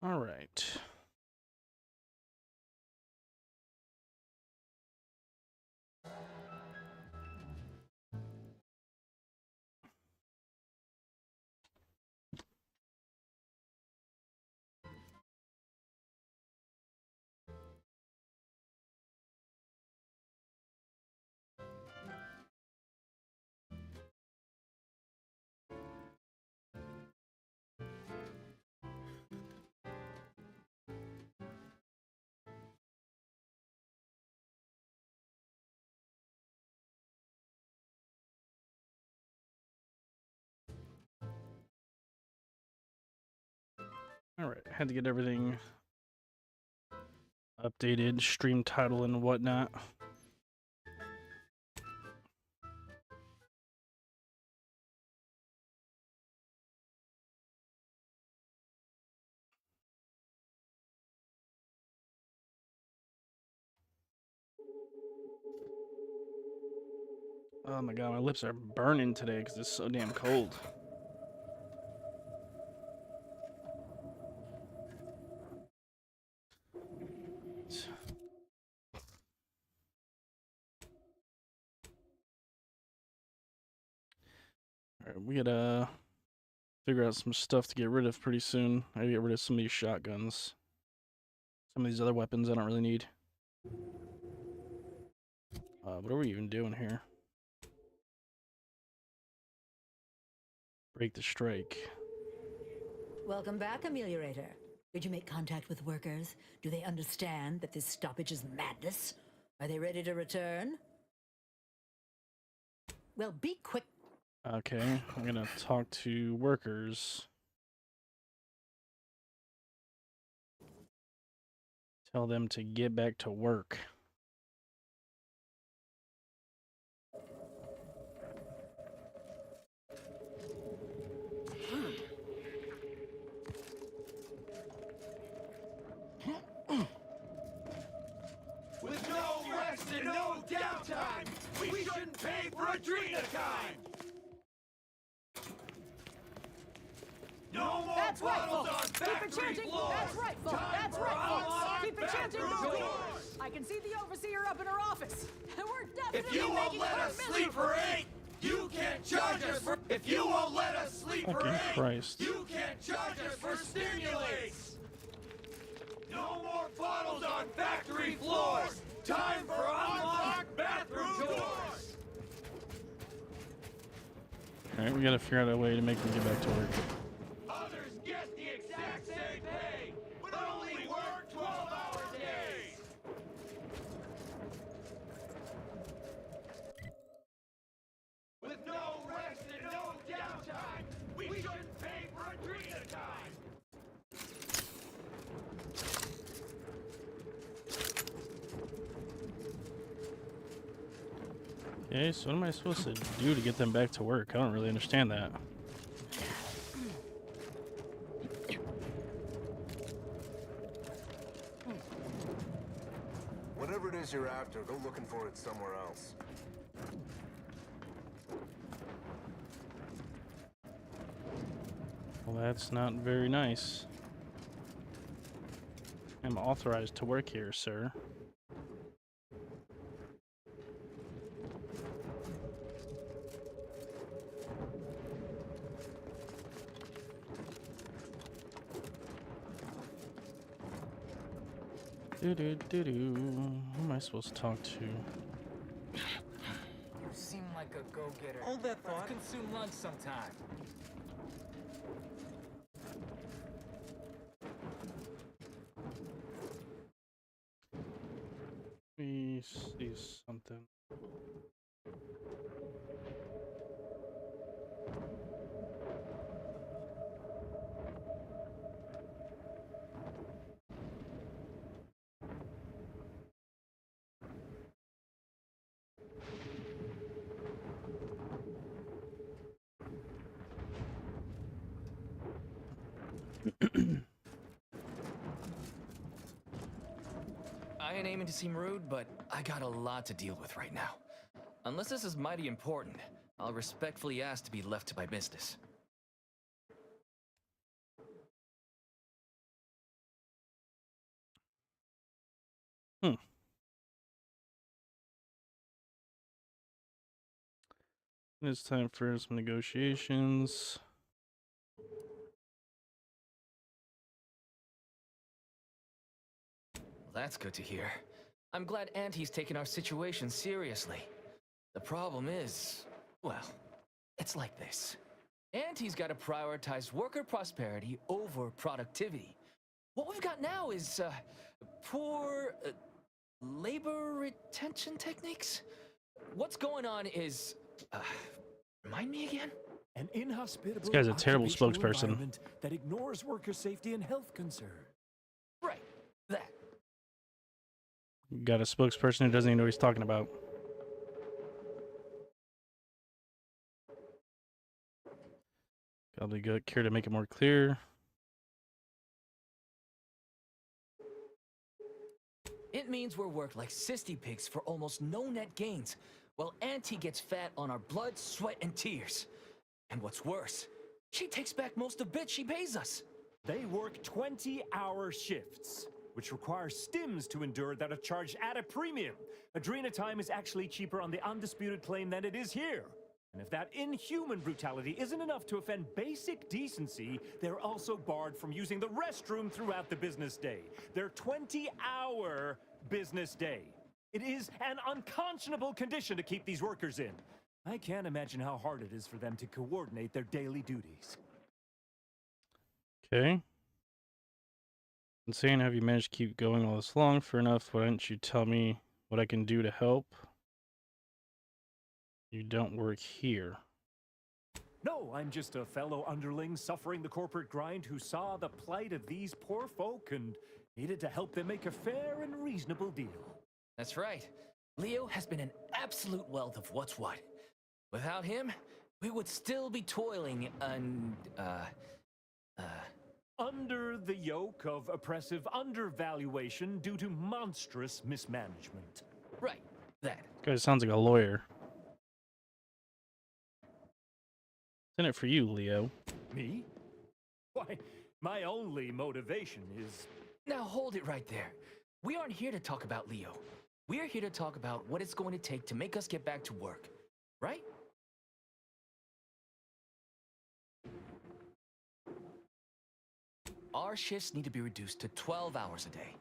All right. All right. Had to get everything updated, stream title and whatnot. Oh my god, my lips are burning today because it's so damn cold. All right, we gotta figure out some stuff to get rid of pretty soon. I gotta get rid of some of these shotguns. Some of these other weapons I don't really need. What are we even doing here? Break the strike. Welcome back, Ameliorator. Did you make contact with workers? Do they understand that this stoppage is madness? Are they ready to return? Well, be quick. Okay, I'm gonna talk to workers. Tell them to get back to work. With no rest and no downtime, we shouldn't pay for adrenochrome! No more That's right, bottles folks. on Keep it factory chanting. floors! That's right, folks. Time That's for right, folks. unlocked Keep it chanting. bathroom Go. doors! I can see the overseer up in her office. We're If definitely you won't making let her us sleep miserable. for 8, you can't charge us for... If you won't let us sleep for Fucking 8, Christ. you can't charge us for stimulates! No more bottles on factory floors! Time for unlocked bathroom doors! Alright, we gotta figure out a way to make them get back to work. Others get the exact same pay, but only work 12-hour days! With no rest and no downtime, we shouldn't pay for adrenochrome! Okay, so what am I supposed to do to get them back to work? I don't really understand that. Whatever it is you're after, go looking for it somewhere else. Well, that's not very nice. I'm authorized to work here, sir. Do-do-do-do. Who am I supposed to talk to? You seem like a go-getter. Hold that thought. Let's consume lunch sometime. Let me see something. I ain't aiming to seem rude, but I got a lot to deal with right now. Unless this is mighty important, I'll respectfully ask to be left to my business. It's time for some negotiations. Well, that's good to hear. I'm glad Auntie's taking our situation seriously. The problem is, well, it's like this. Auntie's got to prioritize worker prosperity over productivity. What we've got now is, poor labor retention techniques? What's going on is, remind me again? An inhospitable This guy's a terrible occupational spokesperson. environment that ignores worker safety and health concerns. Right, that. Got a spokesperson who doesn't even know what he's talking about. Probably good. Care to make it more clear? It means we're worked like sissy pigs for almost no net gains, while Auntie gets fat on our blood, sweat, and tears. And what's worse, she takes back most of the bits she pays us. They work 20-hour shifts, which require stims to endure that are charged at a premium. Adrena time is actually cheaper on the undisputed claim than it is here. And if that inhuman brutality isn't enough to offend basic decency, they're also barred from using the restroom throughout the business day. Their 20-hour business day. It is an unconscionable condition to keep these workers in. I can't imagine how hard it is for them to coordinate their daily duties. Okay. Insane, have you managed to keep going all this long? For enough, why don't you tell me what I can do to help? You don't work here. No, I'm just a fellow underling suffering the corporate grind who saw the plight of these poor folk and needed to help them make a fair and reasonable deal. That's right. Leo has been an absolute wealth of what's what. Without him, we would still be toiling and, Under the yoke of oppressive undervaluation due to monstrous mismanagement. right, that. Guy sounds like a lawyer. What's in it for you, Leo? Me? Why, my only motivation is... Now hold it right there. We aren't here to talk about Leo. We're here to talk about what it's going to take to make us get back to work, right? Our shifts need to be reduced to 12 hours a day.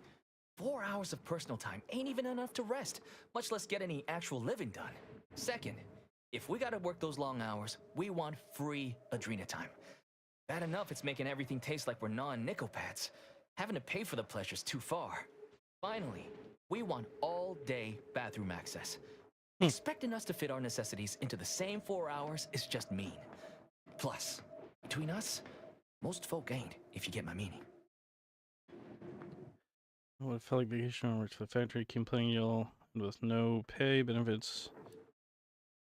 4 hours of personal time ain't even enough to rest, much less get any actual living done. Second, if we gotta work those long hours, we want free Adrena time. Bad enough it's making everything taste like we're non-Nicopads. Having to pay for the pleasure's too far. Finally, we want all-day bathroom access. Expecting us to fit our necessities into the same 4 hours is just mean. Plus, between us, most folk ain't, if you get my meaning. Well, it felt like vacation works for the factory, complaining you'll with no pay, benefits.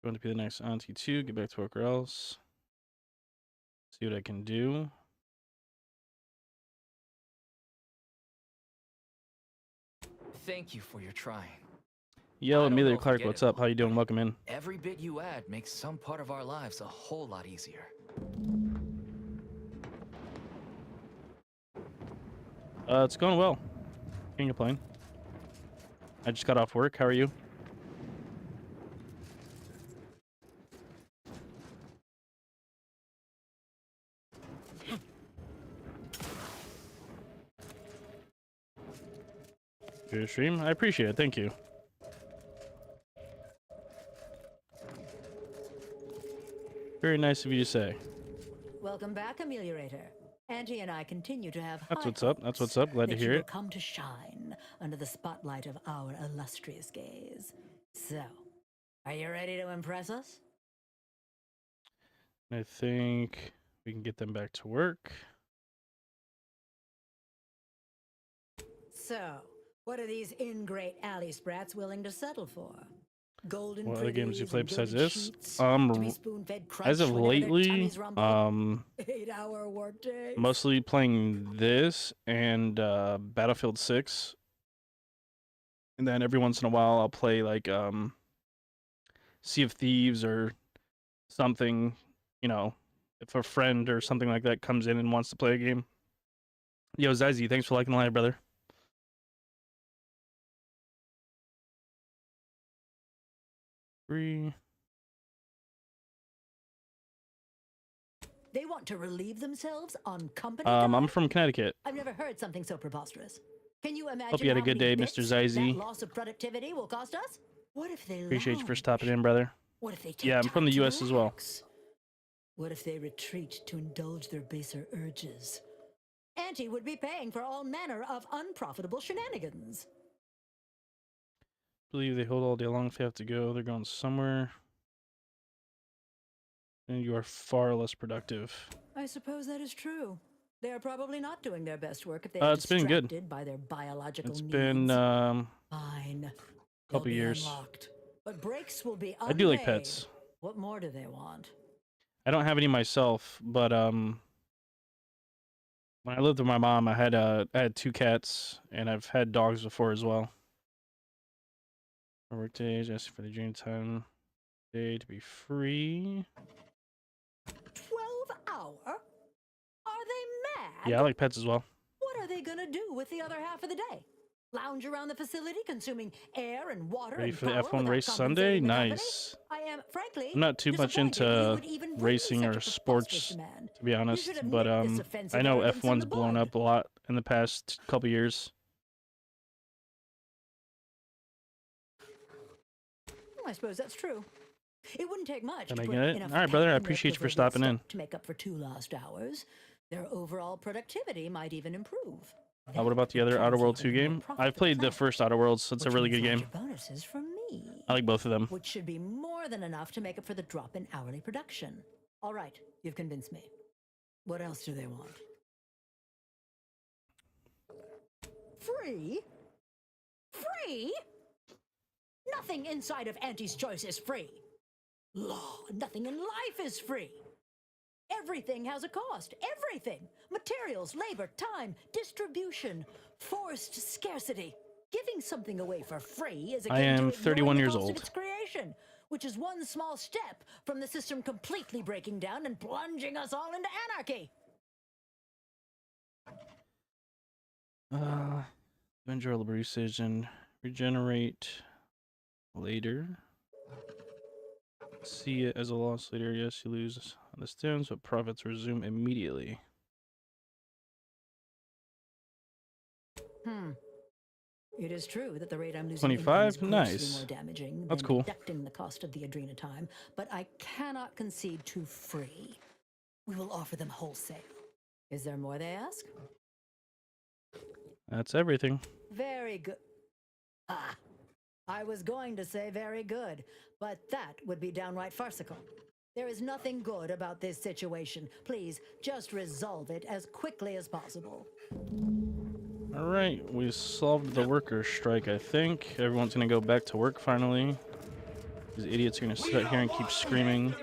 Going to be the next auntie too, get back to work or else. See what I can do. Thank you for your trying. Yell I at don't Amelia know if Clark, you get what's it, up? How you doing? Welcome in. Every bit you add makes some part of our lives a whole lot easier. It's going well. Can't complain. I just got off work. How are you? Good stream. I appreciate it. Thank you. Very nice of you to say. Welcome back, Ameliorator. Auntie and I continue to have That's high what's up. That's hopes what's up. Glad to that hear you will it. come to shine under the spotlight of our illustrious gaze. So, are you ready to impress us? I think we can get them back to work. So, what are these ingrate alley sprats willing to settle for? Golden What other games do you privys play and besides village this? sheets to be spoon-fed crunch As of whenever their lately, tummies rumble? 8-hour workdays. mostly playing this and Battlefield 6. And then every once in a while I'll play like Sea of Thieves or something, you know, if a friend or something like that comes in and wants to play a game. Yo, Zazie, thanks for liking the live, brother. Free. They want to relieve themselves on company I'm time? from Connecticut. I've never heard something so preposterous. Can you imagine Hope you had a how good many day, Mr. bits Zazie. that loss of productivity will cost us? What if they Appreciate you for lounge? stopping in, brother. What if they take Yeah, I'm from time the to US as well. relax? What if they retreat to indulge their baser urges? Auntie would be paying for all manner of unprofitable shenanigans. Believe they hold all day long if they have to go. They're going somewhere. And you are far less productive. I suppose that is true. They are probably not doing their best work if they are It's been good. distracted by their biological It's needs. been Fine. They'll couple be years. unlocked, but brakes will be I do like unmade. pets. What more do they want? I don't have any myself, but when I lived with my mom, I had 2 cats, and I've had dogs before as well. Work days, asking for the June time day to be free. 12 hour? Are they mad? Yeah, I like pets as well. What are they gonna do with the other half of the day? Lounge around the facility, consuming air and water Ready and for the power F1 without race Sunday? compensating the company? Nice. I am, frankly, I'm not too much disappointed you into would even bring me racing such or a sports, preposterous demand. to be honest, should but admit this offensive I know arrogance in F1's the blown bud. up a lot in the past couple years. I suppose that's true. It wouldn't take much Am to I put get it? enough All right, brother, I pep in their appreciate you for proverbial stopping in. step to make up for 2 lost hours. Their overall productivity might even improve. What about the other That Outer becomes World even 2 more game? profit I've for the played the planet, first Outer Worlds. It's a which really means good game. larger bonuses from me, I like both of them. which should be more than enough to make up for the drop in hourly production. All right, you've convinced me. What else do they want? Free? Free? Nothing inside of Auntie's Choice is free. Law, nothing in life is free. Everything has a cost. Everything. Materials, labor, time, distribution, forced scarcity. Giving something away for free is I akin to am ignoring 31 the years cost of old. its creation, which is one small step from the system completely breaking down and plunging us all into anarchy. Enjoyable usage and regenerate later. See it as a loss later. Yes, you lose on the stones, but profits resume immediately. It is true that the rate I'm losing 25? income is grossly Nice. more damaging That's than cool. deducting the cost of the Adrena time, but I cannot concede to free. We will offer them wholesale. Is there more they ask? That's everything. Very good. Ah, I was going to say very good, but that would be downright farcical. There is nothing good about this situation. Please, just resolve it as quickly as possible. All right, we solved the worker strike, I think. Everyone's going to go back to work finally. These idiots are going to sit here and keep screaming.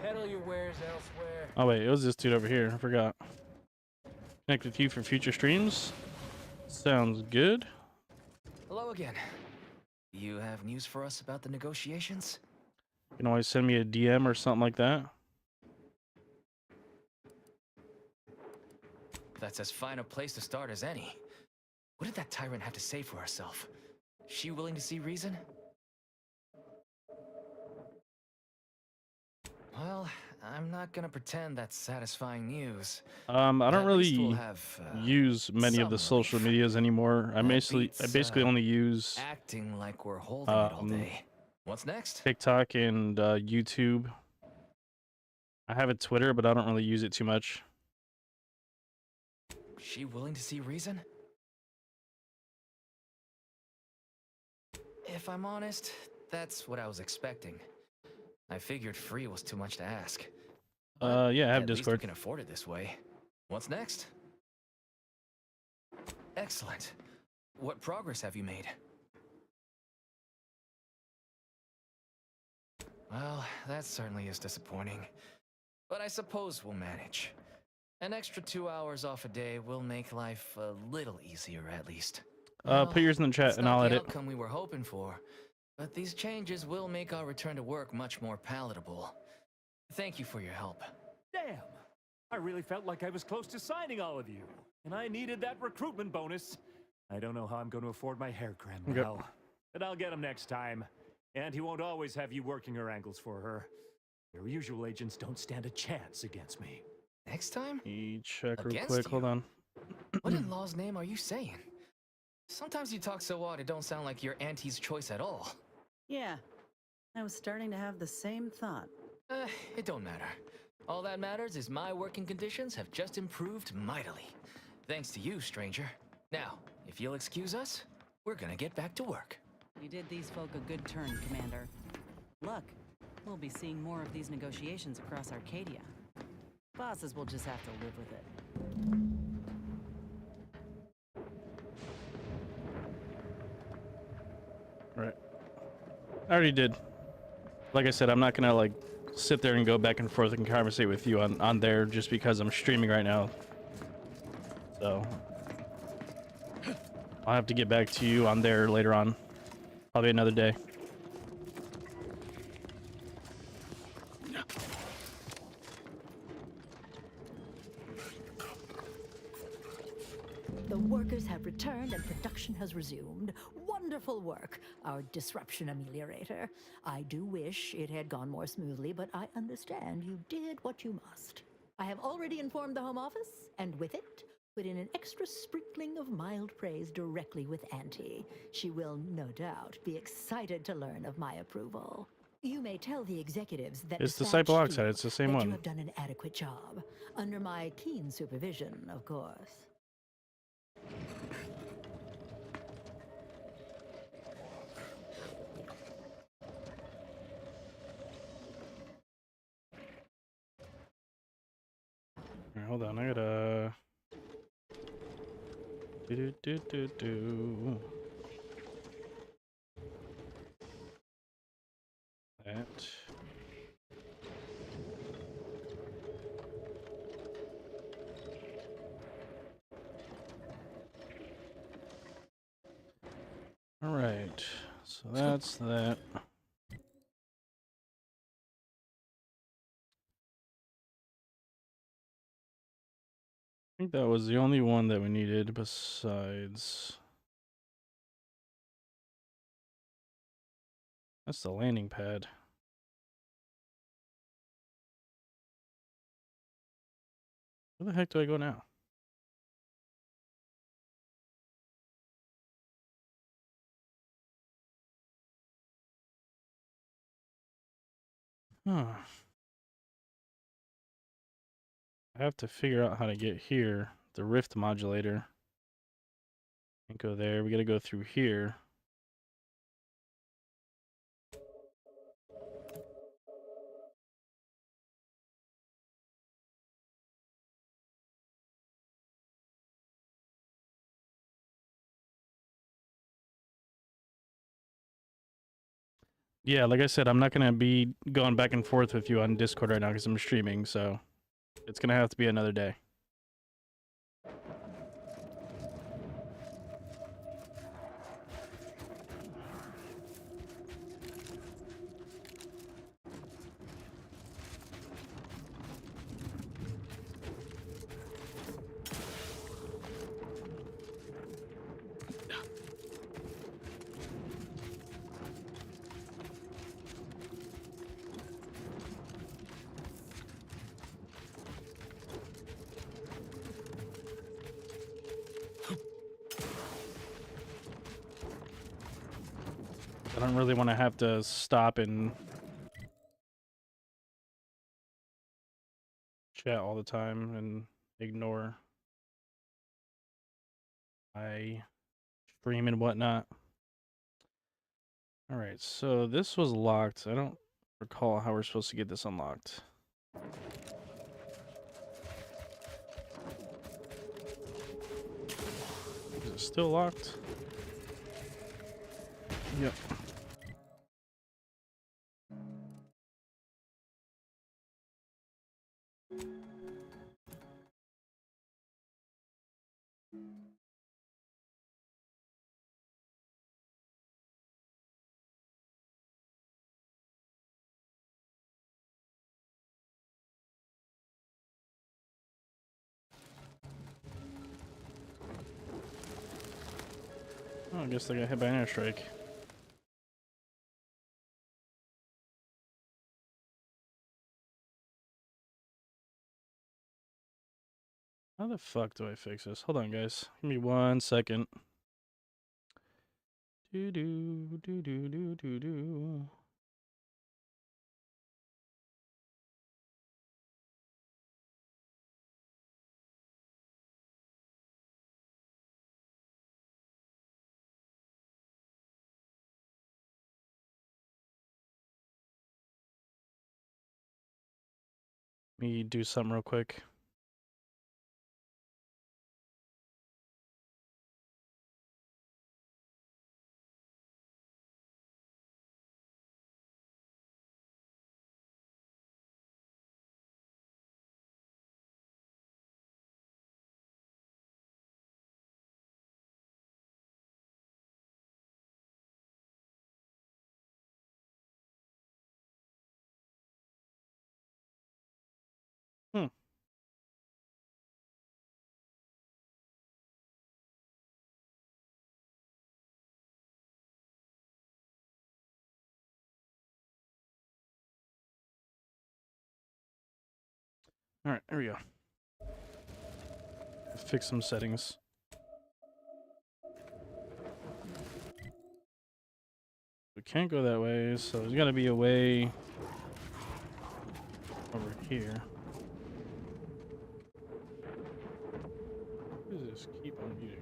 Peddle your wares elsewhere. Oh, wait, it was this dude over here. I forgot. Connect with you for future streams. Sounds good. Hello again. You have news for us about the negotiations? You can always send me a DM or something like that. That's as fine a place to start as any. What did that tyrant have to say for herself? She willing to see reason? Well, I'm not gonna pretend that's satisfying news. I don't At least really we'll have, use many of the some social relief. medias anymore. I That basically beats, only use acting like we're holding it all Um, day. What's next? TikTok and YouTube. I have a Twitter, but I don't really use it too much. She willing to see reason? If I'm honest, that's what I was expecting. I figured free was too much to ask. But Yeah, I have at least Discord. we can afford it this way. What's next? Excellent. What progress have you made? Well, that certainly is disappointing. But I suppose we'll manage. An extra 2 hours off a day will make life a little easier, at least. Put yours in the chat it's and not I'll the edit. outcome we were hoping for, but these changes will make our return to work much more palatable. Thank you for your help. Damn! I really felt like I was close to signing all of you, and I needed that recruitment bonus. I don't know how I'm going to afford my hair cream Okay. now, but I'll get him next time. And he won't always have you working her ankles for her. Your usual agents don't stand a chance against me. Next time? Let me check real Against quick. Hold you? on. What in law's name are you saying? Sometimes you talk so odd it don't sound like you're Auntie's choice at all. Yeah, I was starting to have the same thought. It don't matter. All that matters is my working conditions have just improved mightily. Thanks to you, stranger. Now, if you'll excuse us, we're gonna get back to work. You did these folk a good turn, Commander. Luck, we'll be seeing more of these negotiations across Arcadia. Bosses will just have to live with it. Right. I already did. Like I said, I'm not gonna like sit there and go back and forth and conversate with you on there just because I'm streaming right now. So I'll have to get back to you on there later on. Probably another day. The workers have returned and production has resumed. Wonderful work, our disruption ameliorator. I do wish it had gone more smoothly, but I understand you did what you must. I have already informed the Home Office, and with it, put in an extra sprinkling of mild praise directly with Auntie. She will, no doubt, be excited to learn of my approval. You may tell the executives that It's dispatched Disciple Oxide, you it's the same that one. you have done an adequate job, under my keen supervision, of course. Alright, hold on, I gotta do that. Alright, so that's that. I think that was the only one that we needed besides... That's the landing pad. Where the heck do I go now? Huh. I have to figure out how to get here. The rift modulator. And go there. We gotta go through here. Yeah, like I said, I'm not gonna be going back and forth with you on Discord right now because I'm streaming, so it's gonna have to be another day. I don't really want to have to stop and chat all the time and ignore my stream and whatnot. All right, so this was locked. I don't recall how we're supposed to get this unlocked. Is it still locked? Yep. Oh, I guess they got hit by an airstrike. How the fuck do I fix this? Hold on, guys. Give me 1 second. Do do do do do do do. Me do something real quick. Hmm. All right, there we go. Fix some settings. We can't go that way, so there's got to be a way over here. What is this? Keep on muting.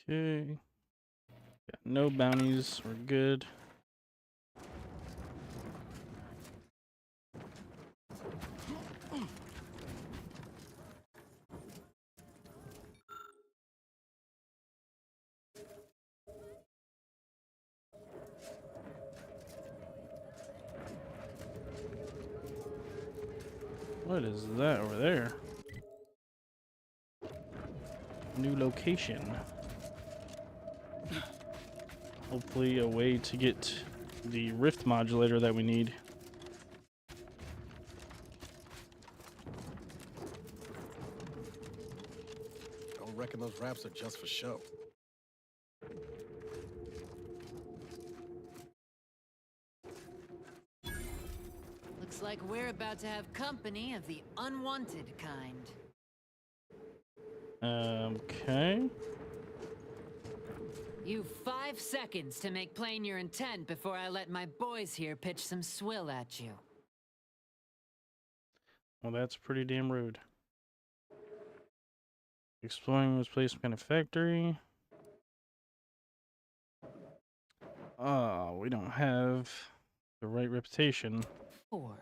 Okay. Got no bounties. We're good. What is that over there? New location. Hopefully a way to get the rift modulator that we need. Don't reckon those raps are just for show. Looks like we're about to have company of the unwanted kind. Okay. You've 5 seconds to make plain your intent before I let my boys here pitch some swill at you. Well, that's pretty damn rude. Exploring this place kind of factory. Oh, we don't have the right reputation. 4.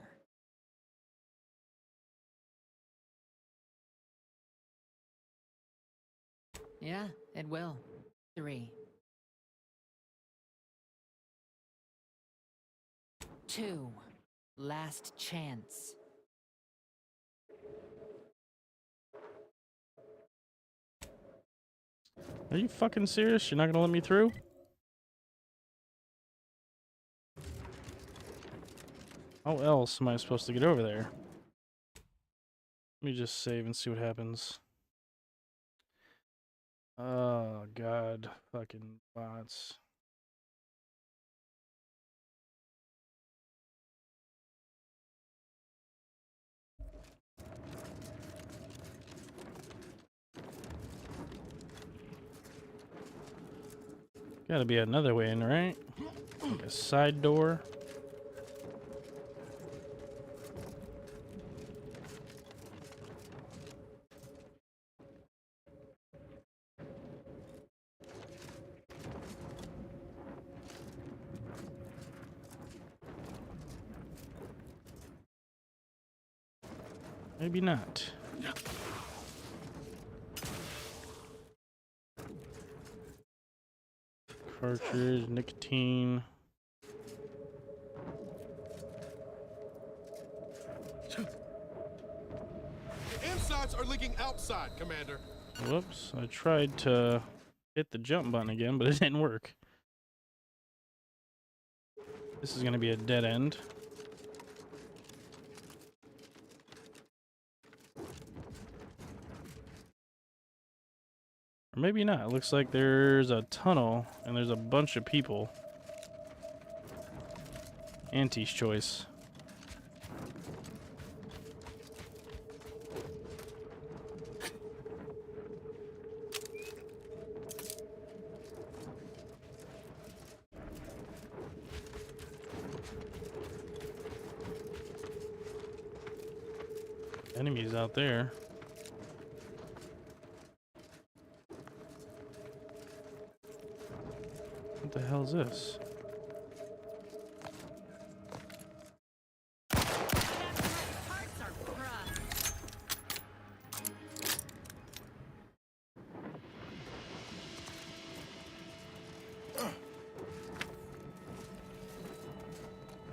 Yeah, it will. 3. 2. Last chance. Are you fucking serious? You're not gonna let me through? How else am I supposed to get over there? Let me just save and see what happens. Oh god, fucking bots. Gotta be another way in, right? Like a side door. Maybe not. Cartridge, nicotine. Inside! pods are leaking outside, Commander. Whoops, I tried to hit the jump button again, but it didn't work. This is going to be a dead end. Or maybe not. It looks like there's a tunnel and there's a bunch of people. Auntie's choice. Enemies out there. What the hell is this?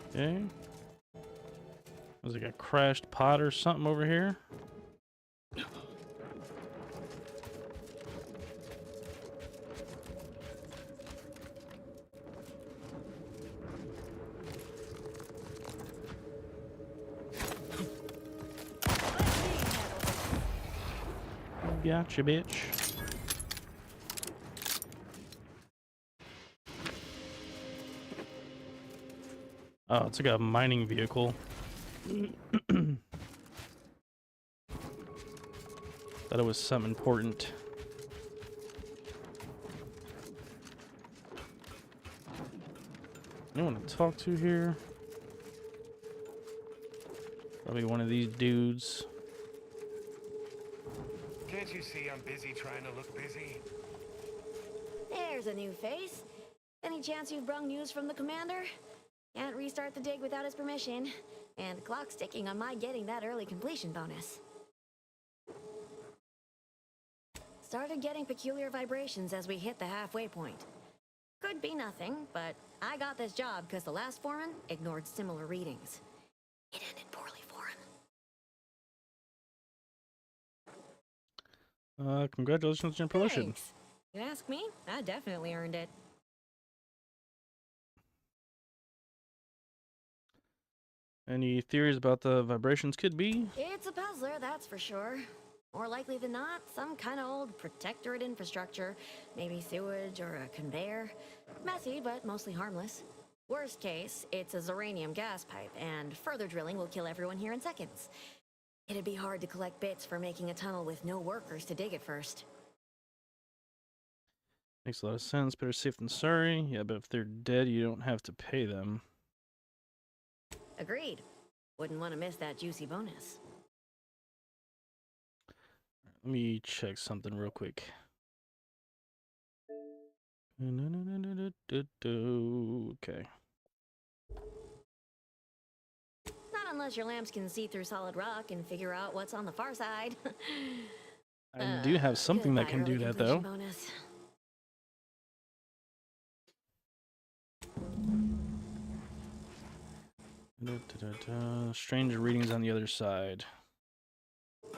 Okay. There's like a crashed pod or something over here. Gotcha, bitch. Oh, it's like a mining vehicle. Thought it was something important. Anyone to talk to here? Probably one of these dudes. Can't you see I'm busy trying to look busy? There's a new face. Any chance you've brung news from the commander? Can't restart the dig without his permission. And clock's ticking on my getting that early completion bonus. Started getting peculiar vibrations as we hit the halfway point. Could be nothing, but I got this job because the last foreman ignored similar readings. It ended poorly for him. Congratulations on your promotion. Thanks. You ask me, I definitely earned it. Any theories about the vibrations could be? It's a puzzler, that's for sure. More likely than not, some kind of old protectorate infrastructure. Maybe sewage or a conveyor. Messy, but mostly harmless. Worst case, it's a Zeranium gas pipe, and further drilling will kill everyone here in seconds. It'd be hard to collect bits for making a tunnel with no workers to dig it first. Makes a lot of sense. Better safe than sorry. Yeah, but if they're dead, you don't have to pay them. Agreed. Wouldn't want to miss that juicy bonus. Let me check something real quick. Okay. Not unless your lamps can see through solid rock and figure out what's on the far side. I do have something that can do that, though. Bonus. Strange readings on the other side.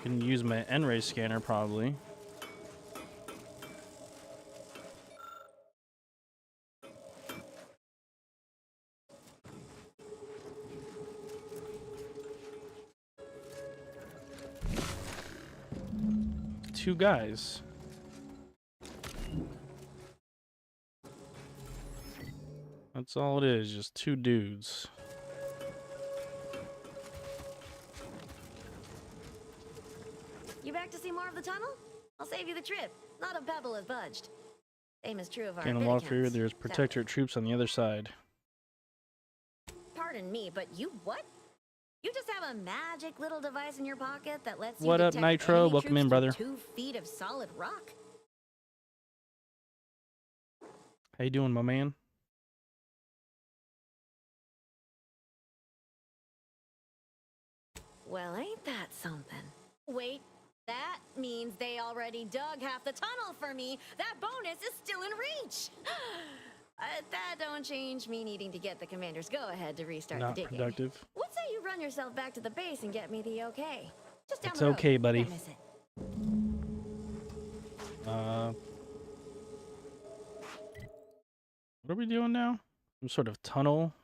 Can use my N-ray scanner probably. Two guys. That's all it is, just two dudes. You back to see more of the tunnel? I'll save you the trip. Not a pebble has budged. Same is true of our Can't bid walk through. accounts. There's protectorate troops on the other side. Pardon me, but you what? You just have a magic little device in your pocket that lets What you up, detect Nitro? enemy Welcome troops in, brother. through 2 feet of solid rock? How you doing, my man? Well, ain't that something? Wait, that means they already dug half the tunnel for me. That bonus is still in reach. That don't change me needing to get the commander's go-ahead to restart Not the digging. productive. What say you run yourself back to the base and get me the okay? Just down It's the road. okay, buddy. Can't miss it. What are we doing now? Some sort of tunnel.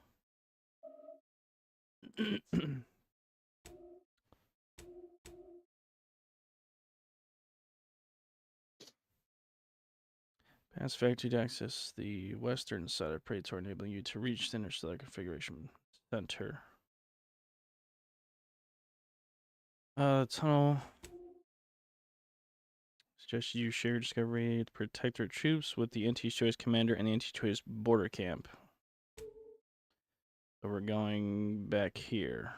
Pass factory to access the western side of Praetor, enabling you to reach the interstellar configuration center. Tunnel. Suggest you share discovery to protect our troops with the anti-choice commander and the anti-choice border camp. So we're going back here.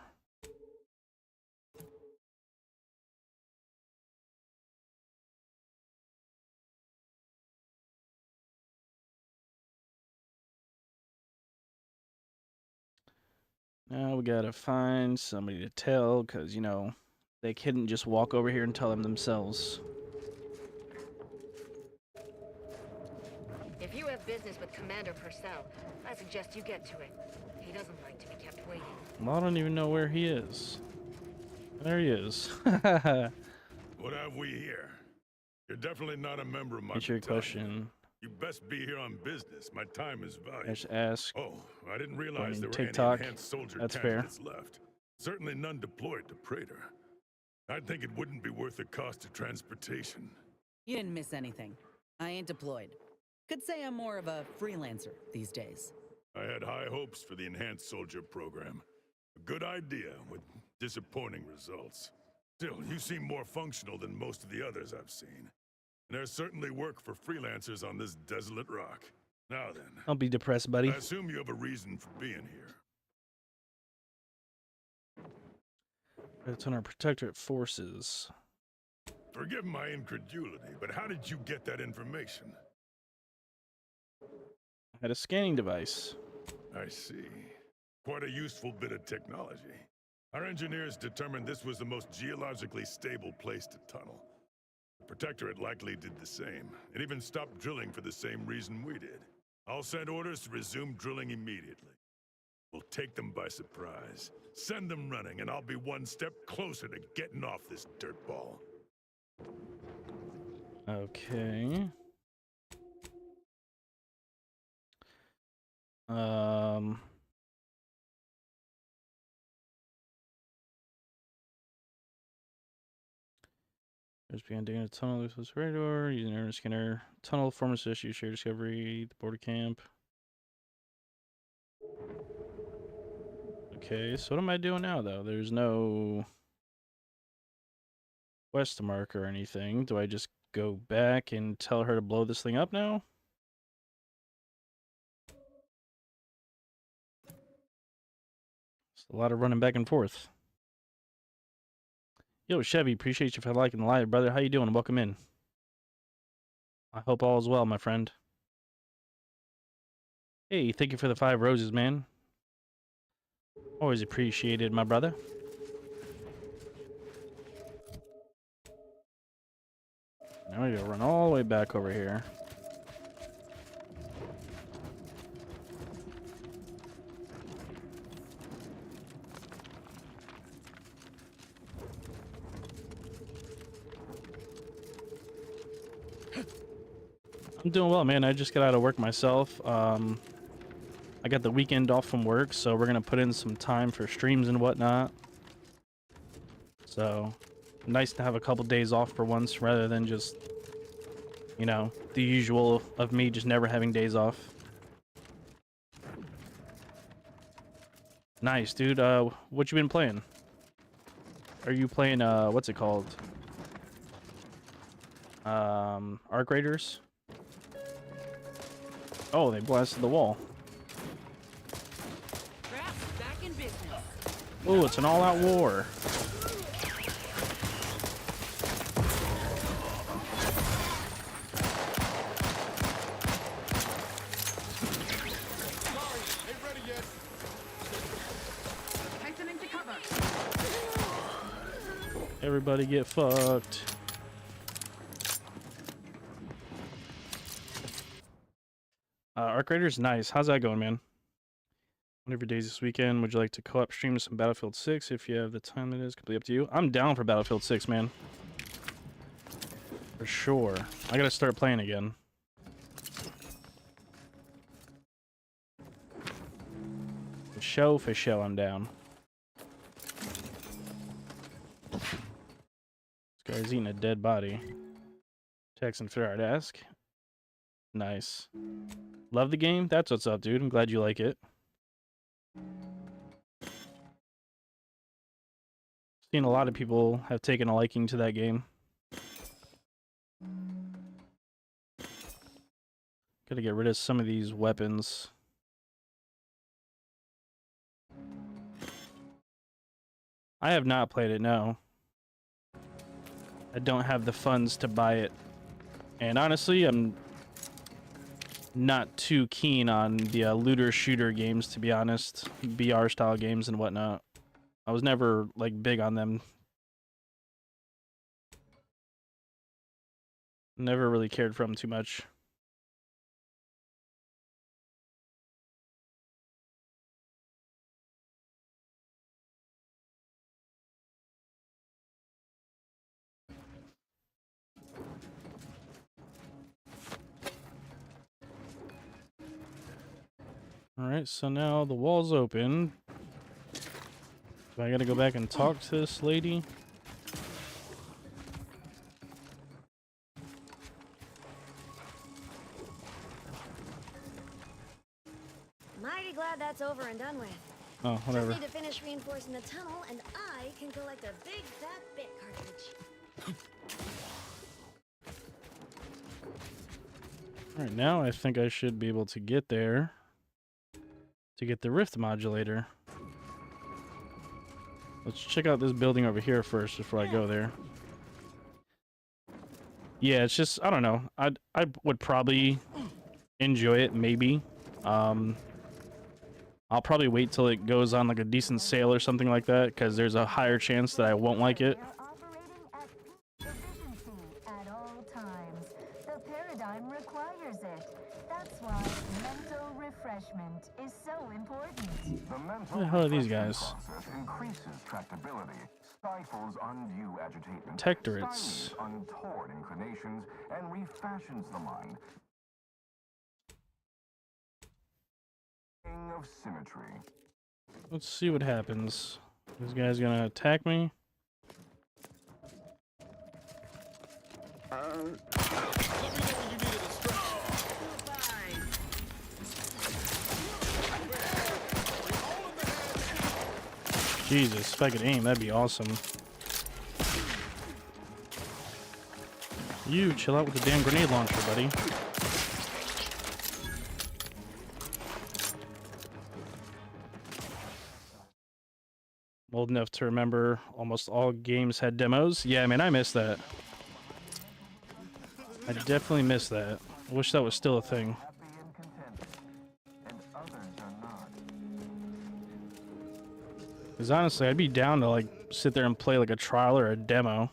Now we gotta find somebody to tell, because, you know, they couldn't just walk over here and tell them themselves. If you have business with Commander Purcell, I suggest you get to it. He doesn't like to be kept waiting. Well, I don't even know where he is. There he is. What have we here? You're definitely not a member of my What's your battalion. question? You best be here on business. My time is valuable. Just ask. Oh, I didn't realize there were TikTok. any enhanced soldier That's fair. candidates left. Certainly none deployed to Praetor. I think it wouldn't be worth the cost of transportation. You didn't miss anything. I ain't deployed. Could say I'm more of a freelancer these days. I had high hopes for the enhanced soldier program. A good idea with disappointing results. Still, you seem more functional than most of the others I've seen. And there's certainly work for freelancers on this desolate rock. Now then, Don't be depressed, buddy. I assume you have a reason for being here. It's on our protectorate forces. Forgive my incredulity, but how did you get that information? I had a scanning device. I see. Quite a useful bit of technology. Our engineers determined this was the most geologically stable place to tunnel. The Protectorate likely did the same, and even stopped drilling for the same reason we did. I'll send orders to resume drilling immediately. We'll take them by surprise, send them running, and I'll be one step closer to getting off this dirtball. Okay. Just began digging a tunnel. This was radar. Using air scanner. Tunnel performance issue. Share discovery. The border camp. Okay, so what am I doing now, though? There's no quest mark or anything. Do I just go back and tell her to blow this thing up now? It's a lot of running back and forth. Yo, Chevy, appreciate you for liking the live, brother. How you doing? Welcome in. I hope all is well, my friend. Hey, thank you for the 5 roses, man. Always appreciated, my brother. Now we gotta run all the way back over here. I'm doing well, man. I just got out of work myself. I got the weekend off from work, so we're gonna put in some time for streams and whatnot. So, nice to have a couple days off for once, rather than just, you know, the usual of me just never having days off. Nice, dude. What you been playing? Are you playing, what's it called? Arc Raiders? Oh, they blasted the wall. Back in business. Oh, it's an all-out war. Ain't ready yet. Hastening to cover. Everybody get fucked. Arc Raiders, nice. How's that going, man? One of your days this weekend, would you like to co-op stream some Battlefield 6? If you have the time, it is completely up to you. I'm down for Battlefield 6, man. For sure. I gotta start playing again. For show, I'm down. This guy's eating a dead body. Texan Ferrari ask. Nice. Love the game? That's what's up, dude. I'm glad you like it. Seen a lot of people have taken a liking to that game. Gotta get rid of some of these weapons. I have not played it, no. I don't have the funds to buy it. And honestly, I'm not too keen on the looter shooter games, to be honest. BR style games and whatnot. I was never like big on them. Never really cared for them too much. Alright, so now the wall's open. Do I gotta go back and talk to this lady? Mighty glad that's over and done with. Oh, whatever. Just need to finish reinforcing the tunnel, and I can collect a big fat bit cartridge. Alright, now I think I should be able to get there to get the rift modulator. Let's check out this building over here first before I go there. Yeah, it's just, I don't know. I would probably enjoy it, maybe. I'll probably wait till it goes on like a decent sale or something like that, because there's a higher chance that I won't like it. At all times. The paradigm requires it. That's why mental refreshment is so important. The mental Who the hell are these guys? process increases tractability, stifles undue agitation, Protectorates. stymies untoward inclinations, and refashions the mind. King of symmetry. Let's see what happens. This guy's gonna attack me. Jesus, if I could aim, that'd be awesome. You chill out with the damn grenade launcher, buddy. Old enough to remember almost all games had demos. Yeah, man, I miss that. I definitely miss that. I wish that was still a thing. Because honestly, I'd be down to like sit there and play like a trial or a demo.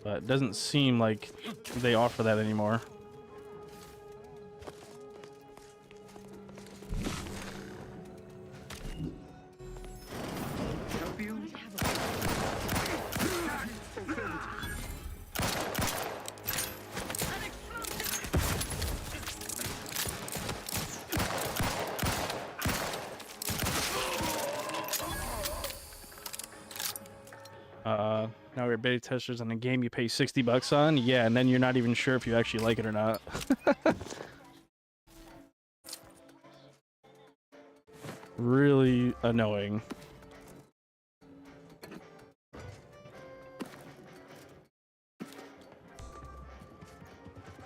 But it doesn't seem like they offer that anymore. Now we're beta testers on a game you pay $60 on. Yeah, and then you're not even sure if you actually like it or not. Really annoying.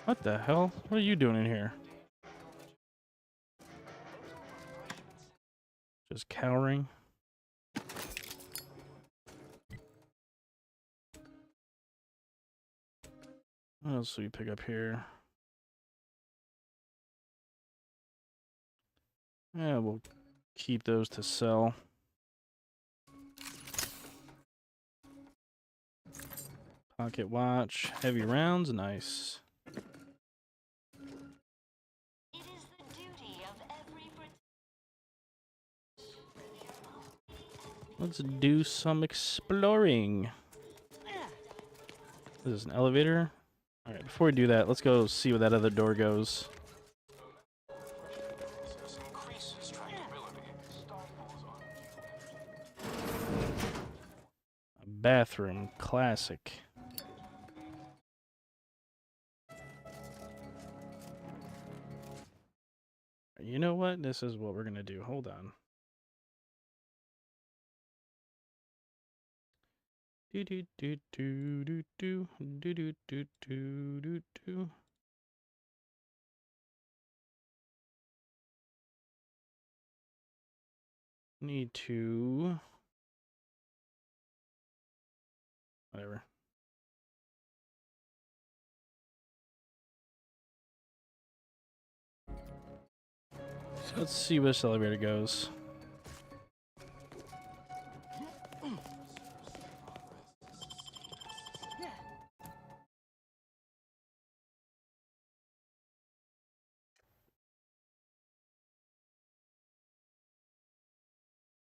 What the hell? What are you doing in here? Just cowering. What else do we pick up here? Yeah, we'll keep those to sell. Pocket watch, heavy rounds, nice. It is the Let's do some exploring. This is an elevator. All right, before we do that, let's go see where that other door goes. A bathroom, classic. You know what? This is what we're gonna do. Hold on. Do do do do do do do do do do do do. Need to whatever. So let's see where this elevator goes.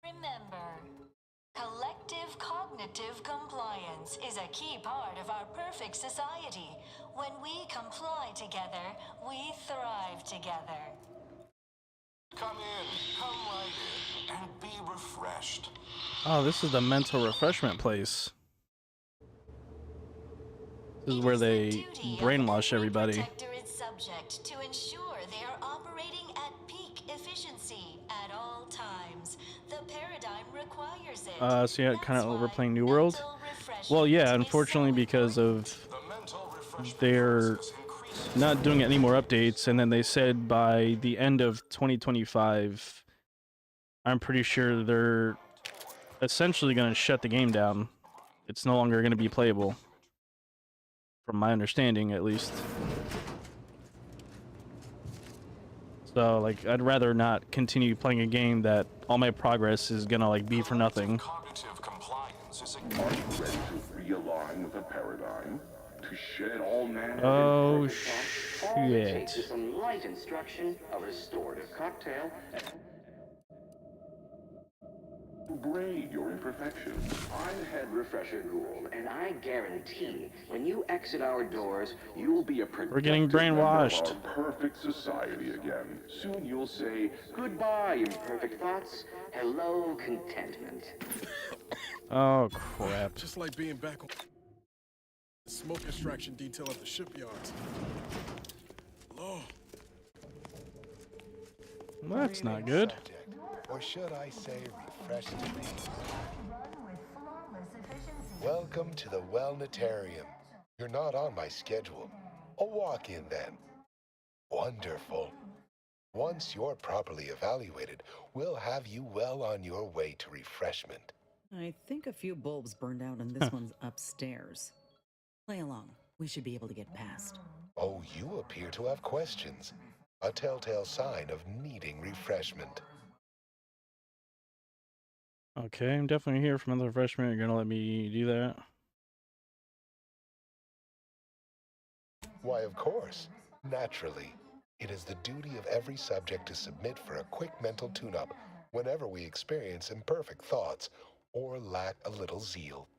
Remember, collective cognitive compliance is a key part of our perfect society. When we comply together, we thrive together. Come in, come right in, and be refreshed. Oh, this is the mental refreshment place. This is where they brainwash everybody. Protectorate subject to ensure they are operating at peak efficiency at all times. The paradigm requires it. So yeah, kind of overplaying New World. Well, yeah, unfortunately because of their not doing any more updates, and then they said by the end of 2025, I'm pretty sure they're essentially going to shut the game down. It's no longer going to be playable, from my understanding at least. So like, I'd rather not continue playing a game that all my progress is gonna like be for nothing. Cognitive compliance is a... Are you ready to realign with the paradigm? To shed all manner Oh of All it takes shit. is some light instruction, a restorative cocktail, and braid your imperfections. I'm Head Refresher Gould, and I guarantee when you exit our doors, you'll be a We're getting brainwashed. Of our perfect society again. soon you'll say goodbye, imperfect thoughts, hello, contentment. Oh crap. Just like being back on the smoke extraction detail at the shipyards. Hello. Well, that's not good. Or should I say refreshed to me? Welcome to the Wellnetarium. You're not on my schedule. A walk-in then. Wonderful. Once you're properly evaluated, we'll have you well on your way to refreshment. I think a few bulbs burned out and this one's upstairs. Play along. We should be able to get past. Oh, you appear to have questions. A telltale sign of needing refreshment. Okay, I'm definitely here for another refreshment. You're gonna let me do that? Why, of course. Naturally. It is the duty of every subject to submit for a quick mental tune-up whenever we experience imperfect thoughts or lack a little zeal.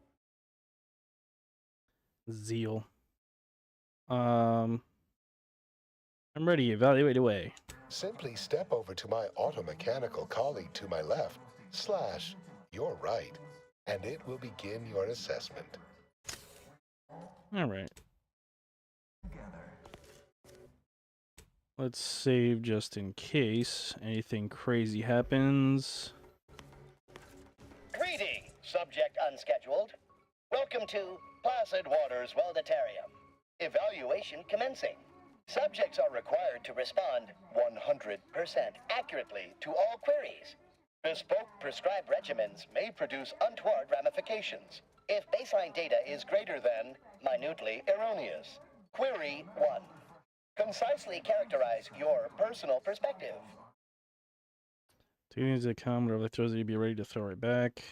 Zeal. I'm ready. Evaluate away. Simply step over to my automechanical colleague to my left, / your right, and it will begin your assessment. All right. Let's save just in case anything crazy happens. Greetings, subject unscheduled. Welcome to Placid Waters Wellnetarium. Evaluation commencing. Subjects are required to respond 100% accurately to all queries. Bespoke prescribed regimens may produce untoward ramifications if baseline data is greater than minutely erroneous. Query 1. Concisely characterize your personal perspective. Two things that come, whatever throws it, you be ready to throw it back.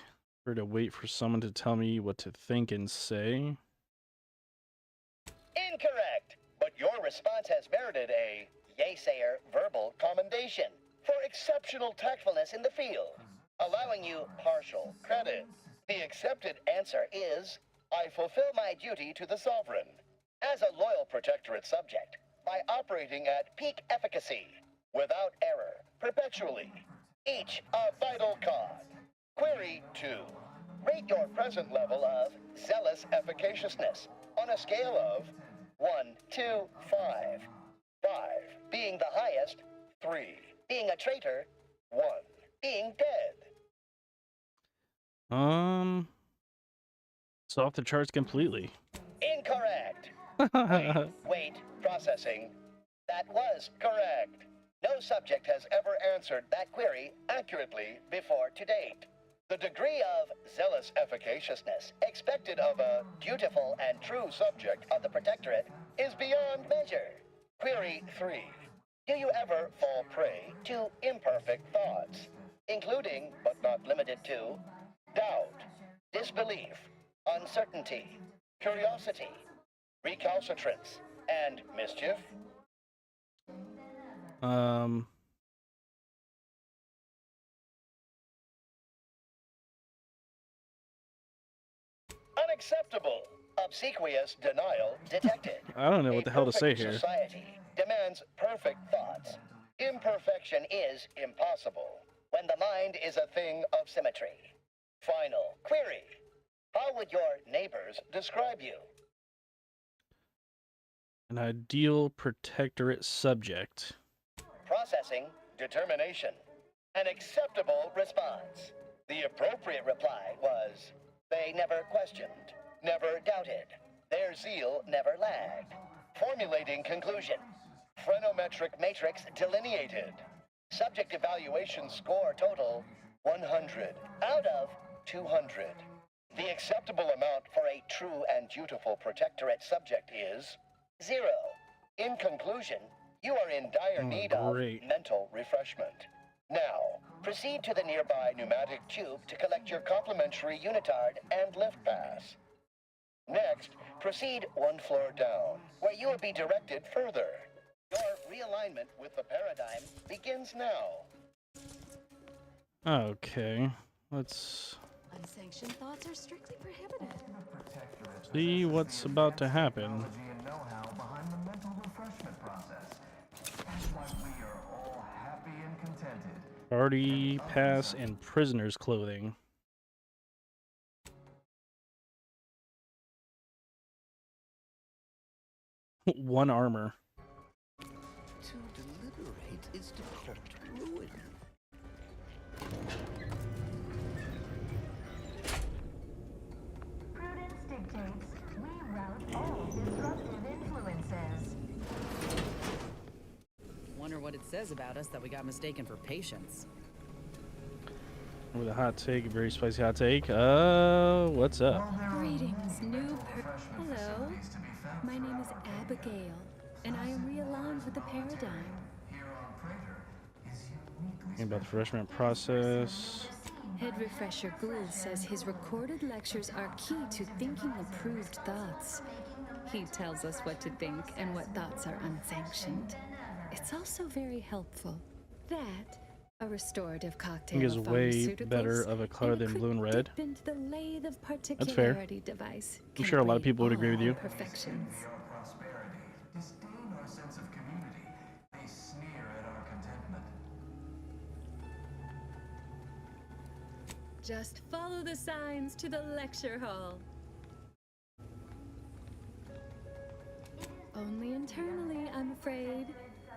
Or to wait for someone to tell me what to think and say. Incorrect, but your response has merited a yaysayer verbal commendation for exceptional tactfulness in the field. allowing you partial credit. The accepted answer is, I fulfill my duty to the Sovereign as a loyal Protectorate subject by operating at peak efficacy, without error, perpetually. Each a vital cog. Query 2. Rate your present level of zealous efficaciousness on a scale of 1 to 5. 5 being the highest, 3 being a traitor, 1 being dead. It's off the charts completely. Incorrect. Wait, processing. That was correct. No subject has ever answered that query accurately before to date. The degree of zealous efficaciousness expected of a dutiful and true subject of the Protectorate is beyond measure. Query 3. Do you ever fall prey to imperfect thoughts, including, but not limited to, doubt, disbelief, uncertainty, curiosity, recalcitrance, and mischief? Unacceptable. Obsequious denial detected. I don't know what the hell to say Perfect here. Society demands perfect thoughts. Imperfection is impossible when the mind is a thing of symmetry. Final query. How would your neighbors describe you? An ideal Protectorate subject. Processing determination. An acceptable response. The appropriate reply was, they never questioned, never doubted. Their zeal never lagged. Formulating conclusion. Phrenometric matrix delineated. Subject evaluation score total 100 out of 200. The acceptable amount for a true and dutiful Protectorate subject is 0. In conclusion, you are in dire need of mental refreshment. Now, proceed to the nearby pneumatic tube to collect your complimentary unitard and lift pass. Next, proceed 1 floor down, where you will be directed further. Your realignment with the paradigm begins now. Okay, let's Unsanctioned thoughts are strictly prohibited. see what's about to happen. Party pass and prisoner's clothing. One armor. To deliberate is to court ruin. Prudence dictates we rout all disruptive influences. Wonder what it says about us that we got mistaken for patients. With a hot take, a very spicy hot take. What's up? Greetings, new Hello. My name is Abigail, and I am realigned with the paradigm. About the refreshment process. Head Refresher Gould says his recorded lectures are key to thinking approved thoughts. He tells us what to think and what thoughts are unsanctioned. It's also very helpful. That, a restorative cocktail I think is of way pharmaceuticals, better of a color and than blue and red. dip into the lathe of That's fair. particularity device I'm can sure a lot of await people would agree with all you. Imperfections. Disdain our sense of community. They sneer at our contentment. Just follow the signs to the lecture hall. Only internally, I'm afraid.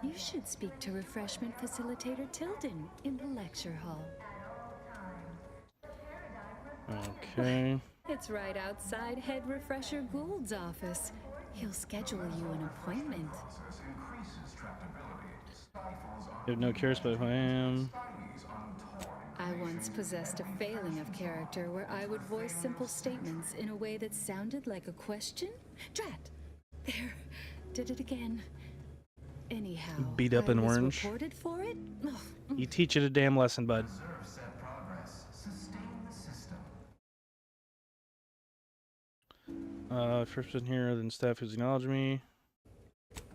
You should speak to Refreshment Facilitator Tilden in the lecture hall. Okay. It's right outside Head Refresher Gould's office. He'll schedule you an appointment. You have no curious about who I am. I once possessed a failing of character where I would voice simple statements in a way that sounded like a question. Drat! There, did it again. Anyhow, Beat up I in was orange. reported for it? Ugh. You teach it a damn lesson, bud. First person here, then staff who's acknowledged me.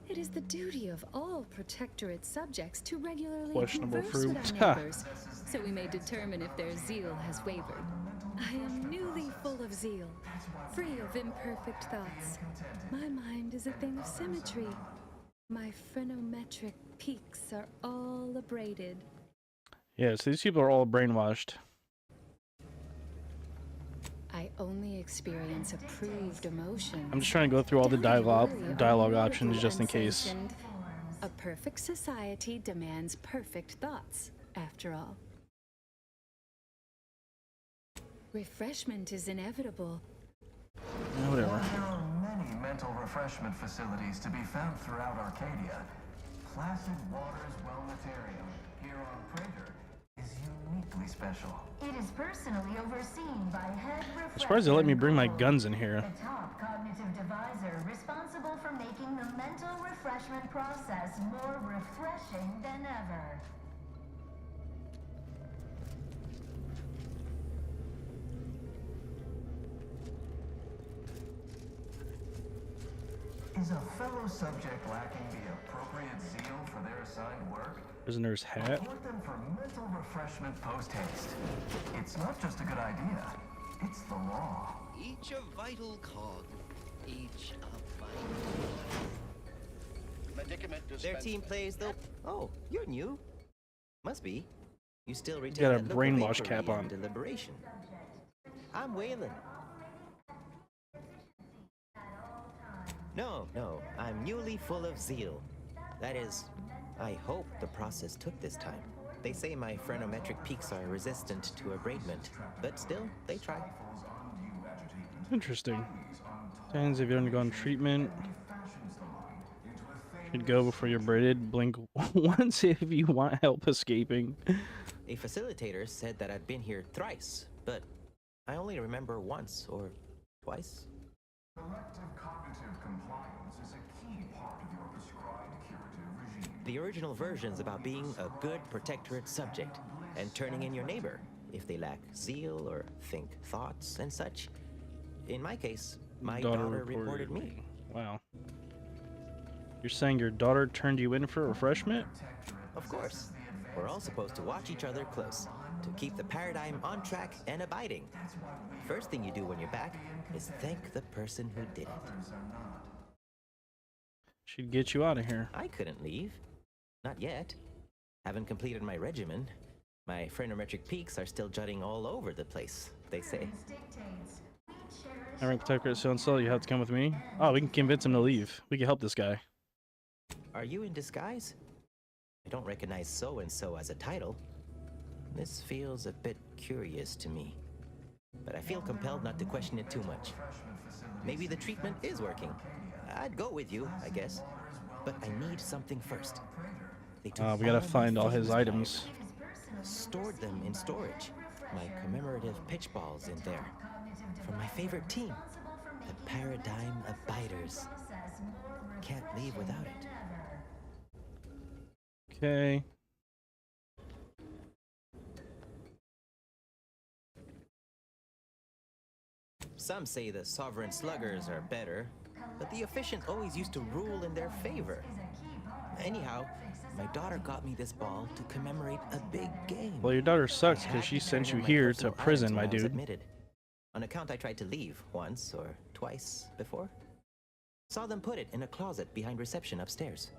It is the duty of all Protectorate subjects to regularly Questionable converse with fruit. our neighbors, so we may determine if their zeal has wavered. I am newly full of zeal, free of imperfect thoughts. My mind is a thing of symmetry. My phrenometric peaks are all abraded. Yeah, so these people are all brainwashed. I only experience approved emotions. I'm just trying to go through all the dialogue options just in case. Unsanctioned. A perfect society demands perfect thoughts, after all. Refreshment is inevitable. Yeah, whatever. There are many mental refreshment facilities to be found throughout Arcadia. Placid Waters Wellnetarium here on Praetor is uniquely special. It is personally overseen by head I'm surprised they let me bring my guns in here. the top cognitive divisor responsible for making the mental refreshment process more refreshing than ever. Is a fellow subject lacking the appropriate zeal for their assigned work? Prisoner's hat. Report them for mental refreshment post-haste. It's not just a good idea, it's the law. Each a vital cog. Each a Medicament Their team plays the... Oh, you're new. Must be. You still retain got a that look of brainwash inquiry cap on. and deliberation. I'm Waylon. No, I'm newly full of zeal. That is, I hope the process took this time. They say my phrenometric peaks are resistant to abradement, but still, they try. Interesting. Depends if you've undergone treatment. Should go before you're braided. Blink once if you want help escaping. A facilitator said that I'd been here thrice, but I only remember once or twice. Collective cognitive compliance is a key part of your prescribed curative regime. The original version's about being a good Protectorate subject and turning in your neighbor if they lack zeal or think thoughts and such. In my case, my daughter reported me. Wow. You're saying your daughter turned you in for refreshment? Of course. We're all supposed to watch each other close to keep the paradigm on track and abiding. First thing you do when you're back is thank the person who did it. She'd get you out of here. I couldn't leave. Not yet. Haven't completed my regimen. My phrenometric peaks are still jutting all over the place, they say. I rank Protectorate so-and-so, you have to come with me. Oh, we can convince him to leave. We can help this guy. Are you in disguise? I don't recognize so-and-so as a title. This feels a bit curious to me. But I feel compelled not to question it too much. Maybe the treatment is working. I'd go with you, I guess. But I need something first. They took We gotta all find my all his things items. stored them in storage. My commemorative pitch balls in there. From my favorite team, the Paradigm Abiders. Can't leave without it. Okay. Some say the sovereign sluggers are better, but the efficient always used to rule in their favor. Anyhow, my daughter got me this ball to commemorate a big game. Well, your daughter sucks because she sent you here to prison, my dude. Admitted. On account I tried to leave once or twice before. Saw them put it in a closet behind reception upstairs.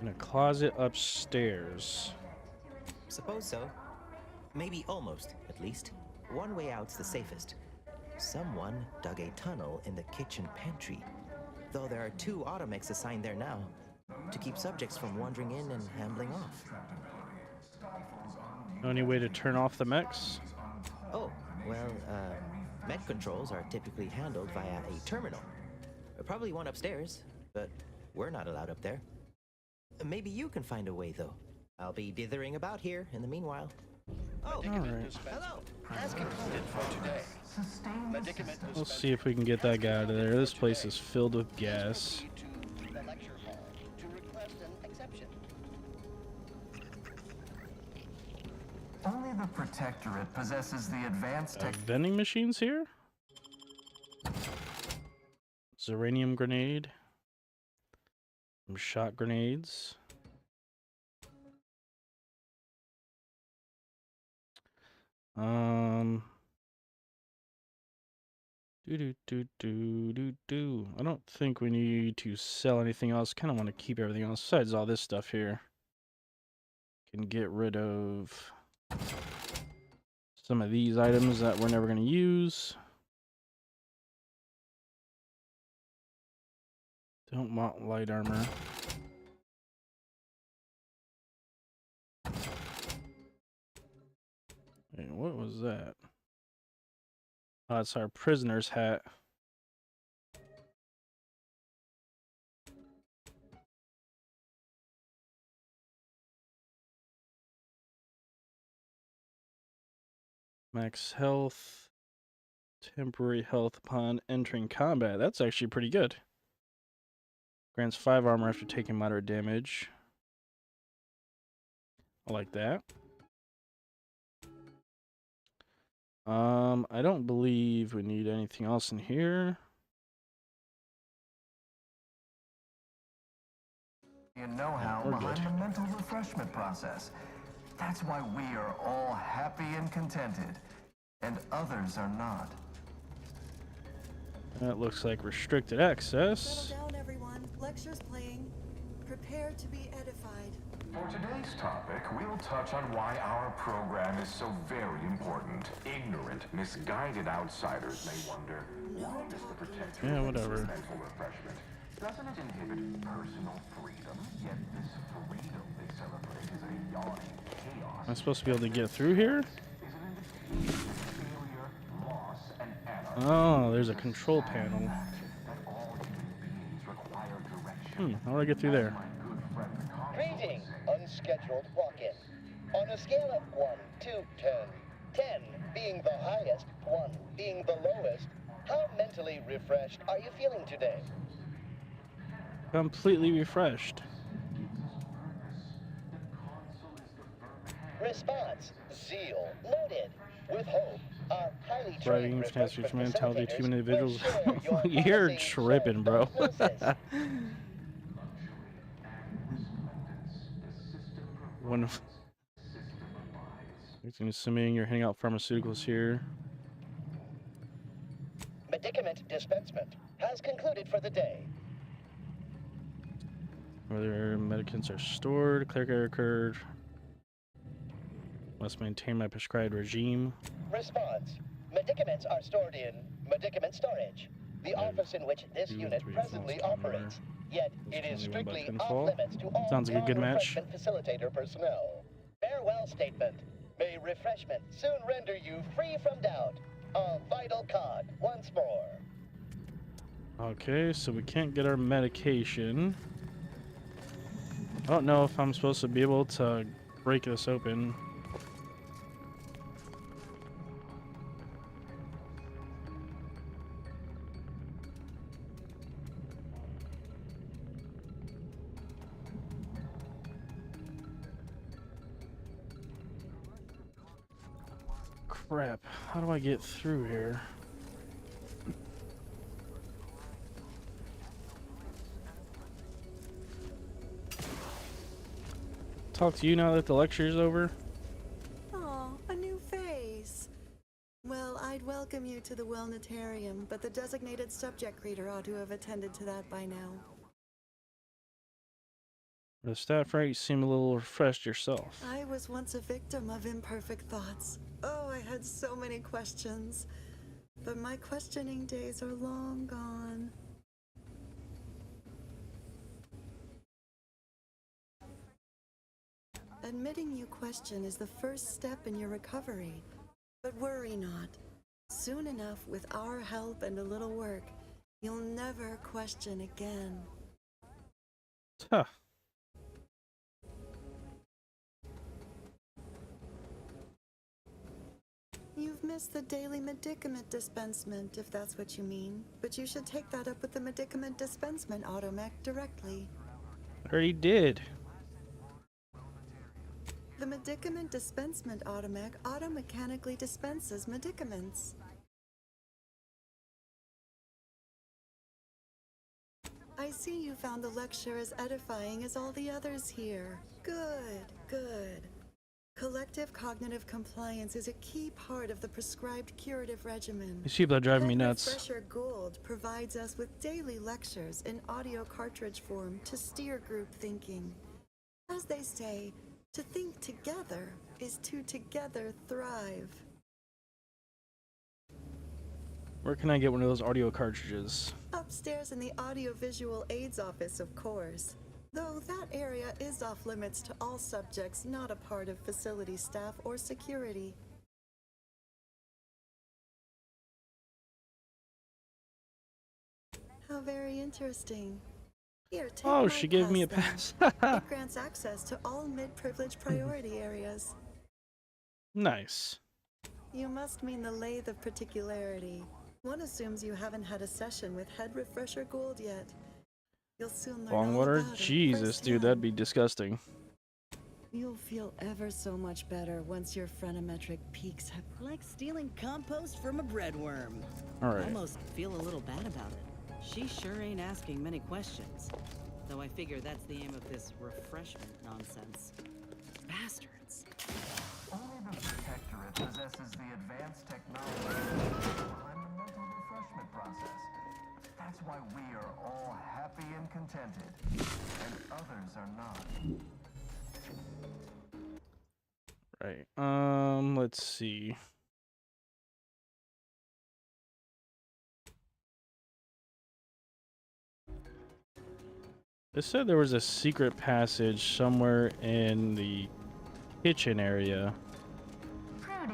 In a closet upstairs. Suppose so. Maybe almost, at least. One way out's the safest. Someone dug a tunnel in the kitchen pantry, though there are 2 automechs assigned there now, to keep subjects from wandering in and ambling off. Any way to turn off the mechs? Oh, well, mech controls are typically handled via a terminal. Probably one upstairs, but we're not allowed up there. Maybe you can find a way, though. I'll be dithering about here in the meanwhile. Oh, Alright. hello. As concluded for today. Medicament Let's see if we can get that guy out of there. This place is filled with gas. to the lecture hall to request an exception. Only the Protectorate possesses the advanced tech. Vending machines here? Zeranium grenade. Some shot grenades. I don't think we need to sell anything else. Kind of want to keep everything else besides all this stuff here. Can get rid of some of these items that we're never going to use. Don't want light armor. Wait, what was that? Oh, it's our prisoner's hat. Max health. Temporary health upon entering combat. That's actually pretty good. Grants 5 armor after taking moderate damage. I like that. I don't believe we need anything else in here. You know-how behind the mental refreshment process. That's why we are all happy and contented, and others are not. That looks like restricted access. Settle down, everyone. Lecture's playing. Prepare to be edified. For today's topic, we'll touch on why our program is so very important. Ignorant, misguided outsiders may wonder, why does the Protector whatever. mental refreshment? Doesn't it inhibit personal freedom? Yet this freedom they celebrate is a yawning chaos. Am I supposed to be able to get through here? Oh, there's a control panel. How do I get through there? Greetings, unscheduled walk-in. On a scale of 1 to 10, 10 being the highest, 1 being the lowest, how mentally refreshed are you feeling today? Completely refreshed. Response, zeal, noted. With hope, our highly Writing trained finance future mentality, facilitators two individuals. will share your You're promising tripping, bro. One of assuming you're handing out pharmaceuticals here. Medicament dispensement has concluded for the day. Whether medicaments are stored, cleric error occurred. Must maintain my prescribed regime. Response. Medicaments are stored in medicament storage, the office in which this unit presently operates. Yet it is strictly off limits to all Sounds like a good match. refreshment facilitator personnel. Farewell statement. May refreshment soon render you free from doubt. A vital cod once more. Okay, so we can't get our medication. I don't know if I'm supposed to be able to break this open. Crap, how do I get through here? Talk to you now that the lecture's over? Oh, a new face. Well, I'd welcome you to the Wellnetarium, but the designated subject reader ought to have attended to that by now. The staff right, you seem a little refreshed yourself. I was once a victim of imperfect thoughts. Oh, I had so many questions. But my questioning days are long gone. Admitting you question is the first step in your recovery. But worry not. Soon enough, with our help and a little work, you'll never question again. Huh. You've missed the daily medicament dispensement, if that's what you mean. But you should take that up with the medicament dispensement automech directly. I already did. The medicament dispensement automech automechanically dispenses medicaments. I I see you found the lecture as edifying as all the others here. Good, good. Collective cognitive compliance is a key part of the prescribed curative regimen. These people are driving me Head nuts. Refresher Gould provides us with daily lectures in audio cartridge form to steer group thinking. As they say, to think together is to together thrive. Where can I get one of those audio cartridges? Upstairs in the audiovisual aids office, of course. Though that area is off limits to all subjects not a part of facility staff or security. How very interesting. Here, take Oh, my she gave me a then. pass. It grants access to all mid-privileged priority areas. Nice. You must mean the lathe of particularity. One assumes you haven't had a session with Head Refresher Gould yet. You'll soon learn all Longwater? about it Jesus, dude, that'd be disgusting. You'll feel ever so much better once your phrenometric peaks have... Like stealing compost from a breadworm. All right. Almost feel a little bad about it. She sure ain't asking many questions. Though I figure that's the aim of this refreshment nonsense. Bastards. Only the Protectorate possesses the advanced technology behind the mental refreshment process. That's why we are all happy and contented, and others are not. Right. Let's see. They said there was a secret passage somewhere in the kitchen area.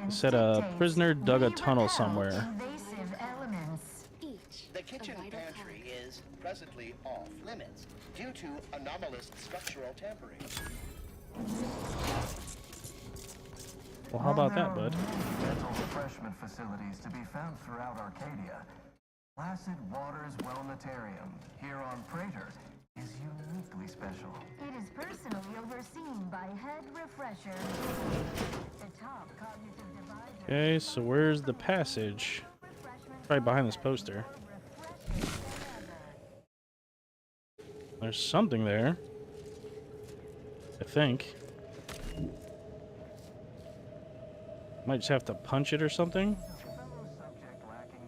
It said a prisoner dug a tunnel somewhere. The kitchen pantry is presently off limits due to anomalous structural tampering. Well, how about that, bud? Mental refreshment facilities to be found throughout Arcadia. Placid Waters Wellnetarium, here on Praetor, is uniquely special. It is personally overseen by Head Refresher, the top cognitive divisor. Okay, so where's the passage? Right behind this poster. There's something there. I think. Might just have to punch it or something.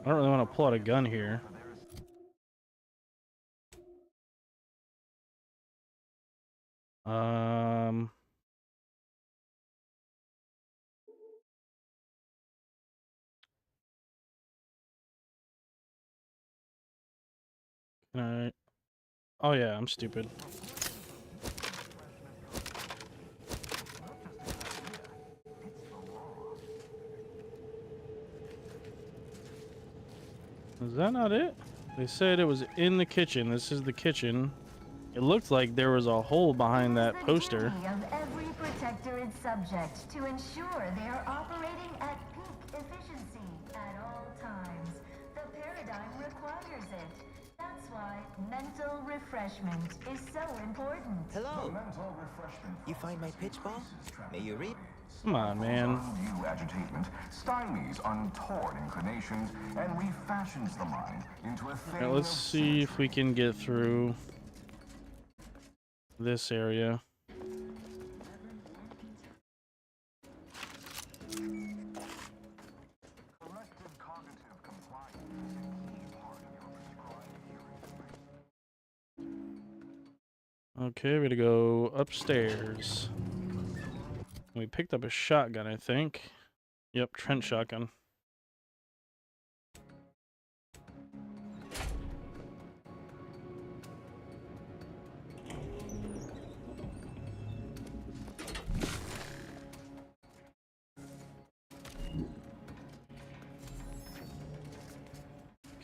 I don't really want to pull out a gun here. Can I? Oh yeah, I'm stupid. Is that not it? They said it was in the kitchen. This is the kitchen. It looked like there was a hole behind that poster. Of every Protectorate subject to ensure they are operating at peak efficiency at all times. The paradigm requires it. That's why mental refreshment is so important. Hello. You find my pitch ball? May you read? Come on, man. Undue agitation stymies untoward inclinations and refashions the mind into a thing. Alright, let's see if we can get through this area. Okay, we're gonna go upstairs. We picked up a shotgun, I think. Yep, Trent shotgun.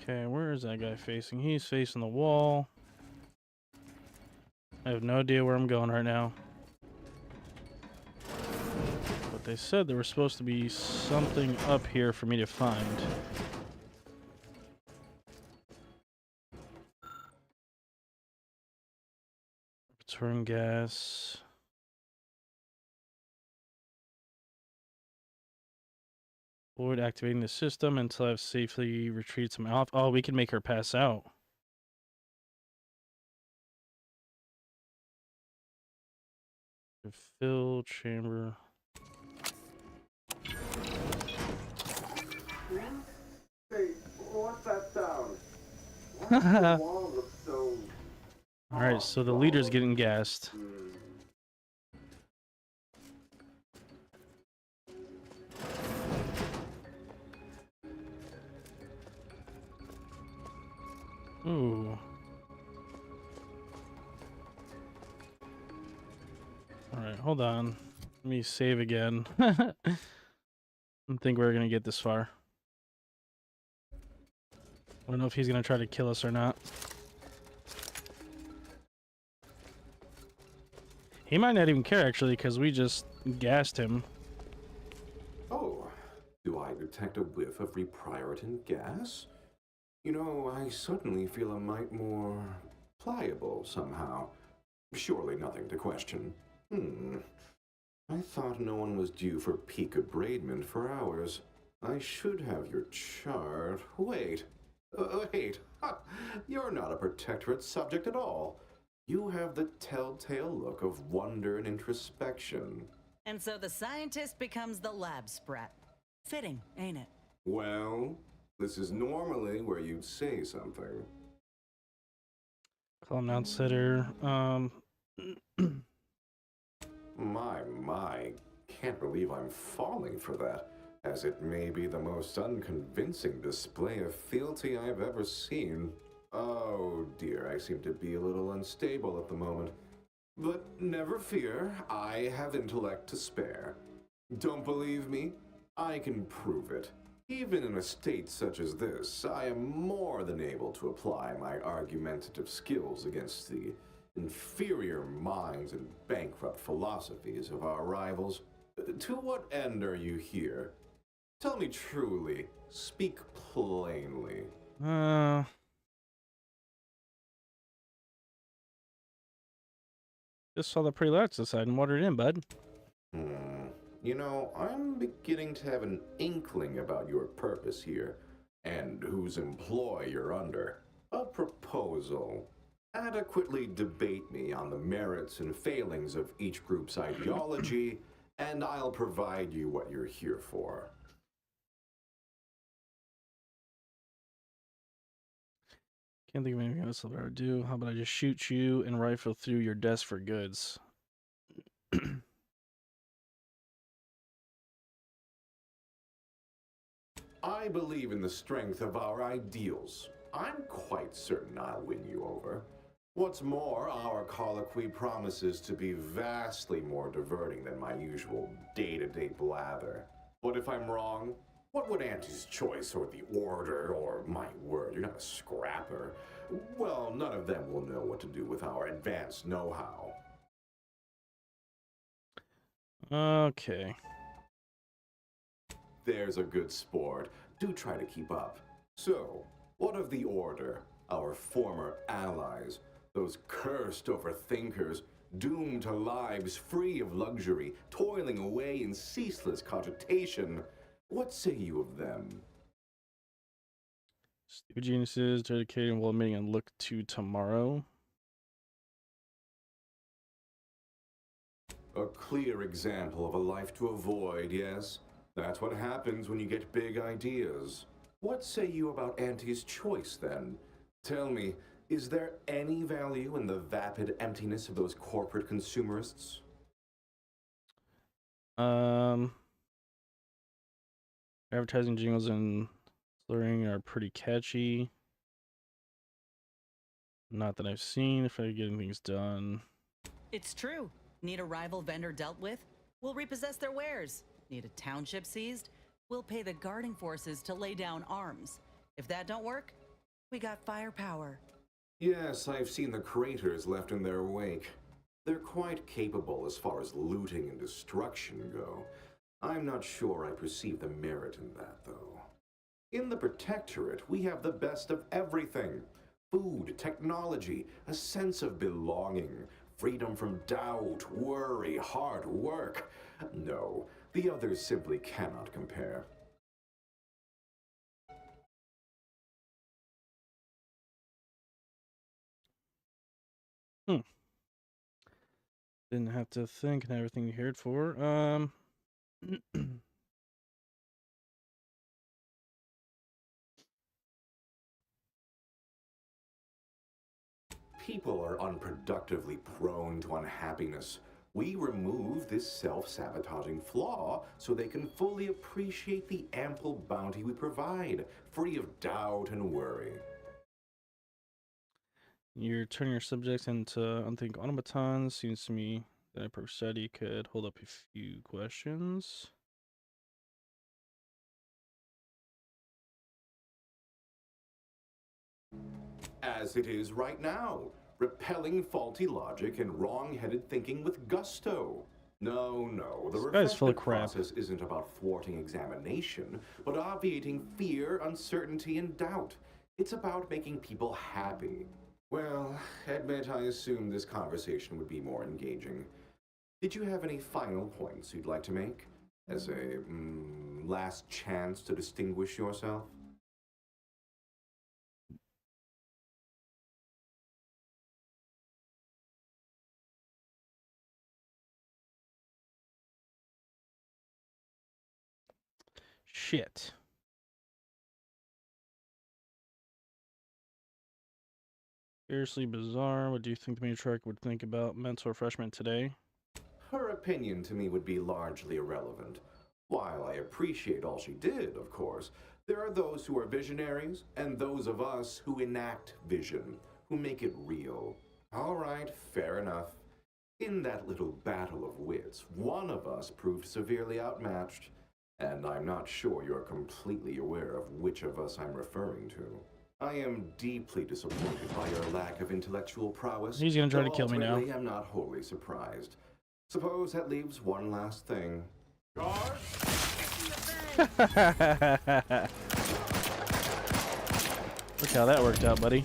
Okay, where is that guy facing? He's facing the wall. I have no idea where I'm going right now. But they said there was supposed to be something up here for me to find. Return gas. Avoid activating the system until I've safely retrieved some alpha. Oh, we can make her pass out. Fill chamber. Hey, what's that sound? Wall looks so... All right, so the leader's getting gassed. Ooh. All right, hold on. Let me save again. I don't think we're gonna get this far. I don't know if he's gonna try to kill us or not. He might not even care actually, because we just gassed him. Oh, do I detect a whiff of reprioritin gas? You know, I suddenly feel a mite more pliable somehow. Surely nothing to question. I thought no one was due for peak abradement for hours. I should have your chart. Wait. Wait. Ha! You're not a Protectorate subject at all. You have the telltale look of wonder and introspection. And so the scientist becomes the lab sprat. Fitting, ain't it? Well, this is normally where you'd say something. Call him outsider. My, can't believe I'm falling for that, as it may be the most unconvincing display of fealty I've ever seen. Oh dear, I seem to be a little unstable at the moment. But never fear, I have intellect to spare. Don't believe me? I can prove it. Even in a state such as this, I am more than able to apply my argumentative skills against the inferior minds and bankrupt philosophies of our rivals. To what end are you here? Tell me truly, speak plainly. Just saw the prelats aside and watered in, bud. You know, I'm beginning to have an inkling about your purpose here, and whose employ you're under. A proposal. Adequately debate me on the merits and failings of each group's ideology, and I'll provide you what you're here for. Can't think of anything else I'll ever do. How about I just shoot you and rifle through your desk for goods? I believe in the strength of our ideals. I'm quite certain I'll win you over. What's more, our colloquy promises to be vastly more diverting than my usual day-to-day blather. But if I'm wrong, what would Auntie's choice or the Order or my word, you're not a scrapper? Well, none of them will know what to do with our advanced know-how. Okay. There's a good sport. Do try to keep up. So, what of the Order, our former allies, those cursed overthinkers, doomed to lives free of luxury, toiling away in ceaseless cogitation? What say you of them? Stupid geniuses dedicated while meeting and look to tomorrow. A clear example of a life to avoid, yes? That's what happens when you get big ideas. What say you about Auntie's choice, then? Tell me, is there any value in the vapid emptiness of those corporate consumerists? Advertising jingles and slurring are pretty catchy. Not that I've seen. If I get things done. It's true. Need a rival vendor dealt with? We'll repossess their wares. Need a township seized? We'll pay the guarding forces to lay down arms. If that don't work, we got firepower. Yes, I've seen the craters left in their wake. They're quite capable as far as looting and destruction go. I'm not sure I perceive the merit in that, though. In the Protectorate, we have the best of everything. Food, technology, a sense of belonging, freedom from doubt, worry, hard work. No, the others simply cannot compare. Didn't have to think and everything you heard for. People are unproductively prone to unhappiness. We remove this self-sabotaging flaw so they can fully appreciate the ample bounty we provide, free of doubt and worry. You're turning your subjects into unthink automatons. Seems to me that a pro study could hold up a few questions. As it is right now, repelling faulty logic and wrong-headed thinking with gusto. No, the This guy's full of refreshment crap. process isn't about thwarting examination, but obviating fear, uncertainty, and doubt. It's about making people happy. Well, admit I assumed this conversation would be more engaging. Did you have any final points you'd like to make? As a, last chance to distinguish yourself? Shit. Seriously bizarre. What do you think the matriarch would think about mental refreshment today? Her opinion to me would be largely irrelevant. While I appreciate all she did, of course, there are those who are visionaries and those of us who enact vision, who make it real. All right, fair enough. In that little battle of wits, one of us proved severely outmatched, and I'm not sure you're completely aware of which of us I'm referring to. I am deeply disappointed by your lack of intellectual prowess. He's gonna try to though kill me now. ultimately I'm not wholly surprised. Suppose that leaves one last thing. Guard! Look how that worked out, buddy.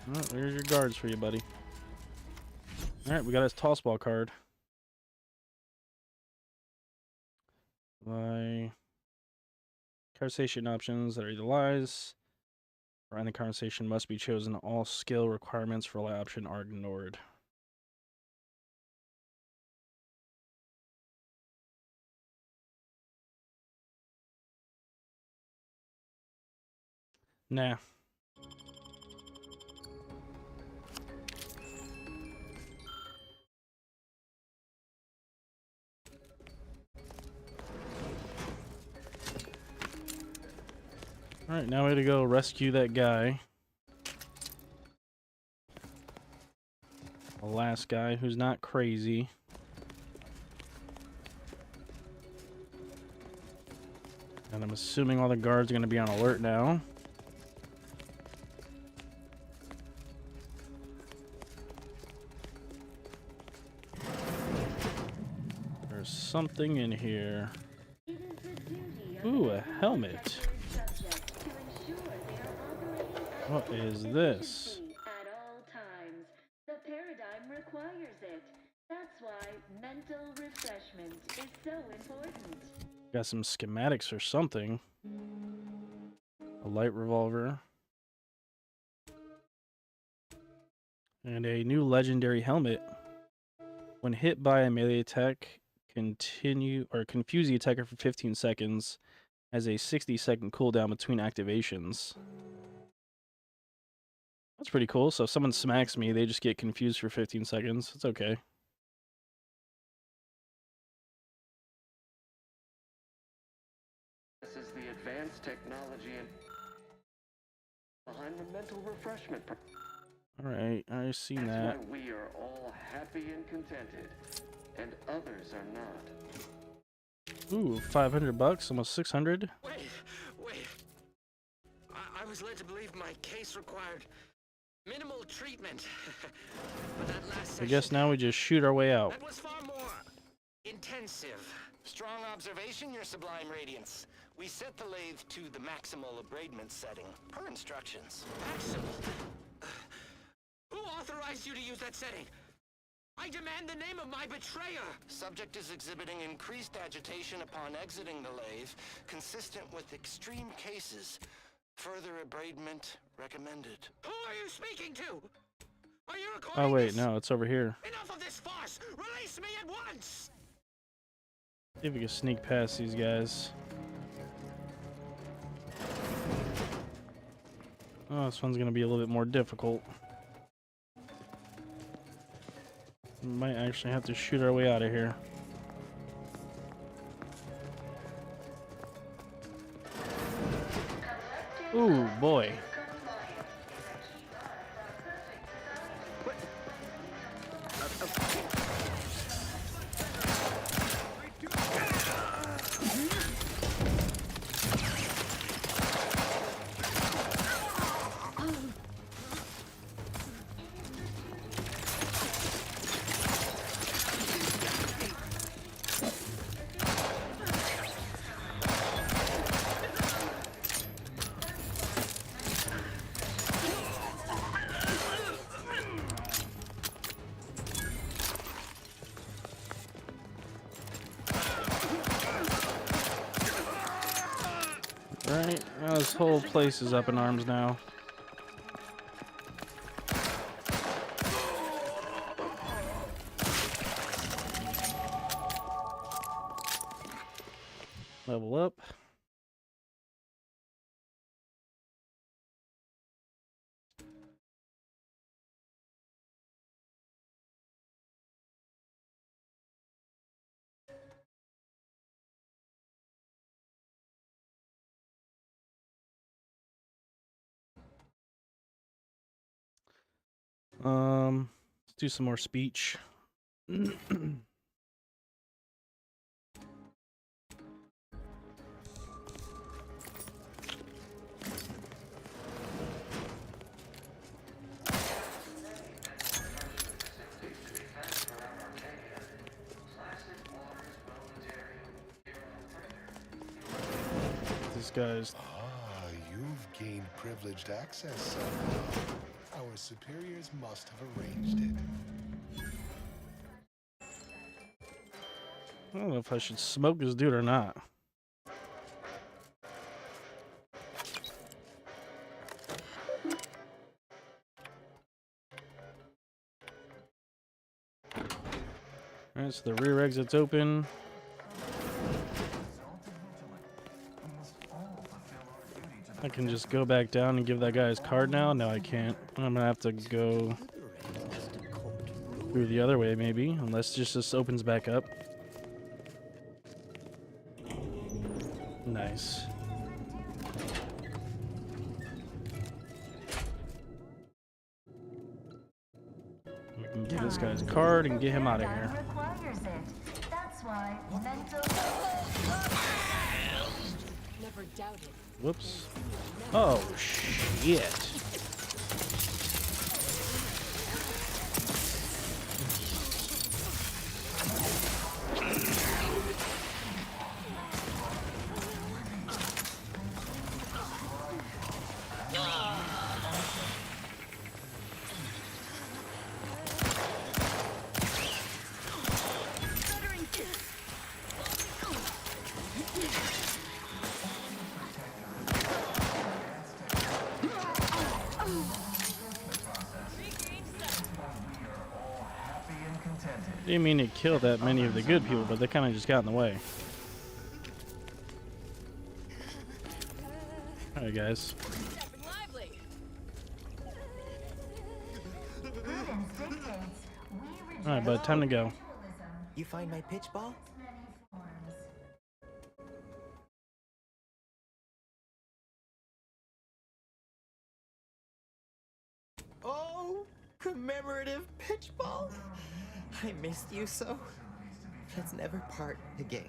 Well, there's your guards for you, buddy. Alright, we got his toss ball card. My conversation options that are either lies or end the conversation must be chosen. All skill requirements for lie option are ignored. Nah. Alright, now we gotta go rescue that guy. The last guy who's not crazy. And I'm assuming all the guards are gonna be on alert now. There's something in here. Ooh, a helmet. What is this? At all times. The paradigm requires it. That's why mental refreshment is so important. Got some schematics or something. A light revolver. And a new legendary helmet. When hit by a melee attack, confuse the attacker for 15 seconds. Has a 60-second cooldown between activations. That's pretty cool. So if someone smacks me, they just get confused for 15 seconds. It's okay. This is the advanced technology and behind the mental refreshment. Alright, I've seen That's that. why we are all happy and contented, and others are not. Ooh, $500, almost 600. Wait. I was led to believe my case required minimal treatment. But that last I session, guess now we just shoot our way out. that was far more intensive. Strong observation, Your Sublime Radiance. We set the lathe to the maximal abradement setting, per instructions. Maximal? Who authorized you to use that setting? I demand the name of my betrayer! Subject is exhibiting increased agitation upon exiting the lathe, consistent with extreme cases. Further abradement recommended. Who are you speaking to? Are you recording Oh wait, this? no, it's over here. Enough of this farce! Release me at once! See if we can sneak past these guys. Oh, this one's gonna be a little bit more difficult. We might actually have to shoot our way out of here. Ooh, boy. Right, now this whole place is up in arms now. Level up. Let's do some more speech. This guy's. You've gained privileged access somehow. Our superiors must have arranged it. I don't know if I should smoke this dude or not. Alright, so the rear exit's open. I can just go back down and give that guy his card now? No, I can't. I'm gonna have to go through the other way, maybe, unless just this opens back up. Nice. We can get this guy's card and get him out of here. Requires it. That's why mental. Never doubted. Whoops. Oh, shit. Didn't mean to kill that many of the good people, but they kind of just got in the way. Alright, guys. Alright, bud, time to go. You find my pitch ball? Oh, commemorative pitch ball? I missed you so. Let's never part again.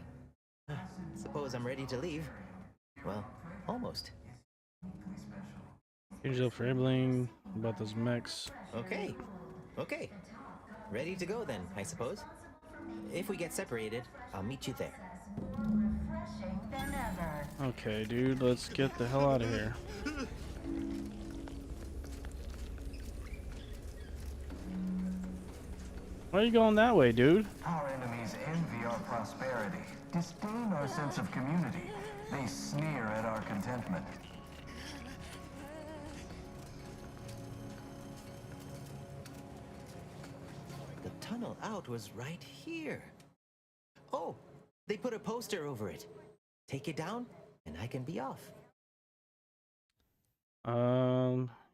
Suppose I'm ready to leave. Well, almost. Here's up for Ibling about those mechs. Okay. Okay. Ready to go then, I suppose. If we get separated, I'll meet you there. refreshing than ever. Okay, dude, let's get the hell out of here. Why are you going that way, dude? Our enemies envy our prosperity, disdain our sense of community. They sneer at our contentment. The tunnel out was right here. Oh, they put a poster over it. Take it down, and I can be off.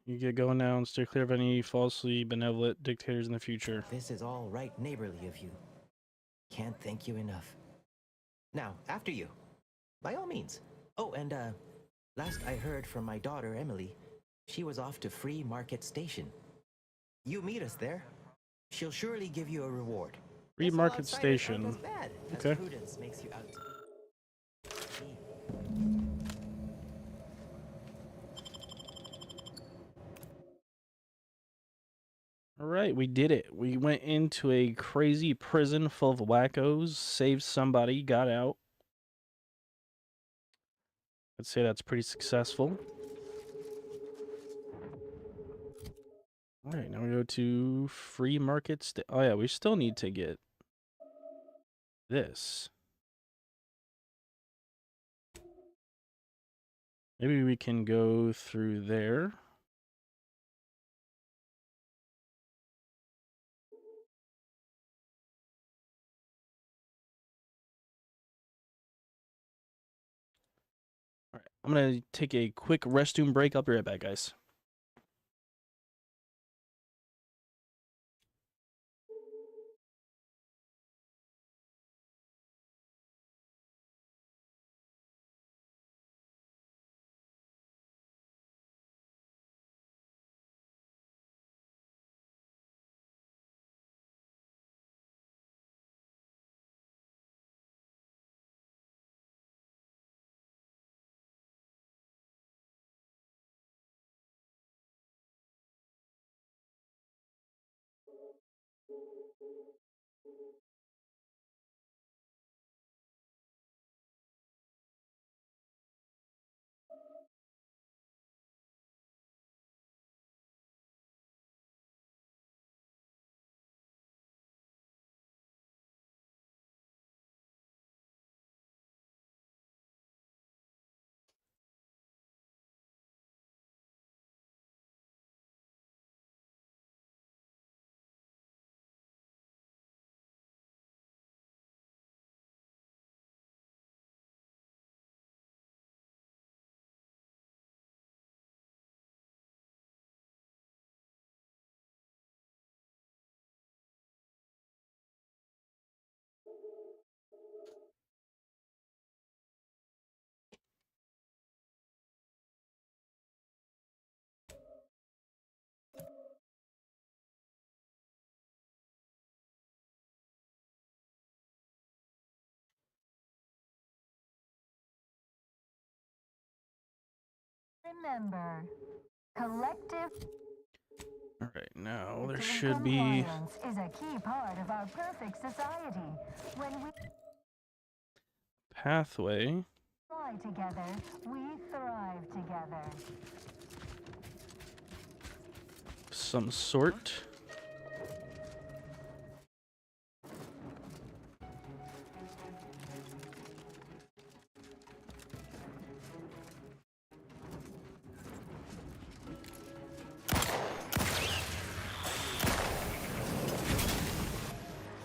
You get going now and steer clear of any falsely benevolent dictators in the future. This is all right neighborly of you. Can't thank you enough. Now, after you. By all means. Oh, and last I heard from my daughter, Emily, she was off to Free Market Station. You meet us there. She'll surely give you a reward. Free Market Station. As bad as Okay. prudence makes you out. All right, we did it. We went into a crazy prison full of wackos, saved somebody, got out. I'd say that's pretty successful. All right, now we go to Free Market. Oh yeah, we still need to get this. Maybe we can go through there. All right, I'm gonna take a quick restroom break. I'll be right back, guys. Remember, collective All right, now there should be compliance is a key part of our perfect society. When we pathway. fly together, we thrive together. Some sort.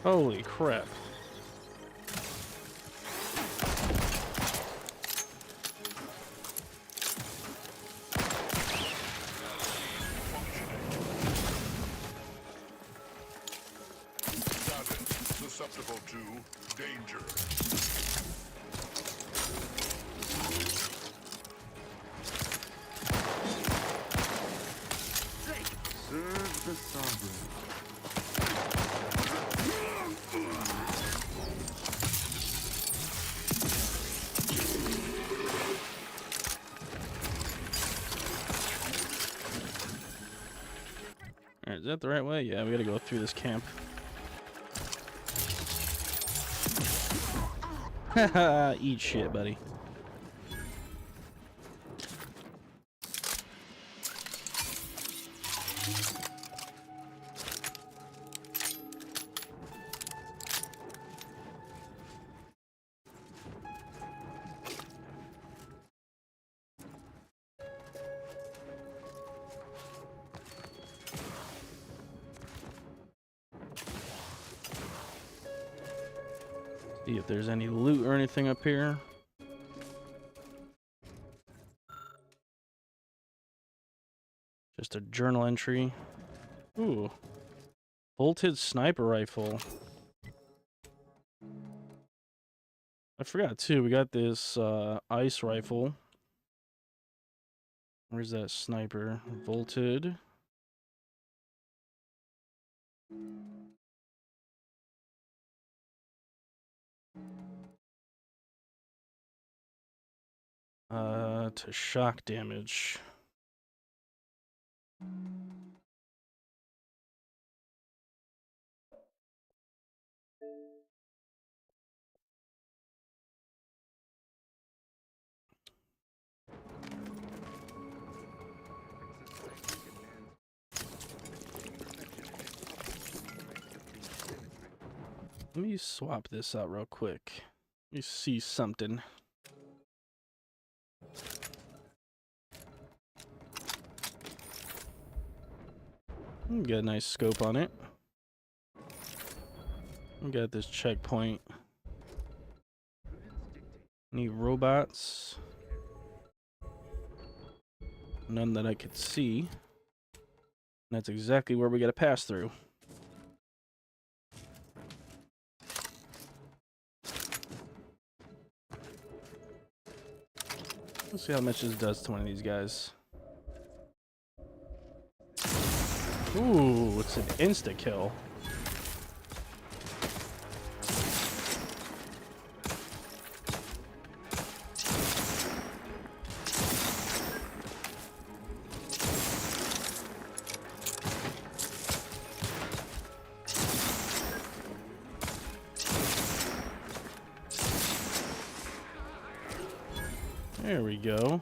Holy crap. Susceptible to danger. Serve the sovereign. Alright, is that the right way? Yeah, we gotta go through this camp. Eat shit, buddy. See if there's any loot or anything up here. Just a journal entry. Ooh. Bolted sniper rifle. I forgot too, we got this ice rifle. Where's that sniper? Volted. To shock damage. Let me swap this out real quick. Let me see something. Got a nice scope on it. We got this checkpoint. Any robots? None that I could see. And that's exactly where we got to pass through. Let's see how much this does to one of these guys. Ooh, it's an insta-kill. There we go.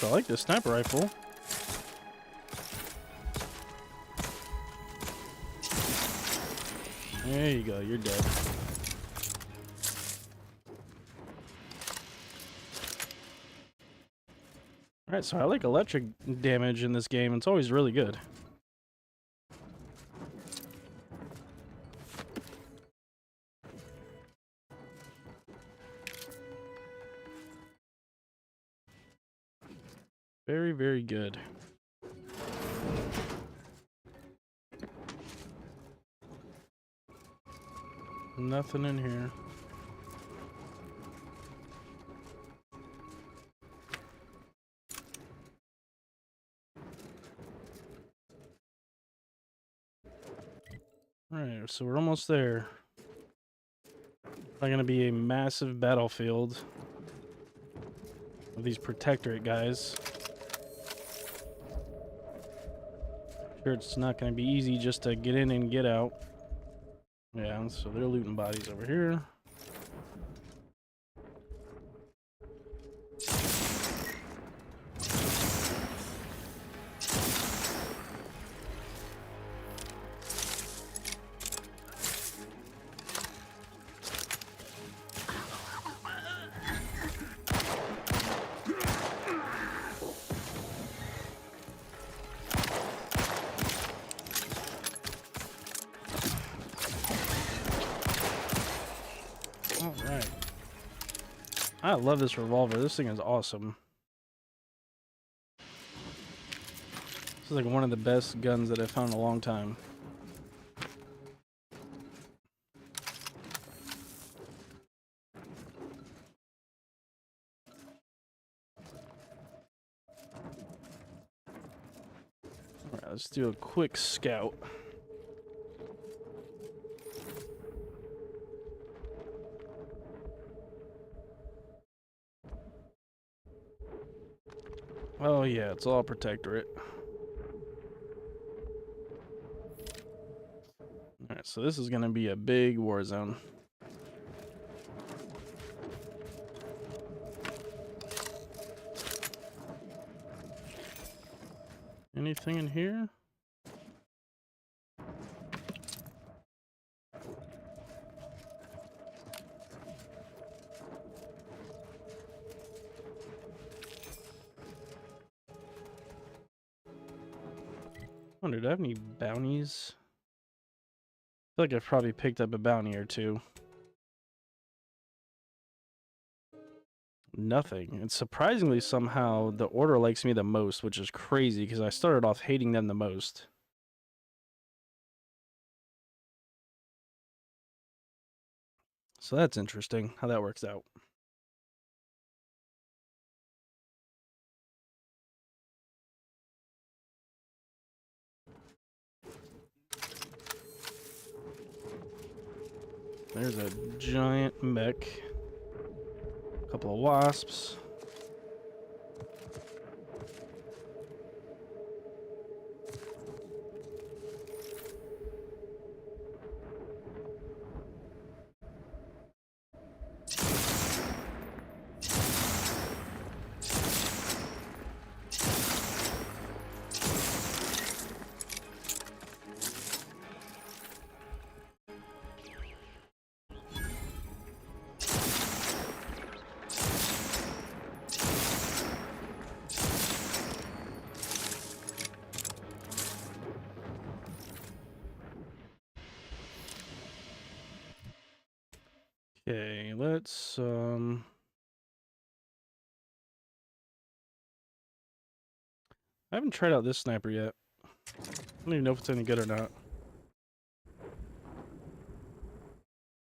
I like this sniper rifle. There you go, you're dead. Alright, so I like electric damage in this game. It's always really good. Very, very good. Nothing in here. Alright, so we're almost there. It's gonna be a massive battlefield of these Protectorate guys. Sure, it's not gonna be easy just to get in and get out. Yeah, so they're looting bodies over here. Alright. I love this revolver. This thing is awesome. This is like one of the best guns that I've found in a long time. Alright, let's do a quick scout. Oh yeah, it's all Protectorate. Alright, so this is gonna be a big war zone. anything in here? Wonder, do I have any bounties? I feel like I've probably picked up a bounty or two. Nothing. And surprisingly, somehow, the Order likes me the most, which is crazy because I started off hating them the most. So that's interesting how that works out. There's a giant mech. A couple of wasps. Okay, let's I haven't tried out this sniper yet. I don't even know if it's any good or not.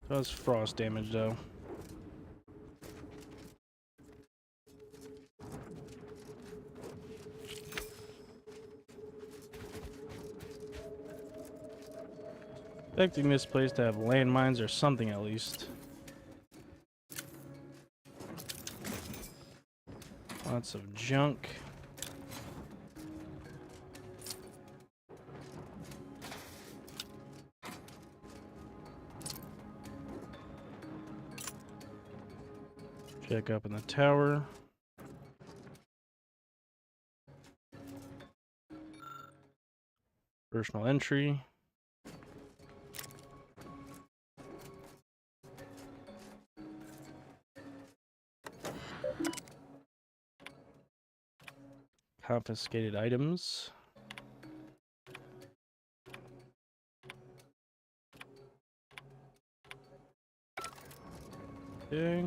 Does frost damage though. Expecting this place to have landmines or something at least. Lots of junk. Check up in the tower. Personal entry. Confiscated items. Okay.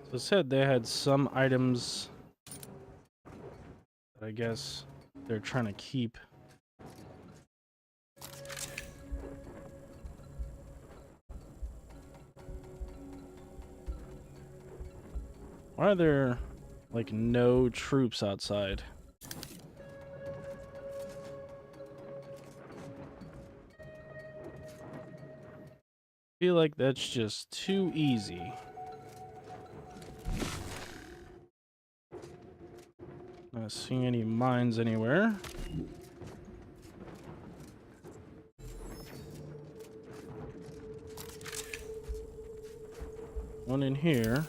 So it said they had some items that I guess they're trying to keep. Why are there like no troops outside? I feel like that's just too easy. Not seeing any mines anywhere. One in here.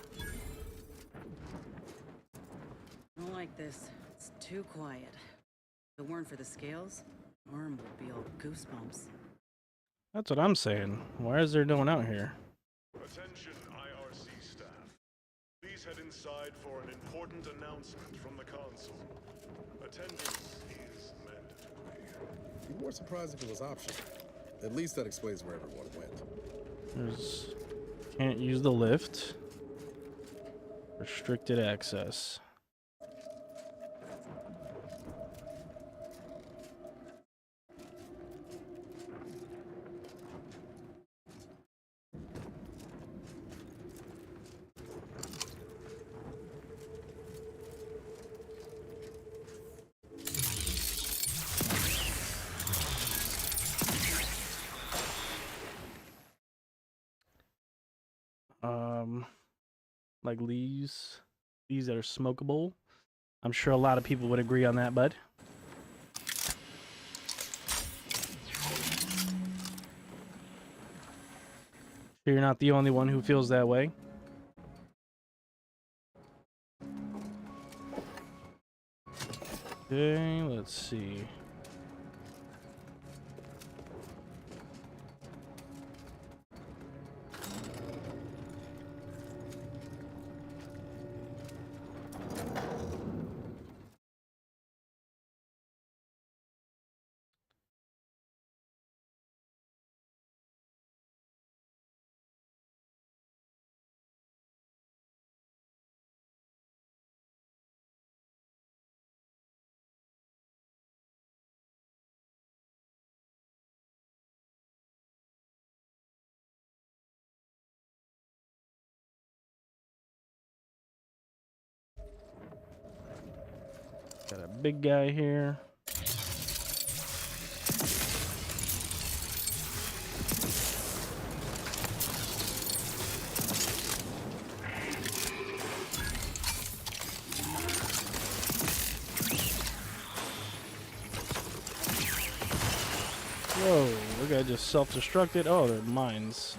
I don't like this. It's too quiet. If it weren't for the scales, Arm would be all goosebumps. That's what I'm saying. Why is there no one out here? Attention, IRC staff. Please head inside for an important announcement from the console. Attendance is mandatory. Be more surprised if it was optional. At least that explains where everyone went. There's... Can't use the lift. Restricted access. Like these that are smokable. I'm sure a lot of people would agree on that, bud. You're not the only one who feels that way. Okay, let's see. Got a big guy here. Whoa, that guy just self-destructed. Oh, they're mines.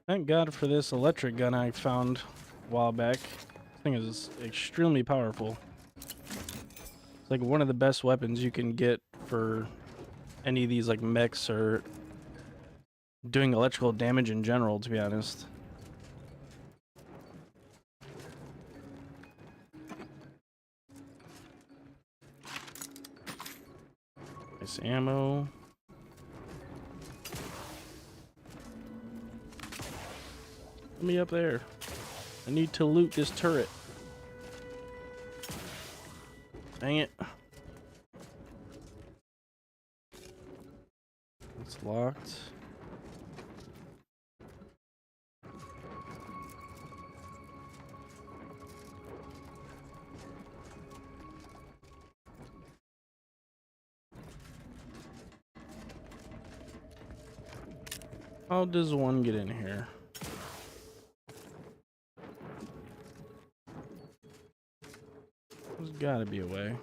Thank God for this electric gun I found a while back. This thing is extremely powerful. It's like one of the best weapons you can get for any of these like mechs or doing electrical damage in general, to be honest. Nice ammo. Let me up there. I need to loot this turret. Dang it. It's locked. How does one get in here? There's gotta be a way.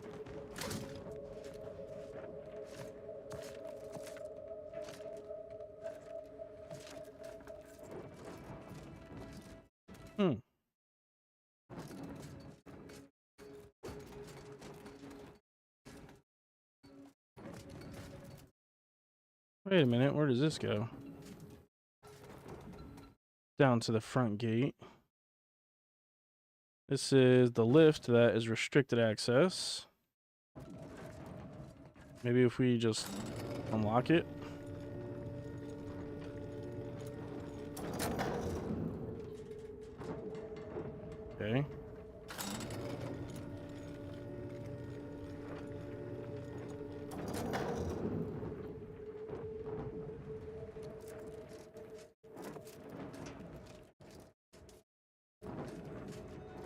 Wait a minute, where does this go? Down to the front gate. This is the lift that is restricted access. Maybe if we just unlock it. Okay.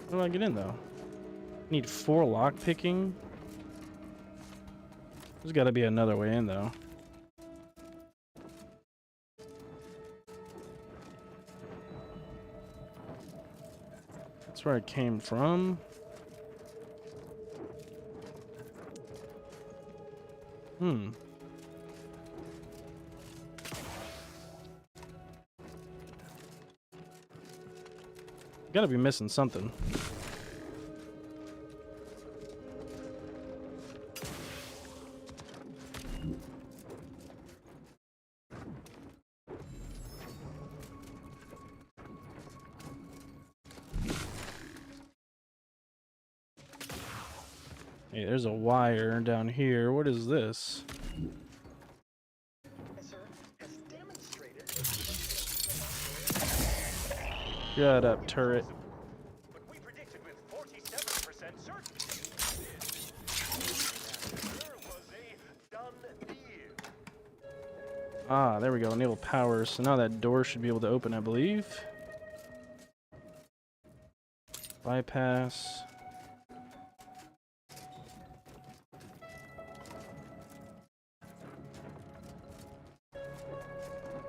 How do I get in though? Need 4 lock picking. There's got to be another way in though. That's where I came from. Gotta be missing something. Hey, there's a wire down here. What is this? Shut up, turret. Ah, there we go. Enable power. So now that door should be able to open, I believe. Bypass.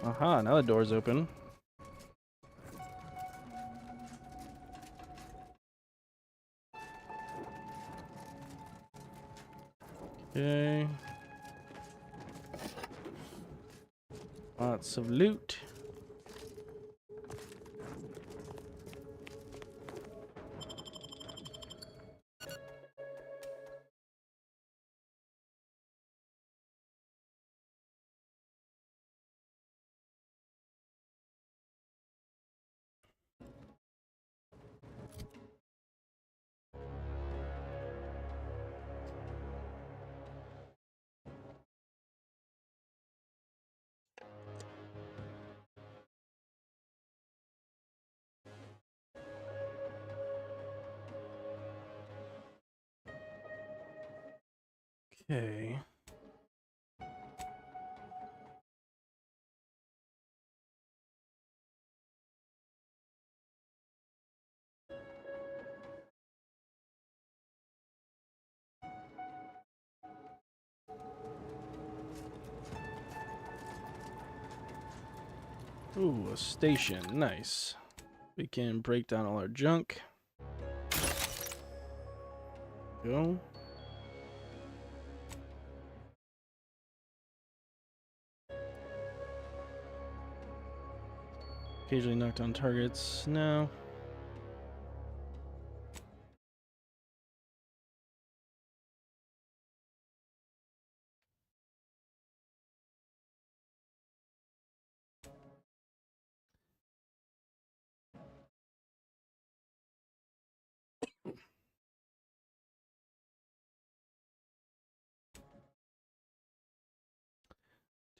Aha, now the door's open. Okay. Lots of loot. Okay. Ooh, a station. Nice. We can break down all our junk. Go. Occasionally knock down targets. No.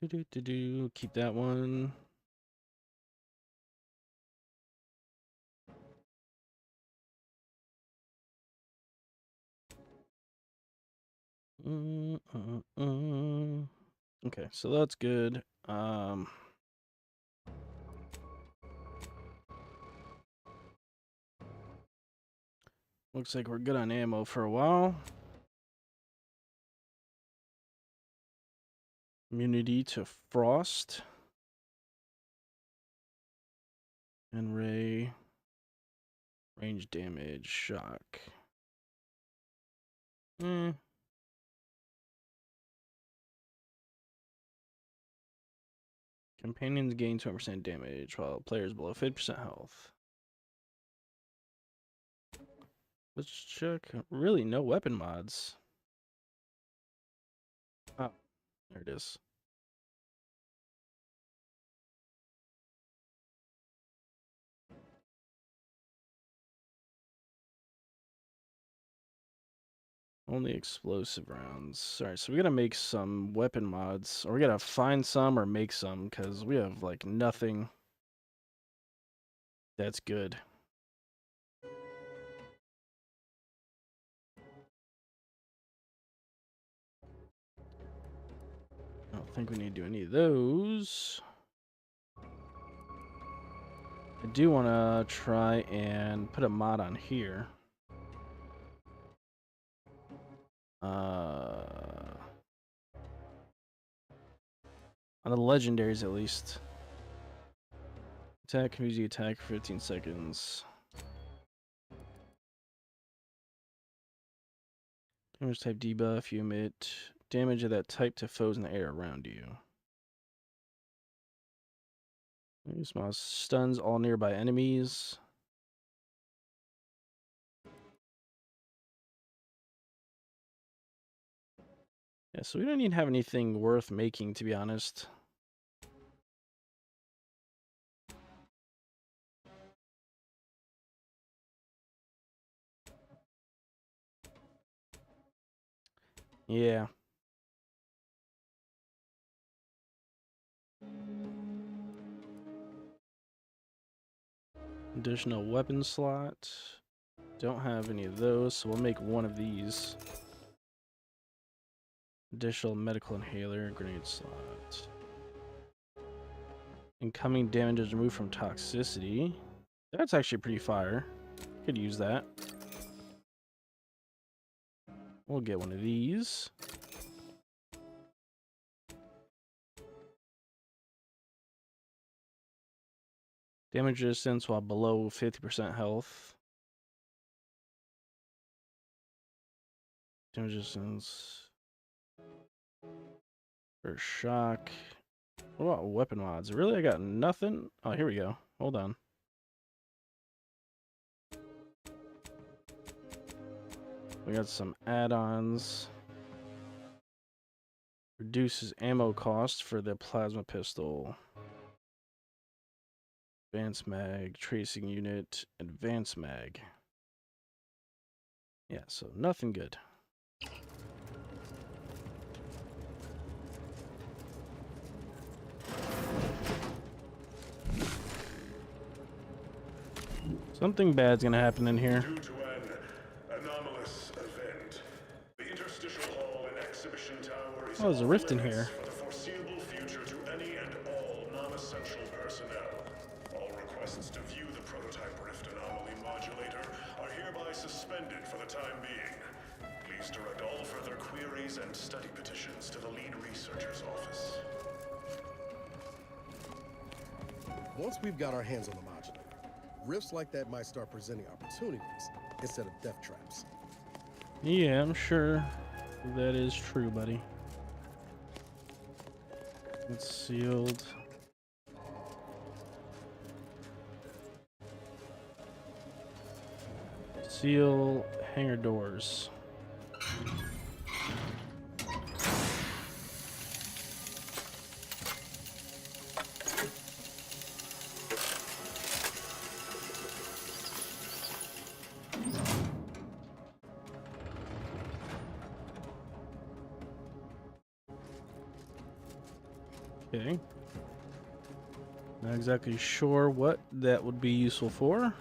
Keep that one. Okay, so that's good. Looks like we're good on ammo for a while. Immunity to frost. And ray. Range damage, shock. Companions gain 20% damage while players below 50% health. Let's check. Really, no weapon mods. Oh, there it is. Only explosive rounds. Alright, so we gotta make some weapon mods. Or we gotta find some or make some, because we have, like, nothing that's good. I don't think we need to do any of those. I do want to try and put a mod on here. On the legendaries, at least. Attack, confuse the attack for 15 seconds. Damage type debuff, you emit damage of that type to foes in the air around you. Small stuns all nearby enemies. Yeah, so we don't need to have anything worth making, to be honest. Yeah. Additional weapon slot. Don't have any of those, so we'll make one of these. Additional medical inhaler, grenade slot. Incoming damage is removed from toxicity. That's actually pretty fire. Could use that. We'll get one of these. Damage resistance while below 50% health. Damage resistance. For shock. What about weapon mods? Really? I got nothing? Oh, here we go. Hold on. We got some add-ons. Reduces ammo cost for the plasma pistol. Advanced mag, tracing unit, advanced mag. Yeah, so nothing good. Something bad's gonna happen in here. Due to an anomalous event, the interstitial hall and exhibition tower is Oh, there's a rift in off here. limits for the foreseeable future to any and all non-essential personnel. All requests to view the prototype rift anomaly modulator are hereby suspended for the time being. Please direct all further queries and study petitions to the lead researcher's office. Once we've got our hands on the modulator, rifts like that might start presenting opportunities instead of death traps. Yeah, I'm sure that is true, buddy. It's sealed. Seal hangar doors. Okay. Not exactly sure what that would be useful for.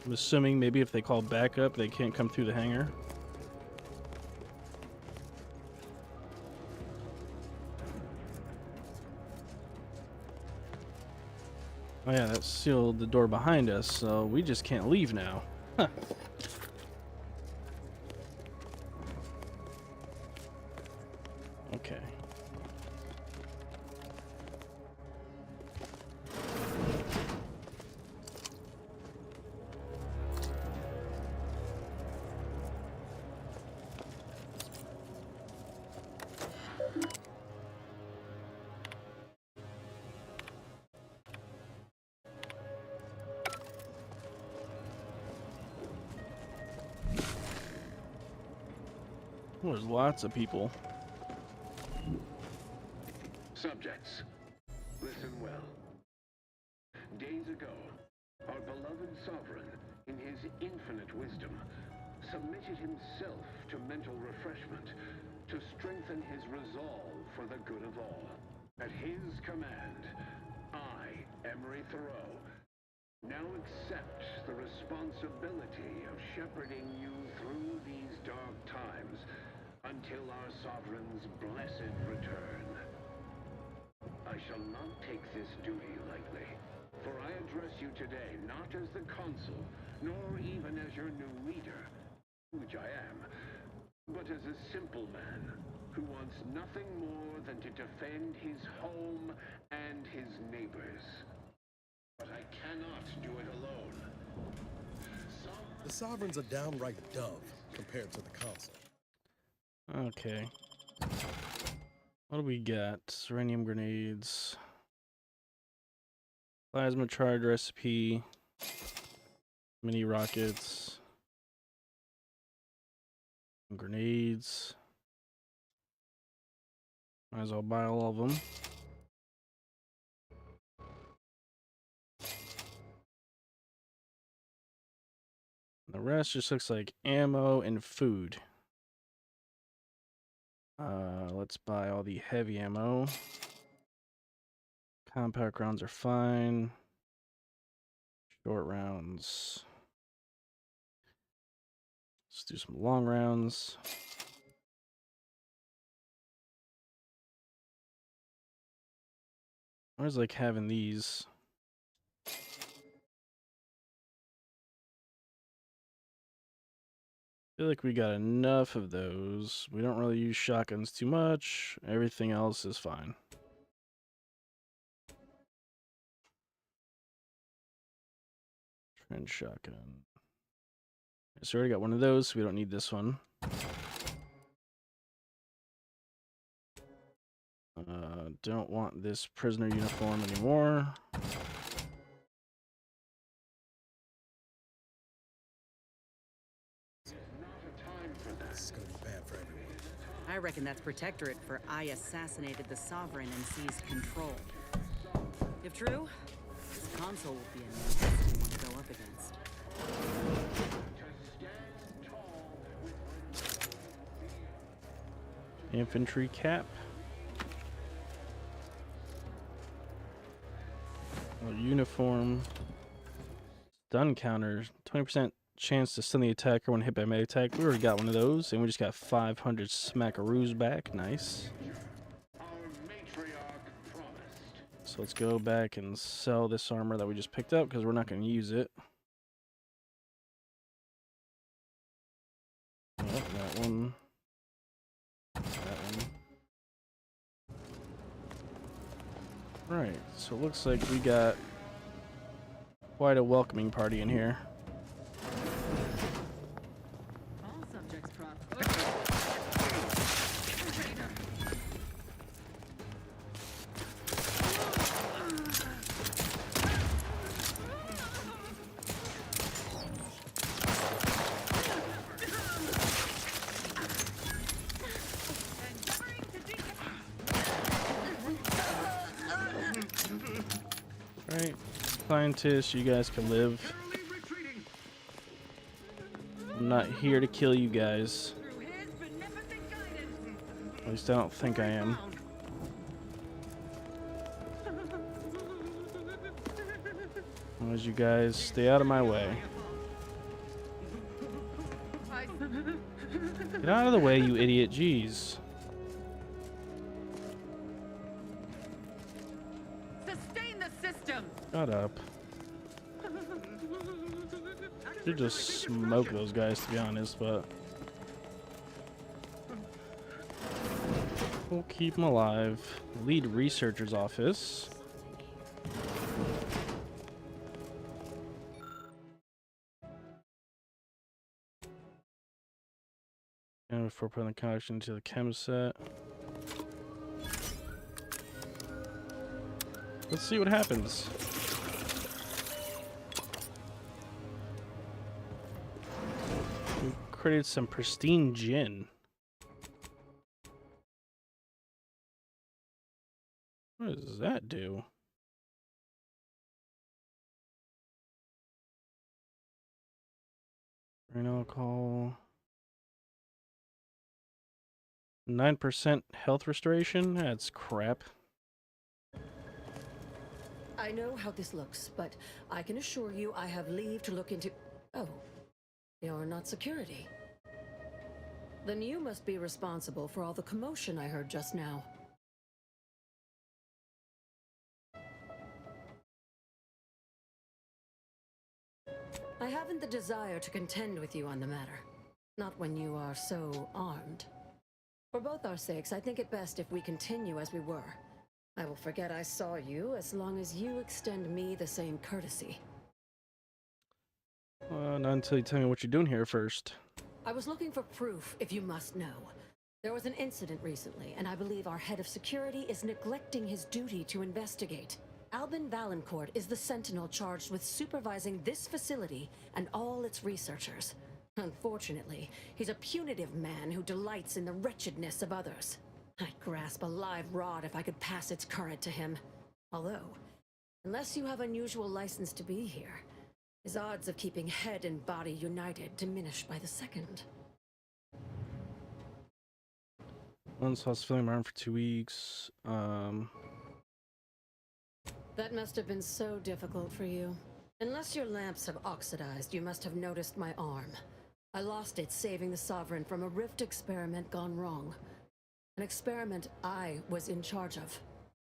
I'm assuming maybe if they call backup, they can't come through the hangar. Oh yeah, that sealed the door behind us, so we just can't leave now. Huh. Okay. Oh, there's lots of people. Subjects, listen well. Days ago, our beloved sovereign, in his infinite wisdom, submitted himself to mental refreshment to strengthen his resolve for the good of all. At his command, I, Emery Thoreau, now accept the responsibility of shepherding you through these dark times until our sovereign's blessed return. I shall not take this duty lightly, for I address you today not as the consul, nor even as your new leader, which I am, but as a simple man who wants nothing more than to defend his home and his neighbors. But I cannot do it alone. The Sovereign's a downright dove compared to the Consul. Okay. What do we got? Serenium grenades. Plasma charge recipe. Mini rockets. Grenades. Might as well buy all of them. The rest just looks like ammo and food. Let's buy all the heavy ammo. Compact rounds are fine. Short rounds. Let's do some long rounds. I was like having these. I feel like we got enough of those. We don't really use shotguns too much. Everything else is fine. Trench shotgun. So we already got one of those, so we don't need this one. Don't want this prisoner uniform anymore. This is gonna be bad for everyone. I reckon that's Protectorate for I assassinated the Sovereign and seized control. If true, this console will be a new test you want to go up against. Infantry cap. Uniform. Stun counter. 20% chance to stun the attacker when hit by melee attack. We already got one of those, and we just got 500 smackaroos back. Nice. So let's go back and sell this armor that we just picked up because we're not going to use it. Oh, that one. That one. Right, so it looks like we got quite a welcoming party in here. All subjects Right, scientists, you guys can live. I'm not here to kill you guys. At least I don't think I am. As you guys stay out of my way. Get out of the way, you idiot. Jeez. Sustain the system. Shut up. Should just smoke those guys, to be honest, but we'll keep them alive. Lead researcher's office. And before putting the connection to the chem set. Let's see what happens. We created some pristine gin. What does that do? Grain alcohol. 9% health restoration? That's crap. I know how this looks, but I can assure you I have leave to look into... Oh, you're not security. Then you must be responsible for all the commotion I heard just now. I haven't the desire to contend with you on the matter. Not when you are so armed. For both our sakes, I think it best if we continue as we were. I will forget I saw you as long as you extend me the same courtesy. Not until you tell me what you're doing here first. I was looking for proof, if you must know. There was an incident recently, and I believe our head of security is neglecting his duty to investigate. Albin Valancourt is the sentinel charged with supervising this facility and all its researchers. Unfortunately, he's a punitive man who delights in the wretchedness of others. I'd grasp a live rod if I could pass its current to him. Although, unless you have unusual license to be here, his odds of keeping head and body united diminish by the second. Once I was feeling my arm for 2 weeks. That must have been so difficult for you. Unless your lamps have oxidized, you must have noticed my arm. I lost it saving the Sovereign from a rift experiment gone wrong. An experiment I was in charge of,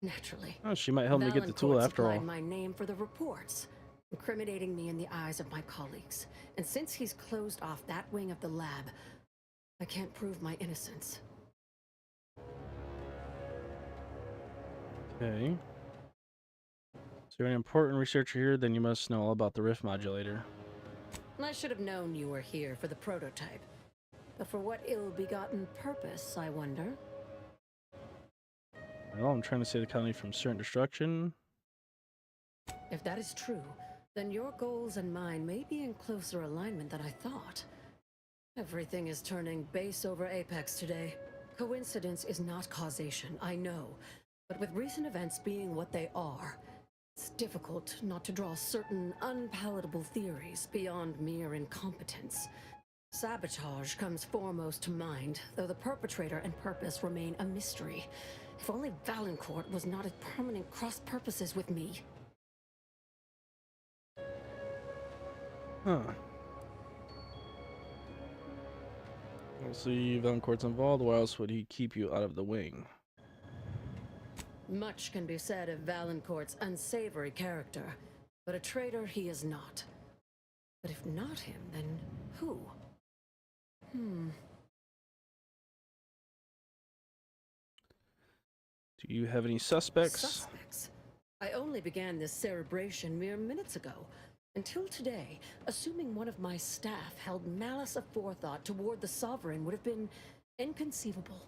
naturally. Oh, she might help me get the tool after all. Valancourt supplied my name for the reports, incriminating me in the eyes of my colleagues. And since he's closed off that wing of the lab, I can't prove my innocence. Okay. So you're an important researcher here, then you must know all about the rift modulator. I should have known you were here for the prototype. But for what ill-begotten purpose, I wonder? Well, I'm trying to save the colony from certain destruction. If that is true, then your goals and mine may be in closer alignment than I thought. Everything is turning base over apex today. Coincidence is not causation, I know. But with recent events being what they are, it's difficult not to draw certain unpalatable theories beyond mere incompetence. Sabotage comes foremost to mind, though the perpetrator and purpose remain a mystery. If only Valancourt was not at permanent cross-purposes with me. Huh. We'll see. Valancourt's involved. Why else would he keep you out of the wing? Much can be said of Valancourt's unsavory character, but a traitor he is not. But if not him, then who? Do you have any suspects? Suspects? I only began this cerebration mere minutes ago. Until today, assuming one of my staff held malice aforethought toward the Sovereign would have been inconceivable.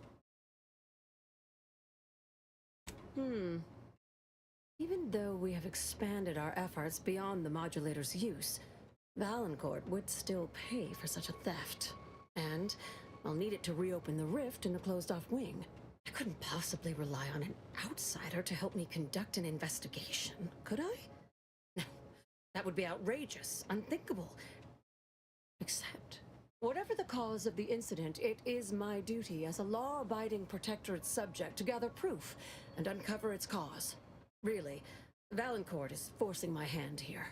Even though we have expanded our efforts beyond the modulator's use, Valancourt would still pay for such a theft. And I'll need it to reopen the rift in the closed-off wing. I couldn't possibly rely on an outsider to help me conduct an investigation, could I? No, that would be outrageous, unthinkable. Except, whatever the cause of the incident, it is my duty as a law-abiding Protectorate subject to gather proof and uncover its cause. Really, Valancourt is forcing my hand here.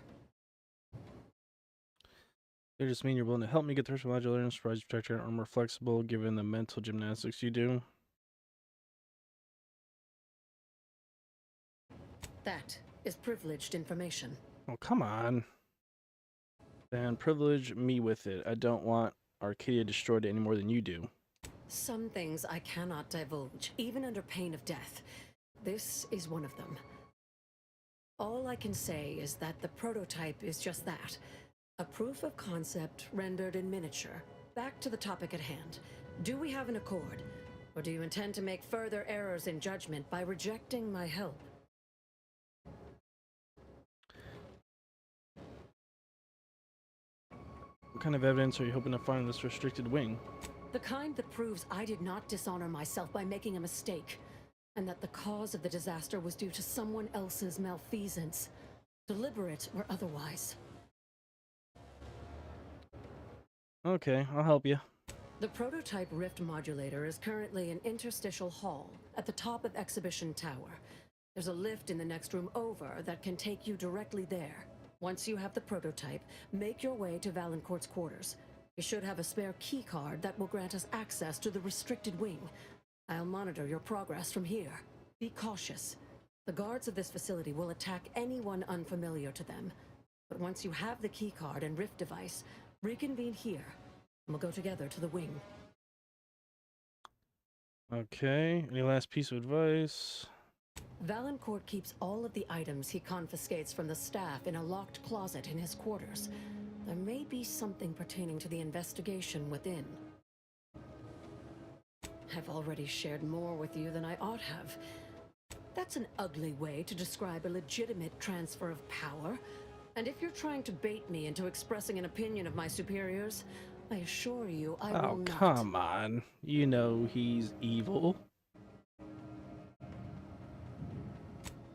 They just mean you're willing to help me get through modular and surprise protector are more flexible given the mental gymnastics you do. That is privileged information. Oh, come on. Then privilege me with it. I don't want Arcadia destroyed any more than you do. Some things I cannot divulge, even under pain of death. This is one of them. All I can say is that the prototype is just that. A proof of concept rendered in miniature. Back to the topic at hand. Do we have an accord? Or do you intend to make further errors in judgment by rejecting my help? What kind of evidence are you hoping to find in this restricted wing? The kind that proves I did not dishonor myself by making a mistake, and that the cause of the disaster was due to someone else's malfeasance, deliberate or otherwise. Okay, I'll help you. The prototype rift modulator is currently in Interstitial Hall, at the top of Exhibition Tower. There's a lift in the next room over that can take you directly there. Once you have the prototype, make your way to Valancourt's quarters. You should have a spare key card that will grant us access to the restricted wing. I'll monitor your progress from here. Be cautious. The guards of this facility will attack anyone unfamiliar to them. But once you have the key card and rift device, reconvene here, and we'll go together to the wing. Okay, any last piece of advice? Valancourt keeps all of the items he confiscates from the staff in a locked closet in his quarters. There may be something pertaining to the investigation within. I've already shared more with you than I ought have. That's an ugly way to describe a legitimate transfer of power. And if you're trying to bait me into expressing an opinion of my superiors, I assure you I will not. Oh, come on. You know he's evil.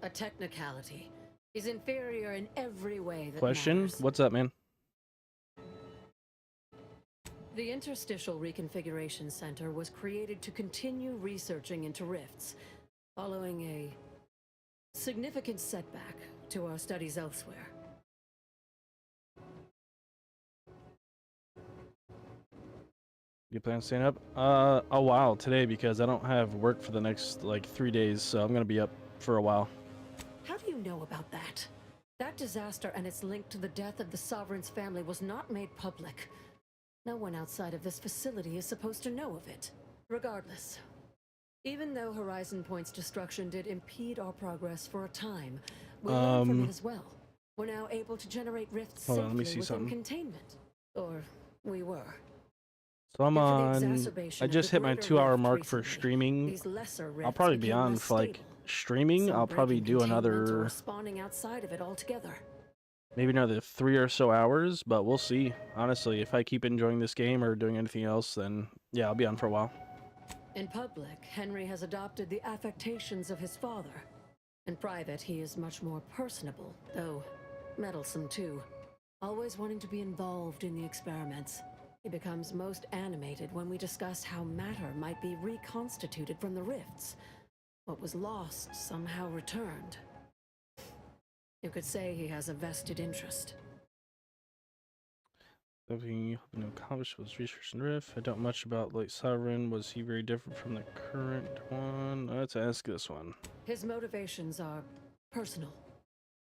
A technicality. He's inferior in every way that Question? matters. What's up, man? The Interstitial Reconfiguration Center was created to continue researching into rifts, following a significant setback to our studies elsewhere. You plan on staying up? A while today because I don't have work for the next, 3 days, so I'm gonna be up for a while. How do you know about that? That disaster and its link to the death of the Sovereign's family was not made public. No one outside of this facility is supposed to know of it. Regardless, even though Horizon Point's destruction did impede our progress for a time, we learned from it as well. We're now able to generate rifts Hold on, let me safely see within something. containment. Or we were. So I'm If for the on. exacerbation I of just the hit my greater 2-hour rift mark for recently, streaming. these lesser I'll rifts probably be became on less for stable. streaming, Some I'll probably breaking do containment or another, spawning outside of it altogether. maybe another 3 or so hours, but we'll see. Honestly, if I keep enjoying this game or doing anything else, then yeah, I'll be on for a while. In public, Henry has adopted the affectations of his father. In private, he is much more personable, though meddlesome too. Always wanting to be involved in the experiments. He becomes most animated when we discuss how matter might be reconstituted from the rifts. What was lost somehow returned. You could say he has a vested interest. Something hoping to accomplish was research and riff. I doubt much about Late Sovereign. Was he very different from the current one? Let's ask this one. His motivations are personal.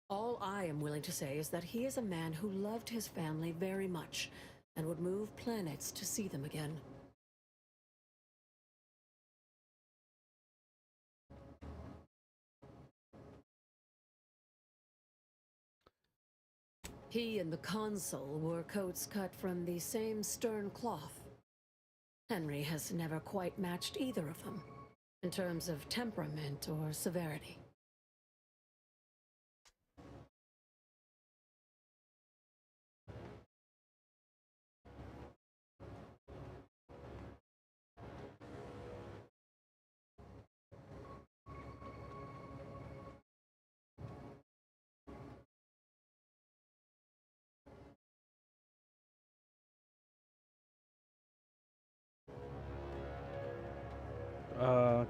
All I am willing to say is that he is a man who loved his family very much and would move planets to see them again. He and the consul wore coats cut from the same stern cloth. Henry has never quite matched either of them, in terms of temperament or severity.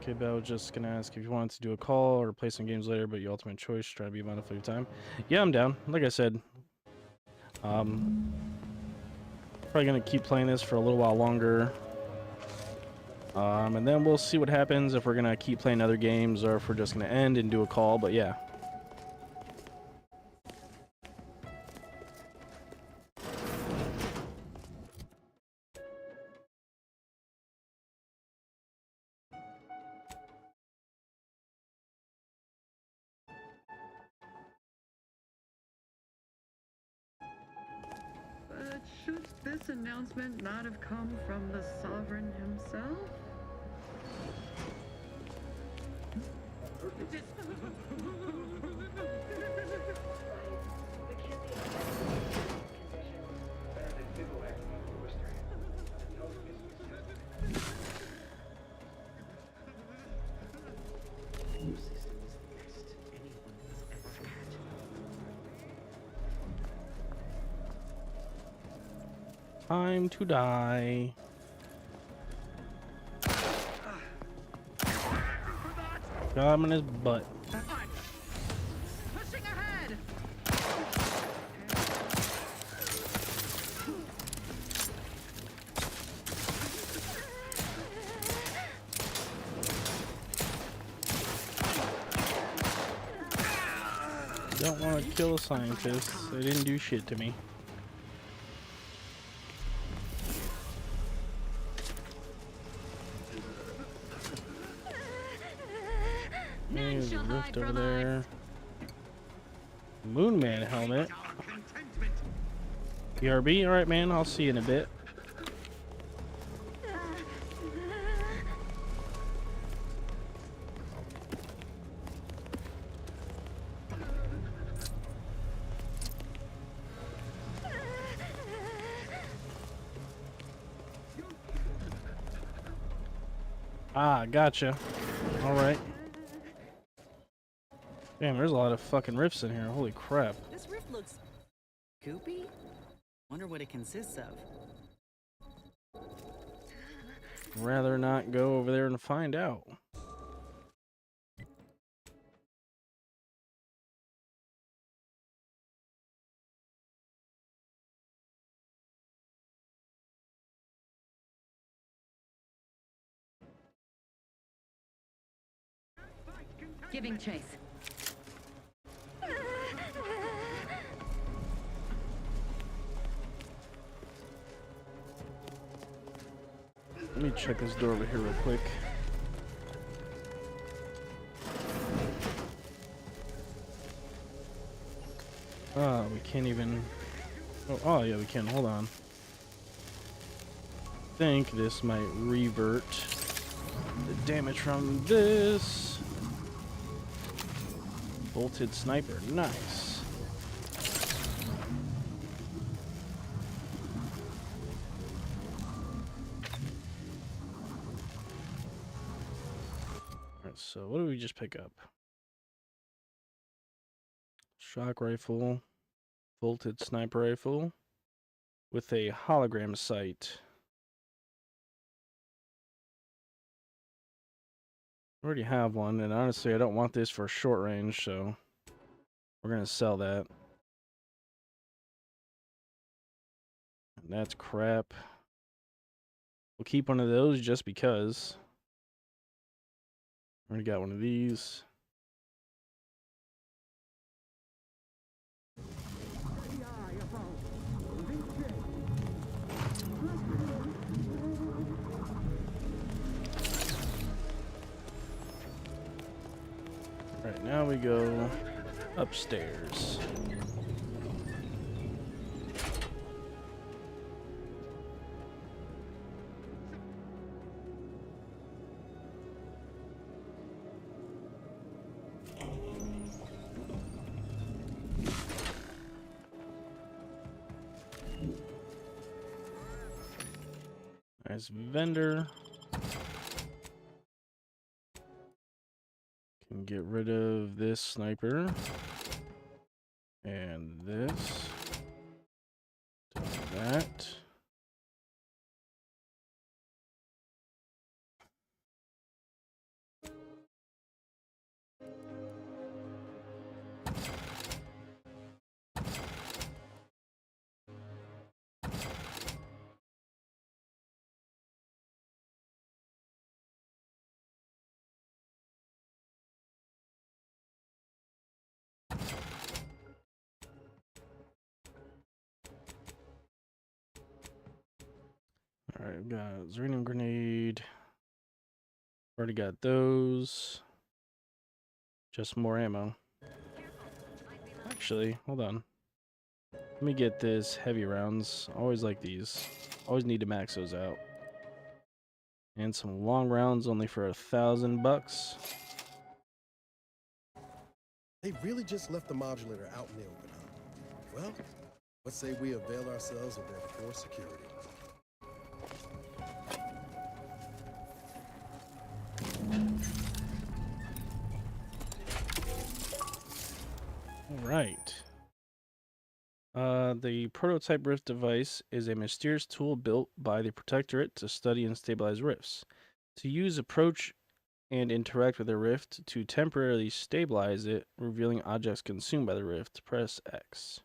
Okay, but I was just gonna ask if you wanted to do a call or play some games later, but your ultimate choice, try to be mindful of your time. Yeah, I'm down. Like I said, probably gonna keep playing this for a little while longer. And then we'll see what happens if we're gonna keep playing other games or if we're just gonna end and do a call, but yeah. But should this announcement not have come from the Sovereign himself? Time to die. Got him in his butt. Pushing ahead. Don't want to kill a scientist. They didn't do shit to me. There's a rift over there. Moonman helmet. BRB, alright man, I'll see you in a bit. Ah, gotcha. Alright. Damn, there's a lot of fucking rifts in here. Holy crap. This rift looks goopy. Wonder what it consists of. Rather not go over there and find out. Giving chase. Let me check this door over here real quick. We can't even... Oh, yeah, we can. Hold on. I think this might revert the damage from this. Bolted sniper, nice. Alright, so what did we just pick up? Shock rifle, bolted sniper rifle with a hologram sight. I already have one, and honestly, I don't want this for short range, so we're gonna sell that. And that's crap. We'll keep one of those just because. Already got one of these. Right, now we go upstairs. Nice vendor. Can get rid of this sniper. And this. Do that. Alright, we've got Xeranium Grenade. Already got those. Just more ammo. Actually, hold on. Let me get this heavy rounds. Always like these. Always need to max those out. And some long rounds only for $1,000. They really just left the modulator out in the open, huh? Well, let's say we avail ourselves of their poor security. All right. The prototype rift device is a mysterious tool built by the Protectorate to study and stabilize rifts. To use, approach, and interact with a rift to temporarily stabilize it, revealing objects consumed by the rift. Press X.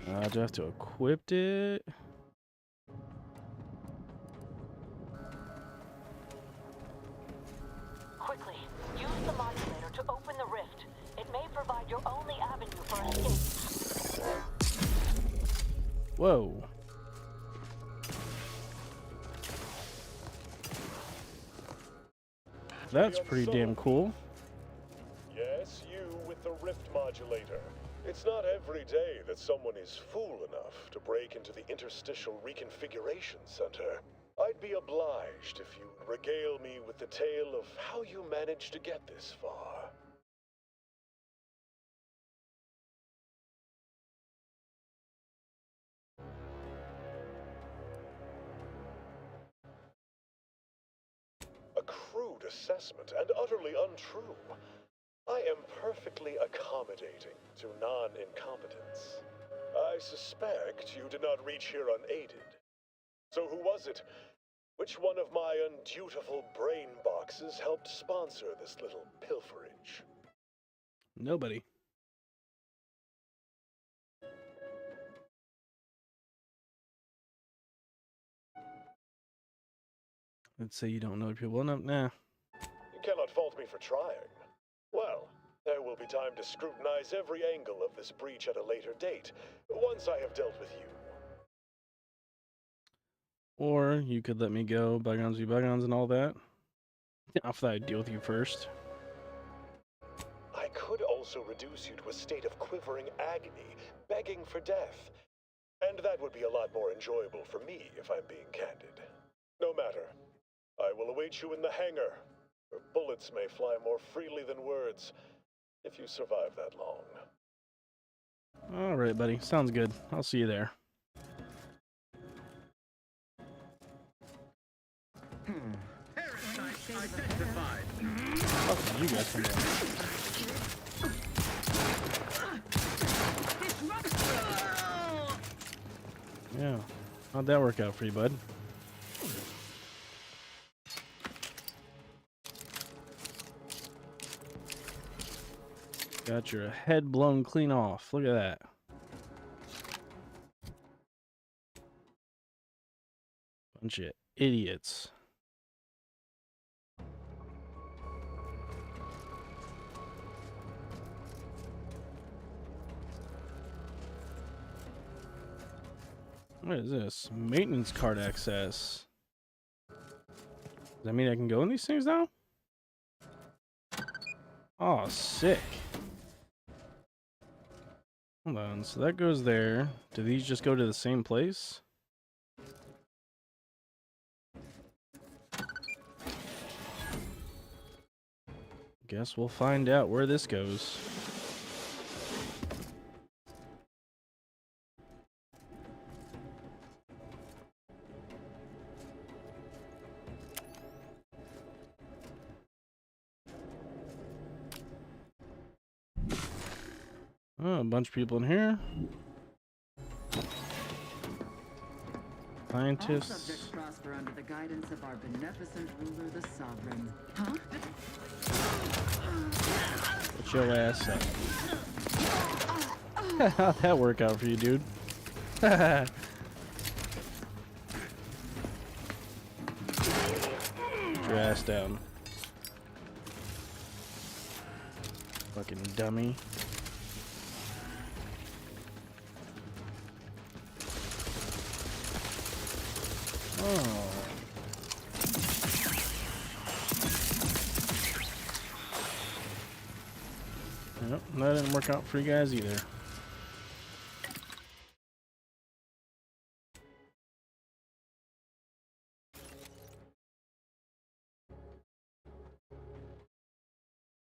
Do I have to equip it? Quickly, use the modulator to open the rift. It may provide your only avenue for escape. Whoa. That's pretty damn cool. Yes, you with the rift modulator. It's not every day that someone is fool enough to break into the Interstitial Reconfiguration Center. I'd be obliged if you'd regale me with the tale of how you managed to get this far. A crude assessment and utterly untrue. I am perfectly accommodating to non-incompetence. I suspect you did not reach here unaided. So who was it? Which one of my undutiful brain boxes helped sponsor this little pilferage? Nobody. Let's say you don't know people. Well, no, nah. You cannot fault me for trying. Well, there will be time to scrutinize every angle of this breach at a later date, once I have dealt with you. Or you could let me go, bygones be bygones and all that. I thought I'd deal with you first. I could also reduce you to a state of quivering agony, begging for death. And that would be a lot more enjoyable for me, if I'm being candid. No matter. I will await you in the hangar, where bullets may fly more freely than words, if you survive that long. All right, buddy. Sounds good. I'll see you there. Identified. Fuck did you guys come down? Yeah. How'd that work out for you, bud? Got your head blown clean off. Look at that. Bunch of idiots. What is this? Maintenance card access. Does that mean I can go in these things now? Oh, sick. Hold on, so that goes there. Do these just go to the same place? Guess we'll find out where this goes. Oh, a bunch of people in here. All Scientists. subjects prosper under the guidance of our beneficent ruler, the Sovereign. Huh? Put your ass up. How'd that work out for you, dude? Put your ass down. Fucking dummy. Oh. Yep, that didn't work out for you guys either.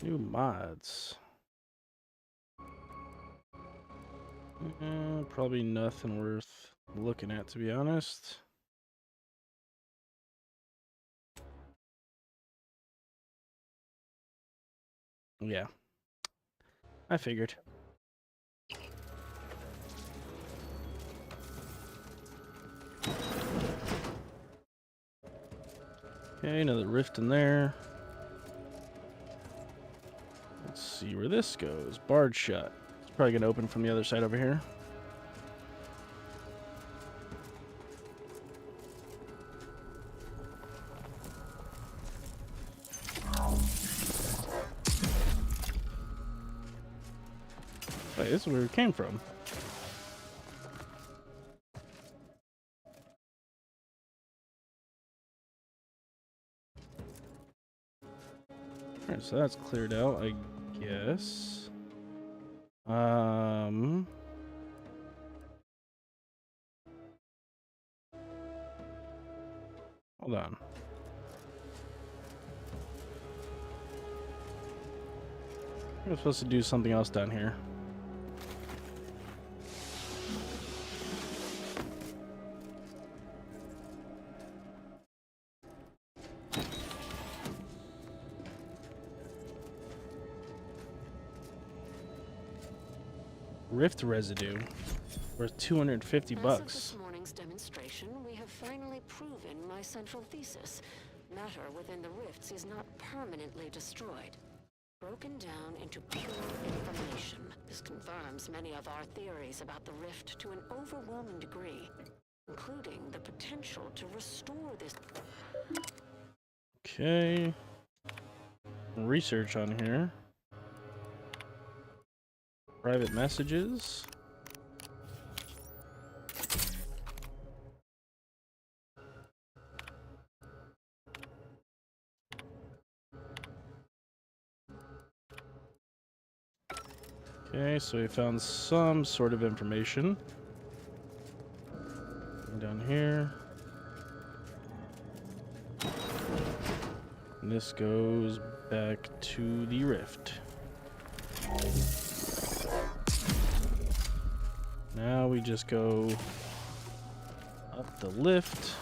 New mods. Probably nothing worth looking at, to be honest. Yeah, I figured. Okay, another rift in there. Let's see where this goes. Barred shut. It's probably gonna open from the other side over here. Wait, this is where it came from. Alright, so that's cleared out, I guess. Hold on. I'm supposed to do something else down here. Rift residue worth 250 As of bucks. this morning's demonstration, we have finally proven my central thesis. Matter within the rifts is not permanently destroyed. Broken down into pure information. This confirms many of our theories about the rift to an overwhelming degree, including the potential to restore this. Okay. Research on here. Private messages. Okay, so we found some sort of information. Down here. And this goes back to the rift. Now we just go up the lift.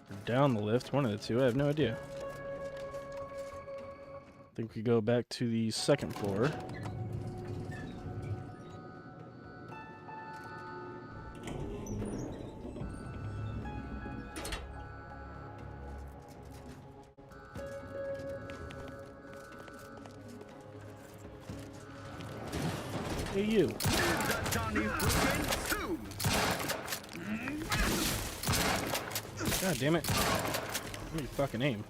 Or down the lift, one of the two, I have no idea. I think we go back to the second floor. Hey, you. God damn it. Let me fucking aim.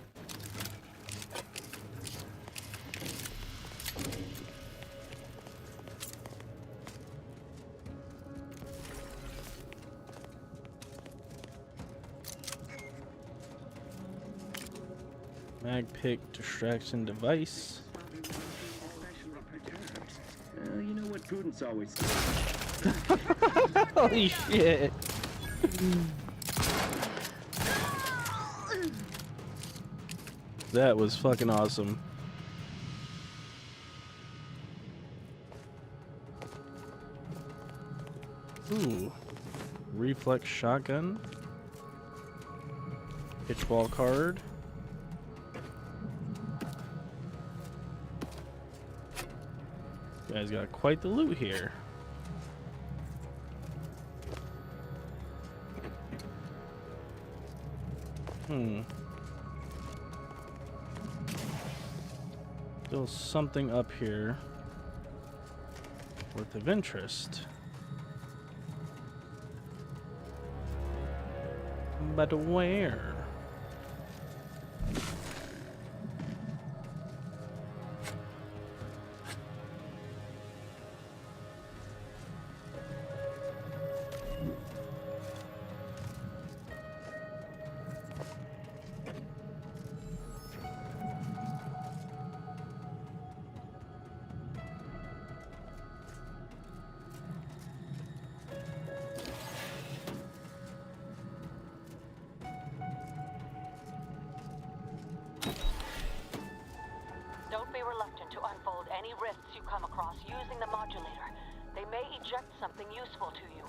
Mag pick distraction device. You know what prudence always Holy shit. That was fucking awesome. Ooh. Reflex shotgun. Pitchball card. You guys got quite the loot here. Still something up here worth of interest. But where? Don't be reluctant to unfold any rifts you come across using the modulator. They may eject something useful to you.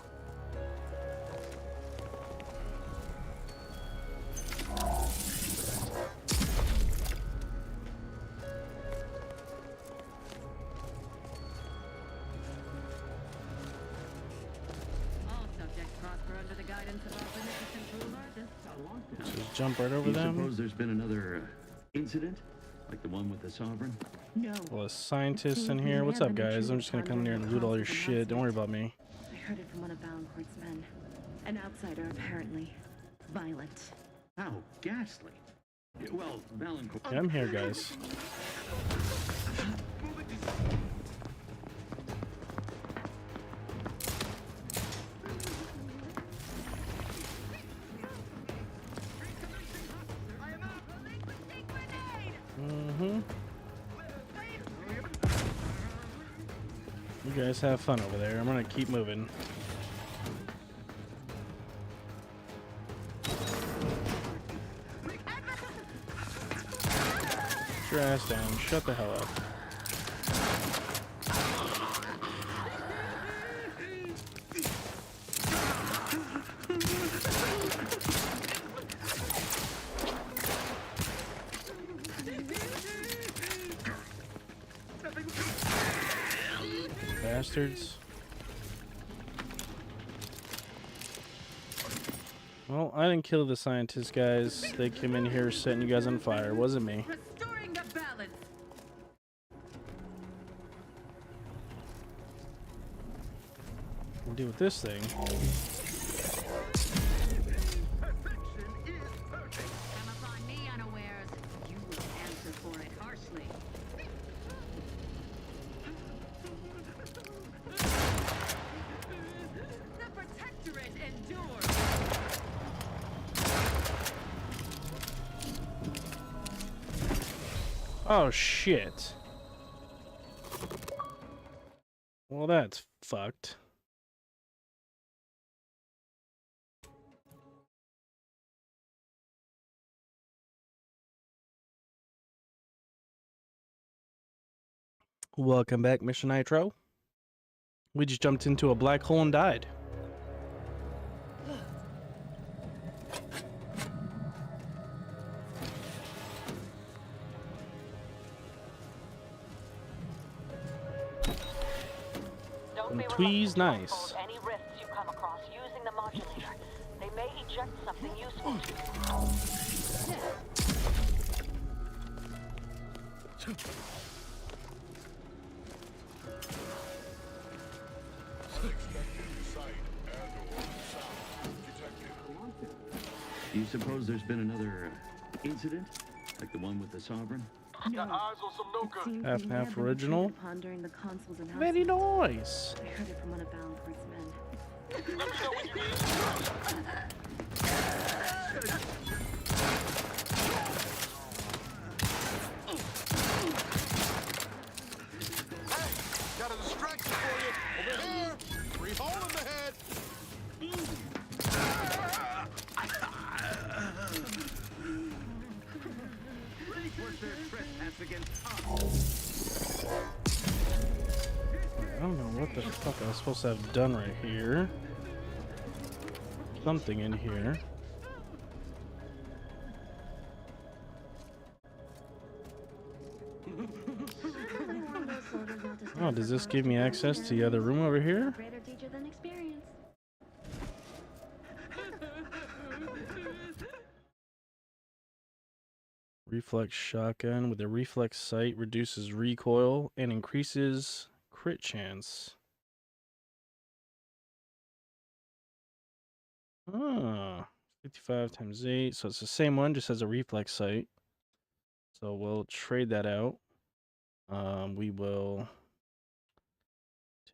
All subjects prosper under the guidance of our beneficent ruler. Just jump right over them. Suppose there's been another incident? Like the one with the Sovereign? No. Well, a scientist in here. What's up, guys? I'm just gonna come in here and loot all your shit. Don't worry about me. I heard it from one of Valancourt's men. An outsider, apparently. Violent. How ghastly. Well, Valancourt... Yeah, I'm here, guys. You guys have fun over there. I'm gonna keep moving. Get your ass down. Shut the hell up. Bastards. Well, I didn't kill the scientists, guys. They came in here setting you guys on fire. It wasn't me. Restoring the balance. We'll deal with this thing. Come upon me unawares. You will answer for it harshly. The Protectorate endures. Oh, shit. Well, that's fucked. Welcome back, Mission Nitro. We just jumped into a black hole and died. Don't be Tweez, reluctant to nice. unfold any rifts you come across using the modulator. They may eject something useful to you. Do you suppose there's been another incident? Like the one with the Sovereign? Got eyes on some no good. Half and half original. Pondering the console's Very announcement. nice. I heard it from one of Valancourt's men. Let me know when you need Hey, got a distraction for you. Over here. Free hole in the head. I don't know what the fuck I was supposed to have done right here. Something in here. Oh, does this give me access to the other room over here? Greater teacher than experience. Reflex shotgun with a reflex sight reduces recoil and increases crit chance. Ah, 55 times 8. So it's the same one, just has a reflex sight. So we'll trade that out. We will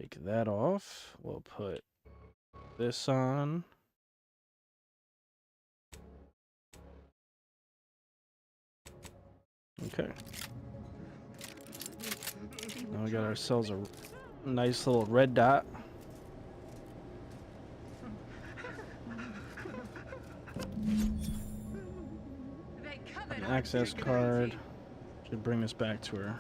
take that off. We'll put this on. Okay. Now we got ourselves a nice little red dot. An access card should bring us back to her.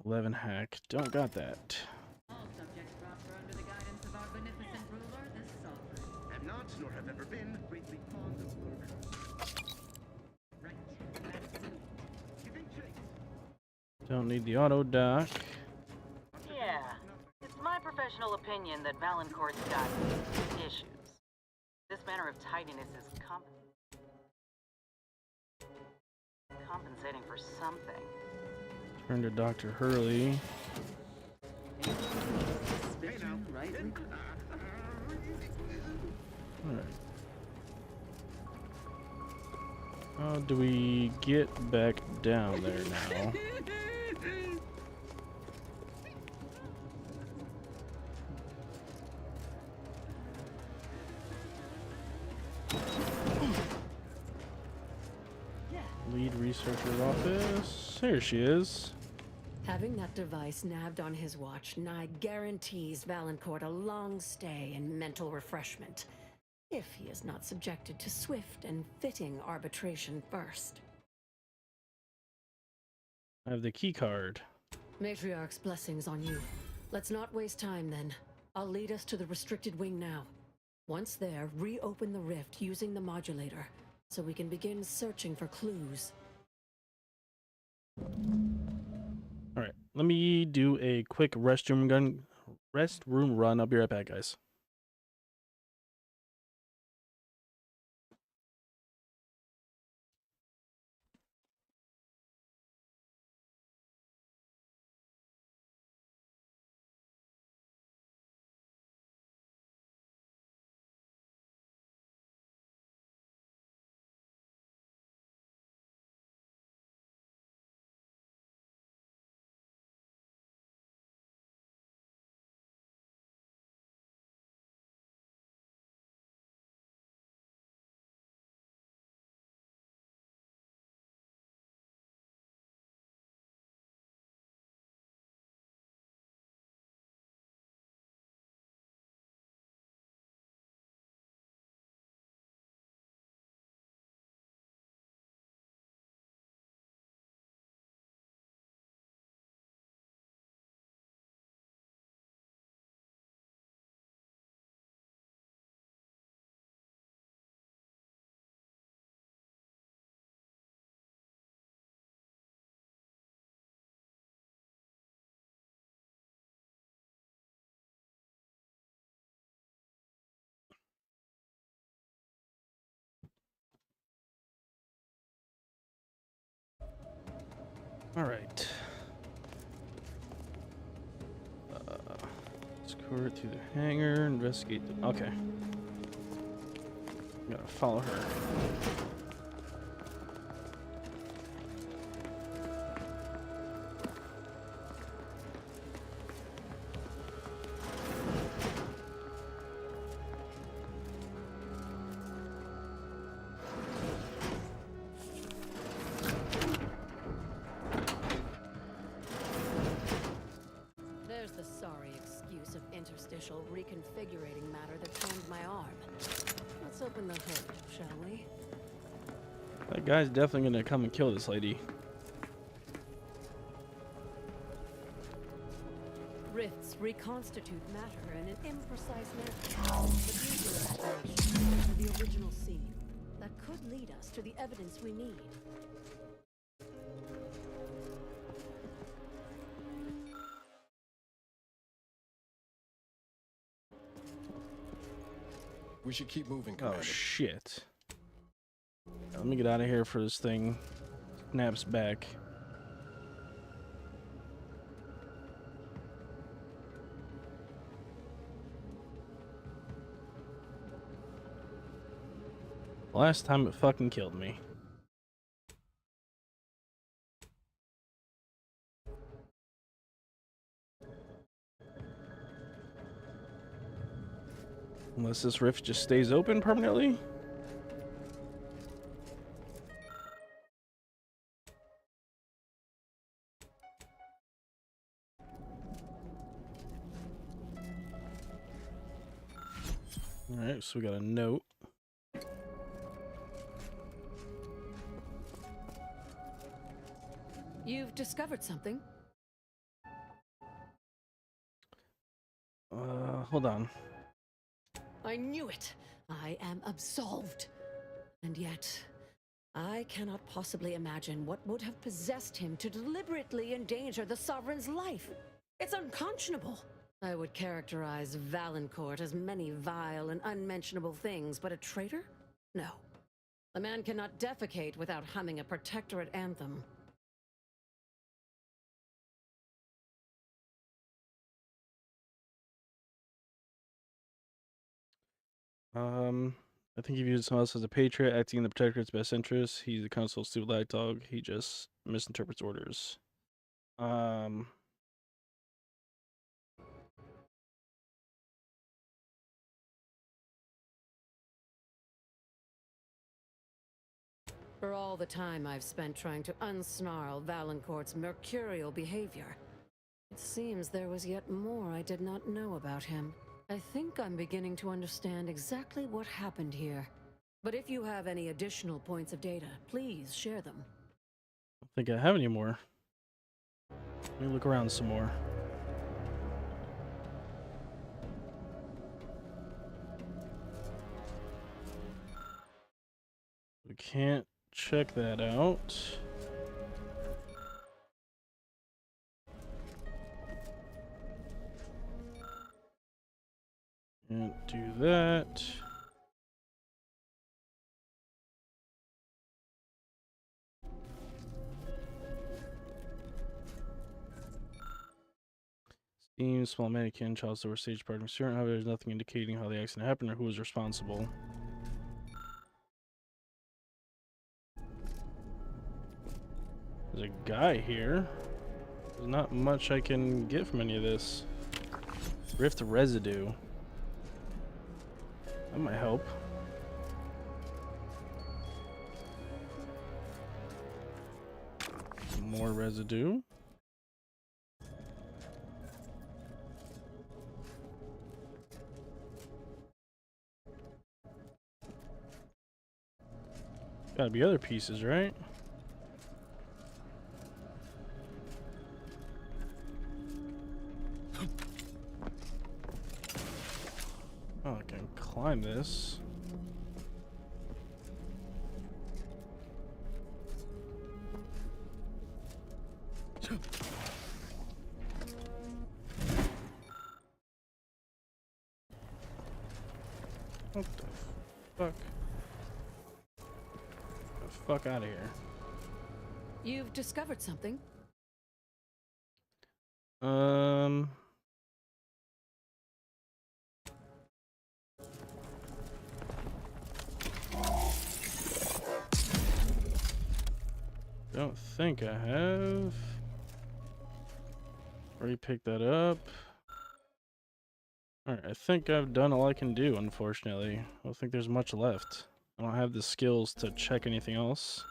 $11 hack. Don't got that. All subjects prosper under the guidance of our beneficent ruler, the Sovereign. Have not, nor have ever been, greatly fond of work. Right, that's it. Giving chase. Don't need the auto dock. Yeah, it's my professional opinion that Valancourt's got issues. This manner of tidiness is compensating for something. Turn to Dr. Hurley. Alright. How do we get back down there now? Lead researcher's office. There she is. Having that device nabbed on his watch nigh guarantees Valancourt a long stay and mental refreshment, if he is not subjected to swift and fitting arbitration first. I have the key card. Matriarch's blessings on you. Let's not waste time then. I'll lead us to the restricted wing now. Once there, reopen the rift using the modulator, so we can begin searching for clues. Alright, let me do a quick restroom run. I'll be right back, guys. All right. Escort through the hangar, investigate the... Okay. Gotta follow her. There's the sorry excuse of interstitial reconfigurating matter that formed my arm. Let's open the hood, shall we? That guy's definitely gonna come and kill this lady. Rifts reconstitute matter in an imprecise manner. But these are aspirations to the original scene that could lead us to the evidence we need. We should keep moving, Commander. Oh shit. Let me get out of here for this thing snaps back. Last time it fucking killed me. Unless this rift just stays open permanently. Alright, so we got a note. You've discovered something? Hold on. I knew it! I am absolved. And yet, I cannot possibly imagine what would have possessed him to deliberately endanger the Sovereign's life. It's unconscionable. I would characterize Valancourt as many vile and unmentionable things, but a traitor? No. A man cannot defecate without humming a protectorate anthem. I think he viewed someone else as a patriot, acting in the protectorate's best interests. He's a consul's stupid lapdog. He just misinterprets orders. For all the time I've spent trying to unsnarl Valancourt's mercurial behavior, it seems there was yet more I did not know about him. I think I'm beginning to understand exactly what happened here. But if you have any additional points of data, please share them. I don't think I have any more. Let me look around some more. We can't check that out. Can't do that. Steam, small mannequin, child silver stage party concern. However, there's nothing indicating how the accident happened or who was responsible. There's a guy here. There's not much I can get from any of this. Rift residue. That might help. More residue. Gotta be other pieces, right? Oh, I can climb this. What the fuck? Get the fuck out of here. You've discovered something? Don't think I have. Already picked that up. Alright, I think I've done all I can do, unfortunately. I don't think there's much left. I don't have the skills to check anything else.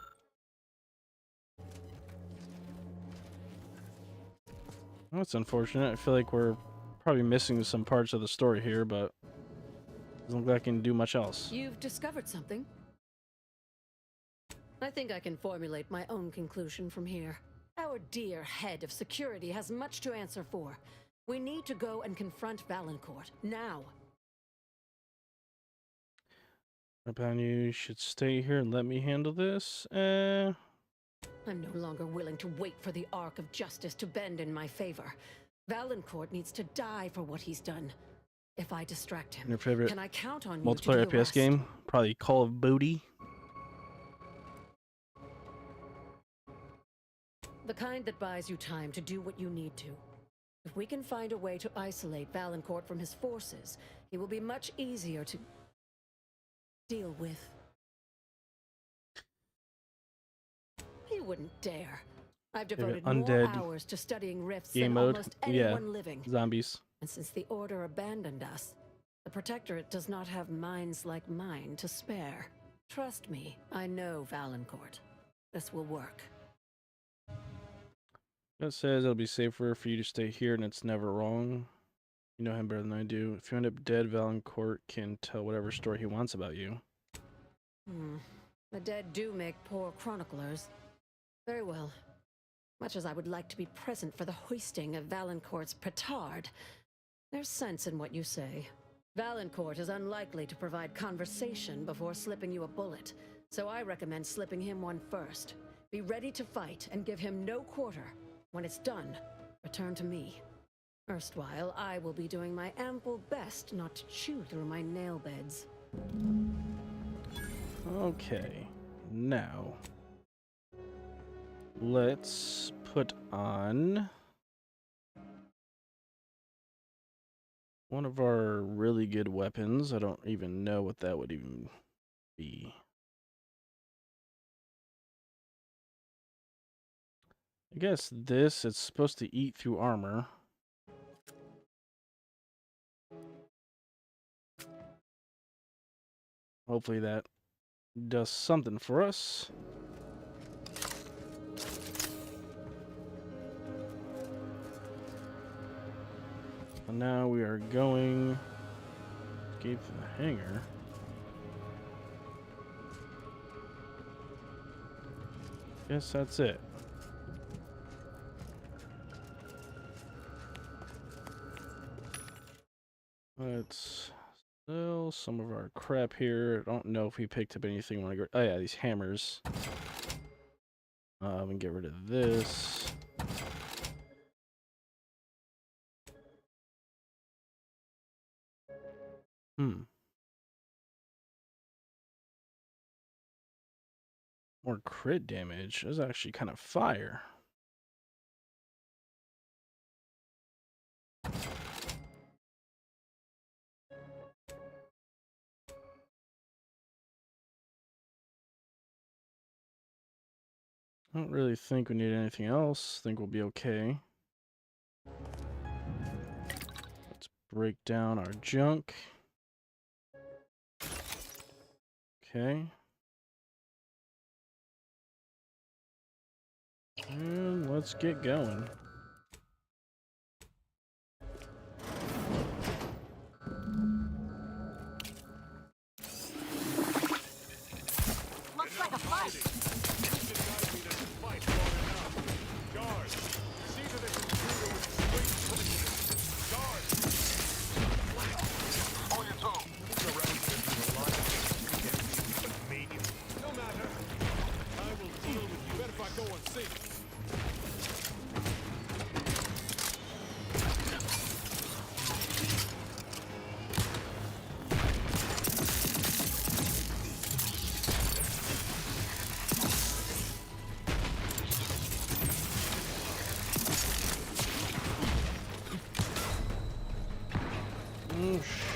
That's unfortunate. I feel like we're probably missing some parts of the story here, but doesn't look like I can do much else. You've discovered something. I think I can formulate my own conclusion from here. Our dear head of security has much to answer for. We need to go and confront Valancourt, now. You should stay here and let me handle this. I'm no longer willing to wait for the arc of justice to bend in my favor. Valancourt needs to die for what he's done. If I distract him, Your favorite can I count on multiplayer you to do the FPS rest? game? Probably Call of Booty. The kind that buys you time to do what you need to. If we can find a way to isolate Valancourt from his forces, he will be much easier to deal with. He wouldn't dare. I've devoted undead more hours to studying rifts game than mode. almost Yeah, anyone living. zombies. And since the Order abandoned us, the Protectorate does not have minds like mine to spare. Trust me, I know Valancourt. This will work. It says it'll be safer for you to stay here, and it's never wrong. You know him better than I do. If you end up dead, Valancourt can tell whatever story he wants about you. The dead do make poor chroniclers. Very well. Much as I would like to be present for the hoisting of Valancourt's petard, there's sense in what you say. Valancourt is unlikely to provide conversation before slipping you a bullet, so I recommend slipping him one first. Be ready to fight and give him no quarter. When it's done, return to me. Erstwhile, I will be doing my ample best not to chew through my nail beds. Okay, now let's put on one of our really good weapons. I don't even know what that would even be. I guess this, it's supposed to eat through armor. Hopefully that does something for us. And now we are going escape from the hangar. Guess that's it. Let's sell some of our crap here. I don't know if we picked up anything when I go. Oh yeah, these hammers. And get rid of this. More crit damage. That's actually kind of fire. I don't really think we need anything else. I think we'll be okay. Let's break down our junk. Okay. And let's get going. Looks like a fight.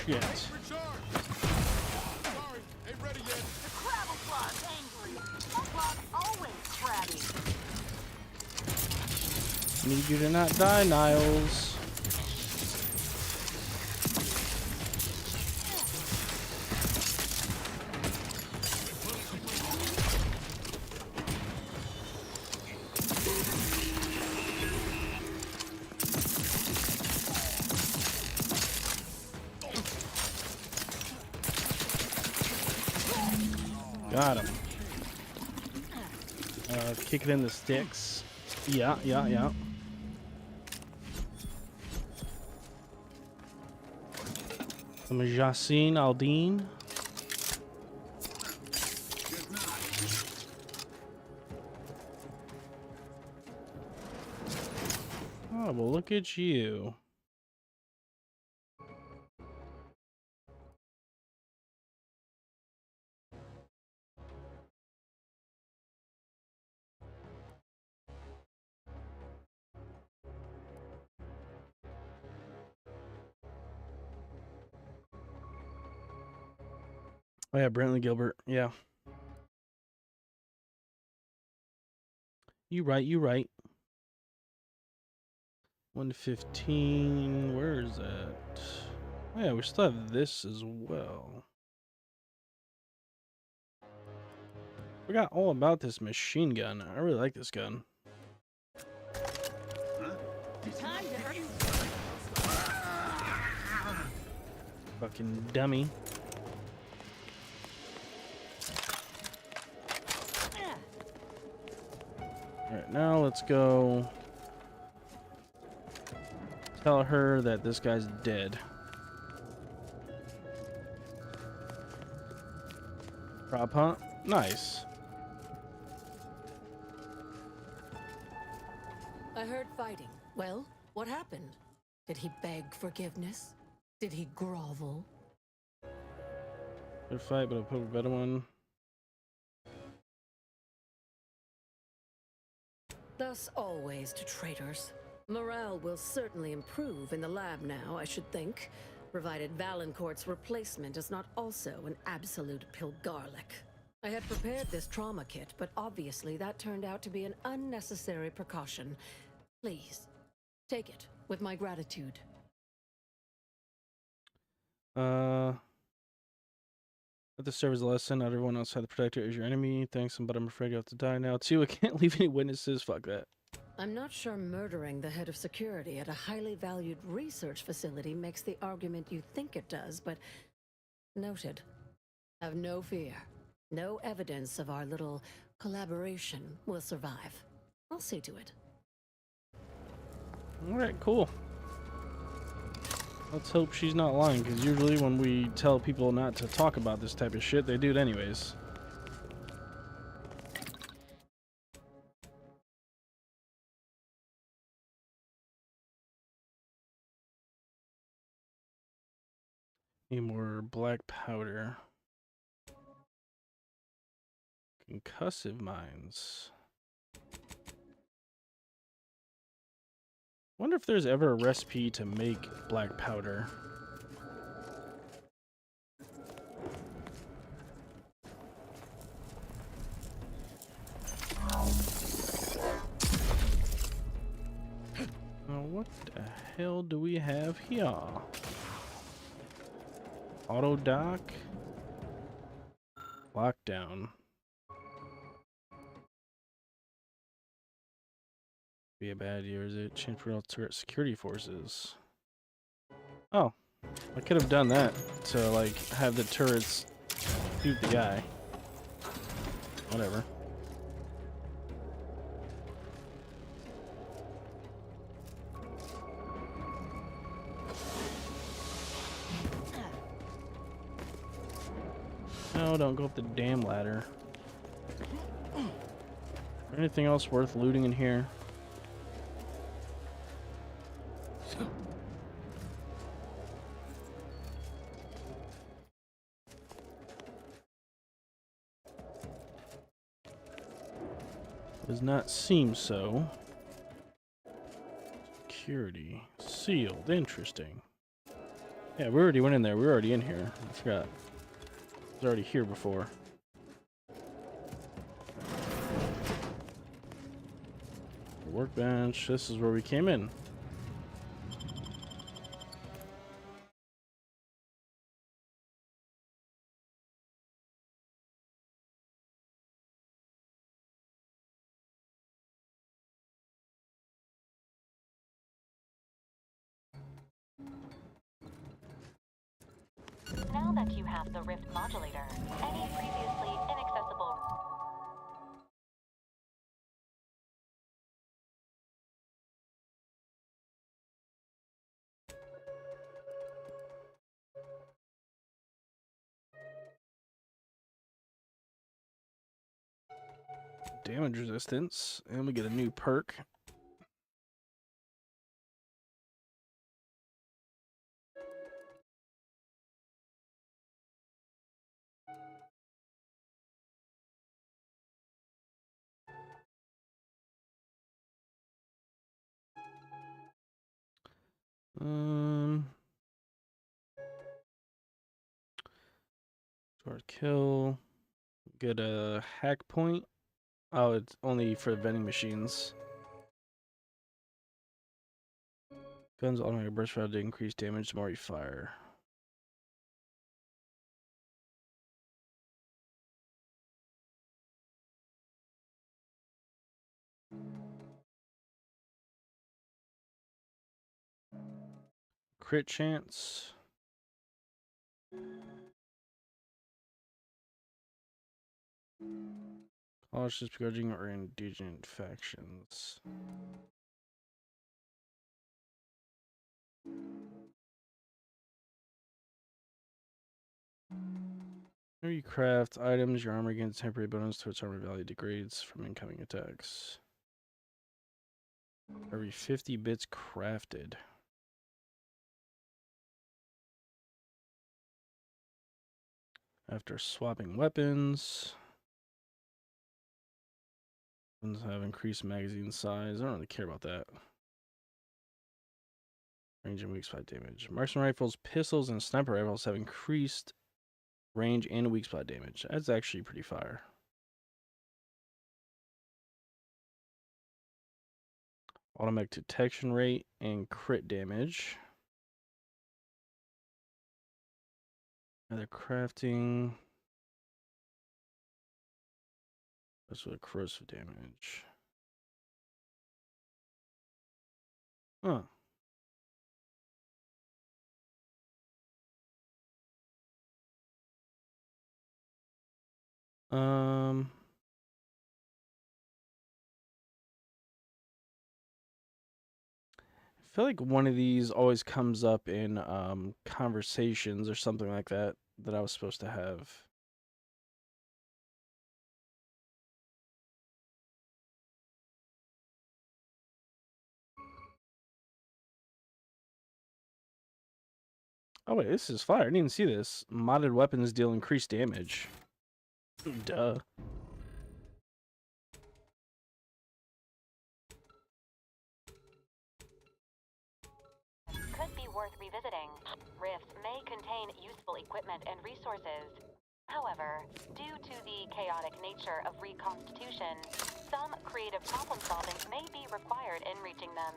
Shit. The Crabble Claw's angry. That claw's always crabby. Need you to not die, Niles. Got him. Kick it in the sticks. Yeah. Some Jacine Aldine. Oh, well, look at you. Oh yeah, Brantley Gilbert. Yeah. You right. 115. Where is that? Oh yeah, we still have this as well. Forgot all about this machine gun. I really like this gun. Time to hurt. Fucking dummy. Alright, now let's go tell her that this guy's dead. Prop hunt? Nice. I heard fighting. Well, what happened? Did he beg forgiveness? Did he grovel? Good fight, but I'll put a better one. Thus always to traitors. Morale will certainly improve in the lab now, I should think, provided Valancourt's replacement is not also an absolute Pilgarlic. I had prepared this trauma kit, but obviously that turned out to be an unnecessary precaution. Please, take it with my gratitude. Let this serve as a lesson. Not everyone outside the Protector is your enemy. Thanks, but I'm afraid you have to die now too. I can't leave any witnesses. Fuck that. I'm not sure murdering the head of security at a highly valued research facility makes the argument you think it does, but noted. Have no fear. No evidence of our little collaboration will survive. I'll see to it. Alright, cool. Let's hope she's not lying, because usually when we tell people not to talk about this type of shit, they do it anyways. Need more black powder. Concussive mines. Wonder if there's ever a recipe to make black powder. Now what the hell do we have here? Auto dock. Lockdown. Be a bad year, is it? Change for turret security forces. Oh, I could have done that to like have the turrets shoot the guy. Whatever. No, don't go up the damn ladder. Anything else worth looting in here? Does not seem so. Security. Sealed. Interesting. Yeah, we already went in there. We were already in here. I forgot. I was already here before. Workbench. This is where we came in. Now that you have the Rift modulator, any previously inaccessible Damage resistance. And we get a new perk. Short kill. Get a hack point. Oh, it's only for vending machines. Guns automatic burst round to increase damage the more you fire. Crit chance. Cautious begrudging or indigent factions. Whenever you craft items, your armor gains temporary bonus to its armor value degrades from incoming attacks. Every 50 bits crafted. After swapping weapons. Weapons have increased magazine size. I don't really care about that. Range and weak spot damage. Marksman rifles, pistols, and sniper rifles have increased range and weak spot damage. That's actually pretty fire. Automatic detection rate and crit damage. Other crafting. That's with corrosive damage. Huh. I feel like one of these always comes up in conversations or something like that I was supposed to have. Oh wait, this is fire. I didn't even see this. Modded weapons deal increased damage. Duh. could be worth revisiting. Rifts may contain useful equipment and resources. However, due to the chaotic nature of reconstitution, some creative problem solving may be required in reaching them.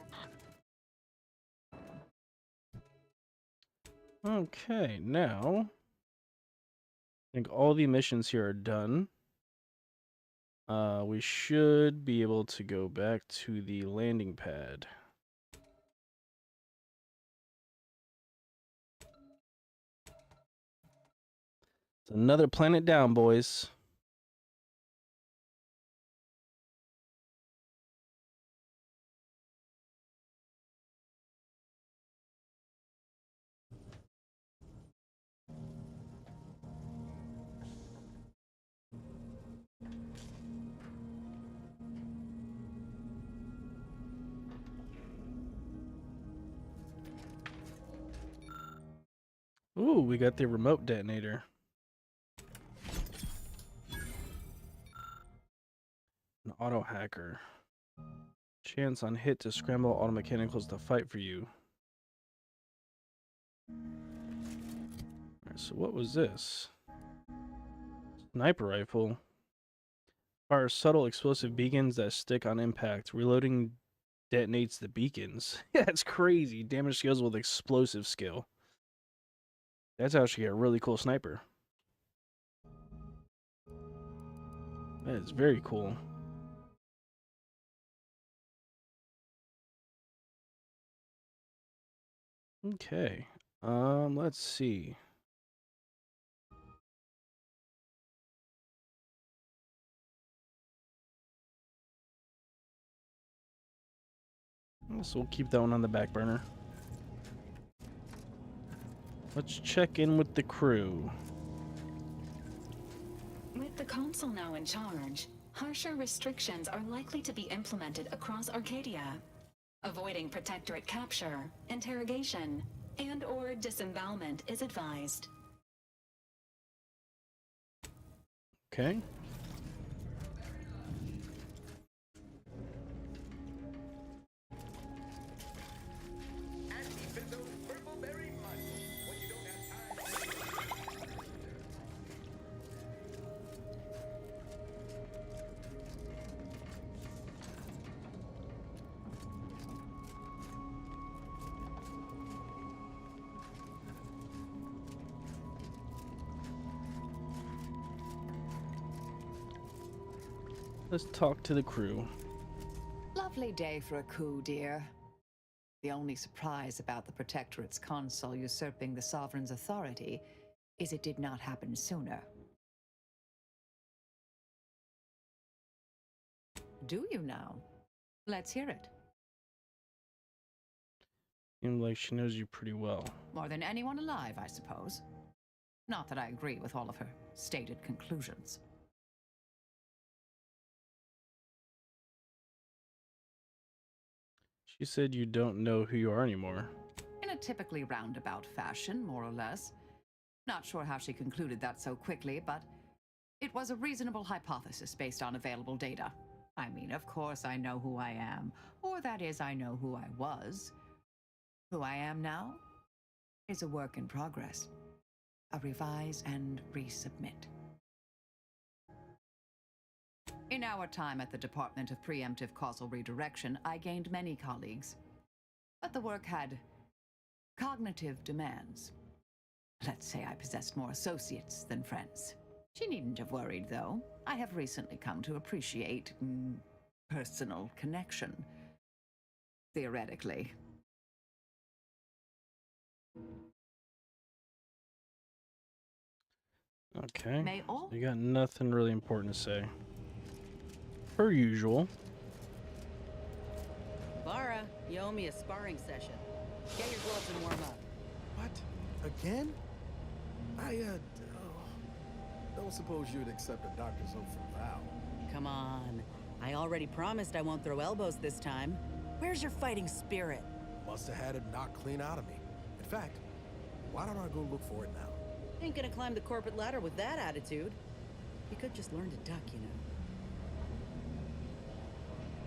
Okay, now I think all the missions here are done. We should be able to go back to the landing pad. It's another planet down, boys. Ooh, we got the remote detonator. An auto hacker. Chance on hit to scramble auto mechanicals to fight for you. so what was this? Sniper rifle. Fires subtle explosive beacons that stick on impact. Reloading detonates the beacons. That's crazy. Damage skills with explosive skill. That's actually a really cool sniper. That is very cool. Okay. Let's see. So we'll keep that one on the back burner. Let's check in with the crew. With the Council now in charge, harsher restrictions are likely to be implemented across Arcadia. Avoiding Protectorate capture, interrogation, and/or disembowelment is advised. Okay. Let's talk to the crew. Lovely day for a coup, dear. The only surprise about the Protectorate's consul usurping the Sovereign's authority is it did not happen sooner. Do you now? Let's hear it. Seems like she knows you pretty well. More than anyone alive, I suppose. Not that I agree with all of her stated conclusions. She said you don't know who you are anymore. In a typically roundabout fashion, more or less. Not sure how she concluded that so quickly, but it was a reasonable hypothesis based on available data. I mean, of course I know who I am, or that is, I know who I was. Who I am now is a work in progress. A revise and resubmit. In our time at the Department of Preemptive Causal Redirection, I gained many colleagues. But the work had cognitive demands. Let's say I possessed more associates than friends. She needn't have worried, though. I have recently come to appreciate personal connection. Theoretically. Okay. May all- You got nothing really important to say. Per usual. Bara, you owe me a sparring session. Get your gloves and warm up. What? Again? Don't suppose you'd accept a doctor's oath from Val. Come on. I already promised I won't throw elbows this time. Where's your fighting spirit? Must have had it knocked clean out of me. In fact, why don't I go look for it now? Ain't gonna climb the corporate ladder with that attitude. You could just learn to duck, you know.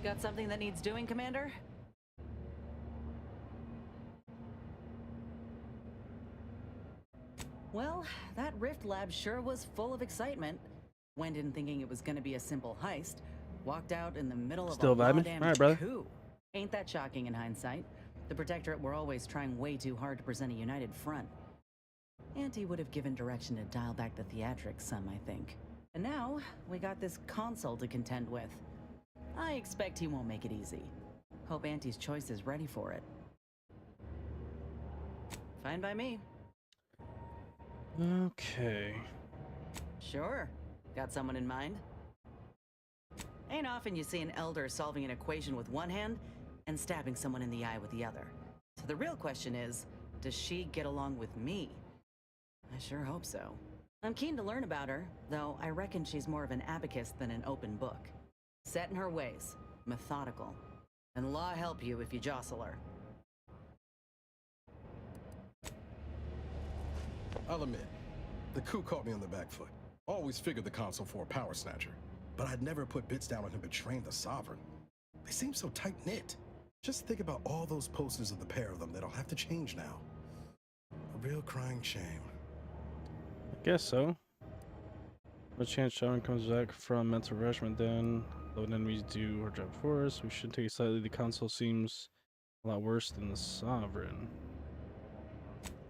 Got something that needs doing, Commander? Well, that Rift Lab sure was full of excitement. Went in thinking it was gonna be a simple heist. Walked out in the middle of Still a vibing? goddamn Alright, brother. coup. Ain't that shocking in hindsight? The Protectorate were always trying way too hard to present a united front. Auntie would have given direction to dial back the theatrics some, I think. And now, we got this console to contend with. I expect he won't make it easy. Hope Auntie's choice is ready for it. Fine by me. Okay. Sure. Got someone in mind? Ain't often you see an elder solving an equation with one hand and stabbing someone in the eye with the other. So the real question is, does she get along with me? I sure hope so. I'm keen to learn about her, though I reckon she's more of an abacus than an open book. Set in her ways, methodical. And law help you if you jostle her. I'll admit, the coup caught me on the back foot. Always figured the console for a power snatcher, but I'd never put bits down on him betraying the Sovereign. They seem so tight-knit. Just think about all those posters of the pair of them that'll have to change now. A real crying shame. Guess so. No chance Sharon comes back from mental refreshment then. Though enemies do our job for us, we should take it slightly. The console seems a lot worse than the Sovereign.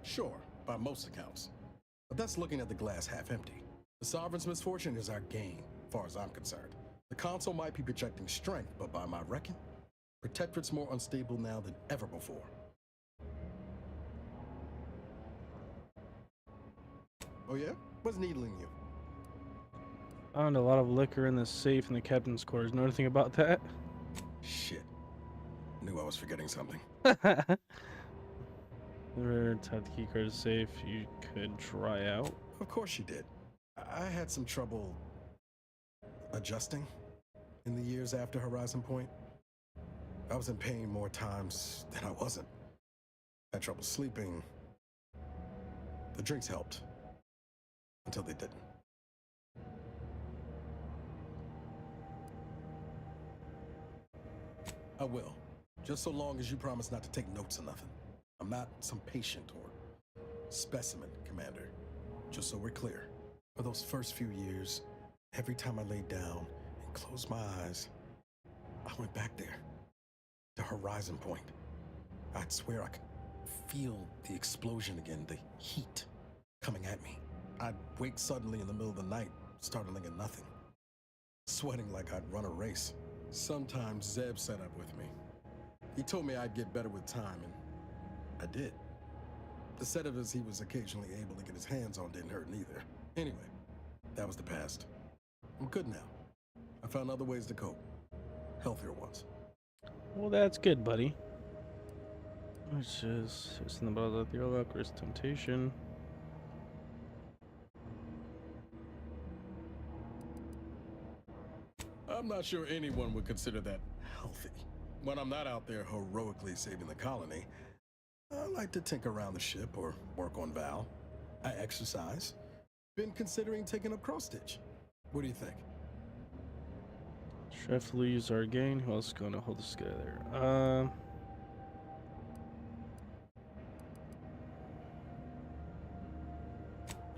Sure, by most accounts. But that's looking at the glass half empty. The Sovereign's misfortune is our gain, as far as I'm concerned. The console might be projecting strength, but by my reckon, Protectorate's more unstable now than ever before. Oh yeah? What's needling you? Found a lot of liquor in the safe in the captain's quarters. Know anything about that? Shit. Knew I was forgetting something. Never tied the key card to the safe. You could try out. Of course she did. I had some trouble adjusting in the years after Horizon Point. I was in pain more times than I wasn't. Had trouble sleeping. The drinks helped. Until they didn't. I will. Just so long as you promise not to take notes or nothing. I'm not some patient or specimen, Commander. Just so we're clear. For those first few years, every time I laid down and closed my eyes, I went back there. To Horizon Point. I'd swear I could feel the explosion again, the heat coming at me. I'd wake suddenly in the middle of the night, startling at nothing. Sweating like I'd run a race. Sometimes Zeb set up with me. He told me I'd get better with time, and I did. The sedatives he was occasionally able to get his hands on didn't hurt neither. Anyway, that was the past. I'm good now. I found other ways to cope. Healthier ones. Well, that's good, buddy. Which is just in the bottom of the luck, risk temptation. I'm not sure anyone would consider that healthy. When I'm not out there heroically saving the colony, I like to tinker around the ship or work on Val. I exercise. Been considering taking up cross-stitch. What do you think? Chef leaves our gain. Who else is going to hold this together?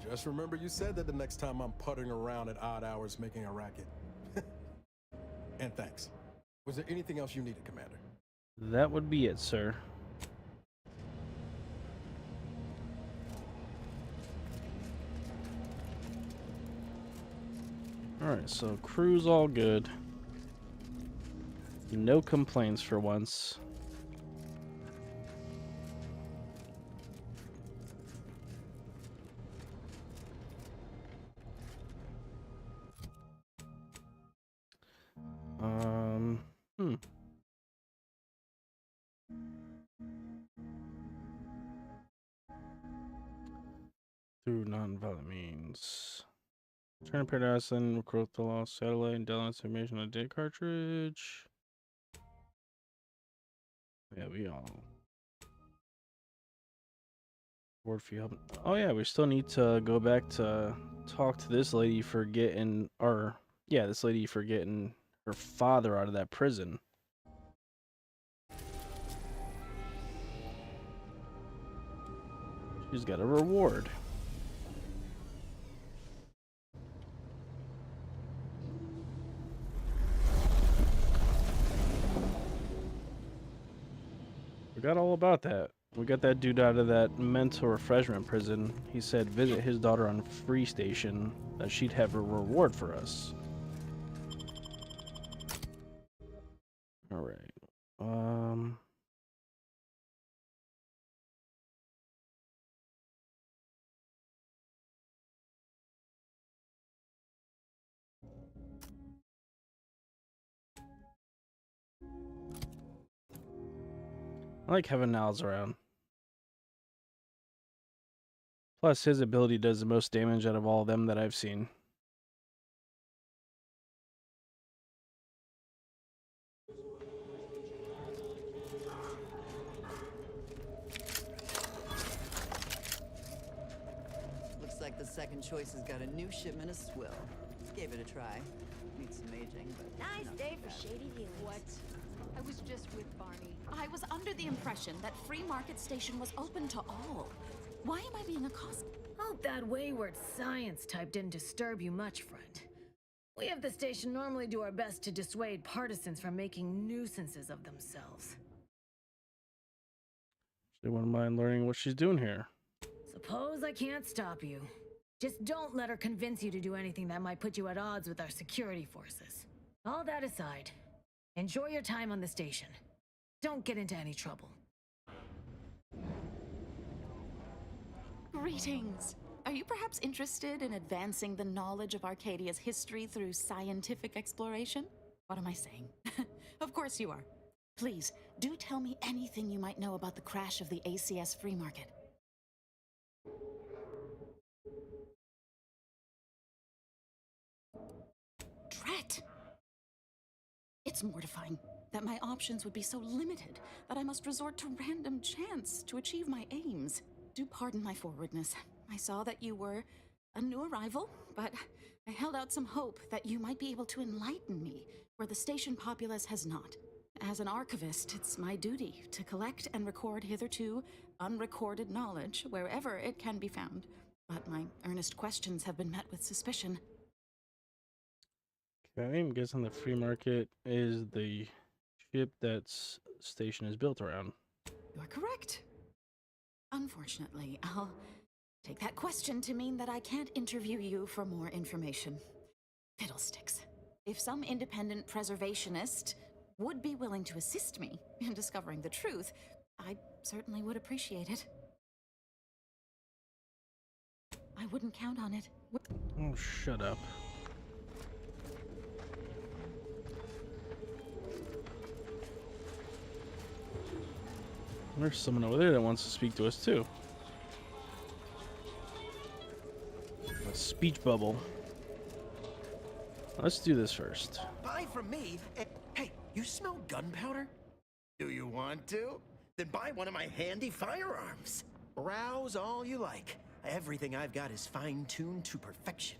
Just remember you said that the next time I'm puttering around at odd hours making a racket. And thanks. Was there anything else you needed, Commander? That would be it, sir. Alright, so crew's all good. No complaints for once. Through non-violent means. Turn Paradise and recruit the lost satellite and download information on a data cartridge. Yeah, we all. Board for help. Oh yeah, we still need to go back to talk to this lady for getting, or yeah, this lady for getting her father out of that prison. She's got a reward. Forgot all about that. We got that dude out of that mental refreshment prison. He said visit his daughter on Free Station, that she'd have a reward for us. Alright. I like having Niles around. Plus, his ability does the most damage out of all of them that I've seen. Looks like the second choice has got a new shipment of swill. Gave it a try. Needs some aging, but Nice not day too for bad. shady dealings. What? I was just with Barney. I was under the impression that Free Market Station was open to all. Why am I being accosted? Oh, Hope that wayward science type didn't disturb you much, friend. We of the station normally do our best to dissuade partisans from making nuisances of themselves. She wouldn't mind learning what she's doing here. Suppose I can't stop you. Just don't let her convince you to do anything that might put you at odds with our security forces. All that aside, enjoy your time on the station. Don't get into any trouble. Greetings. Are you perhaps interested in advancing the knowledge of Arcadia's history through scientific exploration? What am I saying? Of course you are. Please, do tell me anything you might know about the crash of the ACS free market. Drat! It's mortifying that my options would be so limited that I must resort to random chance to achieve my aims. Do pardon my forwardness. I saw that you were a new arrival, but I held out some hope that you might be able to enlighten me where the station populace has not. As an archivist, it's my duty to collect and record hitherto unrecorded knowledge wherever it can be found. But my earnest questions have been met with suspicion. Okay, I'm guessing the free market is the ship that station is built around. You are correct. Unfortunately, I'll take that question to mean that I can't interview you for more information. Fiddlesticks. If some independent preservationist would be willing to assist me in discovering the truth, I certainly would appreciate it. I wouldn't count on it. Oh, shut up. There's someone over there that wants to speak to us too. A speech bubble. Let's do this first. Buy from me. Hey, you smell gunpowder? Do you want to? Then buy one of my handy firearms. Browse all you like. Everything I've got is fine-tuned to perfection.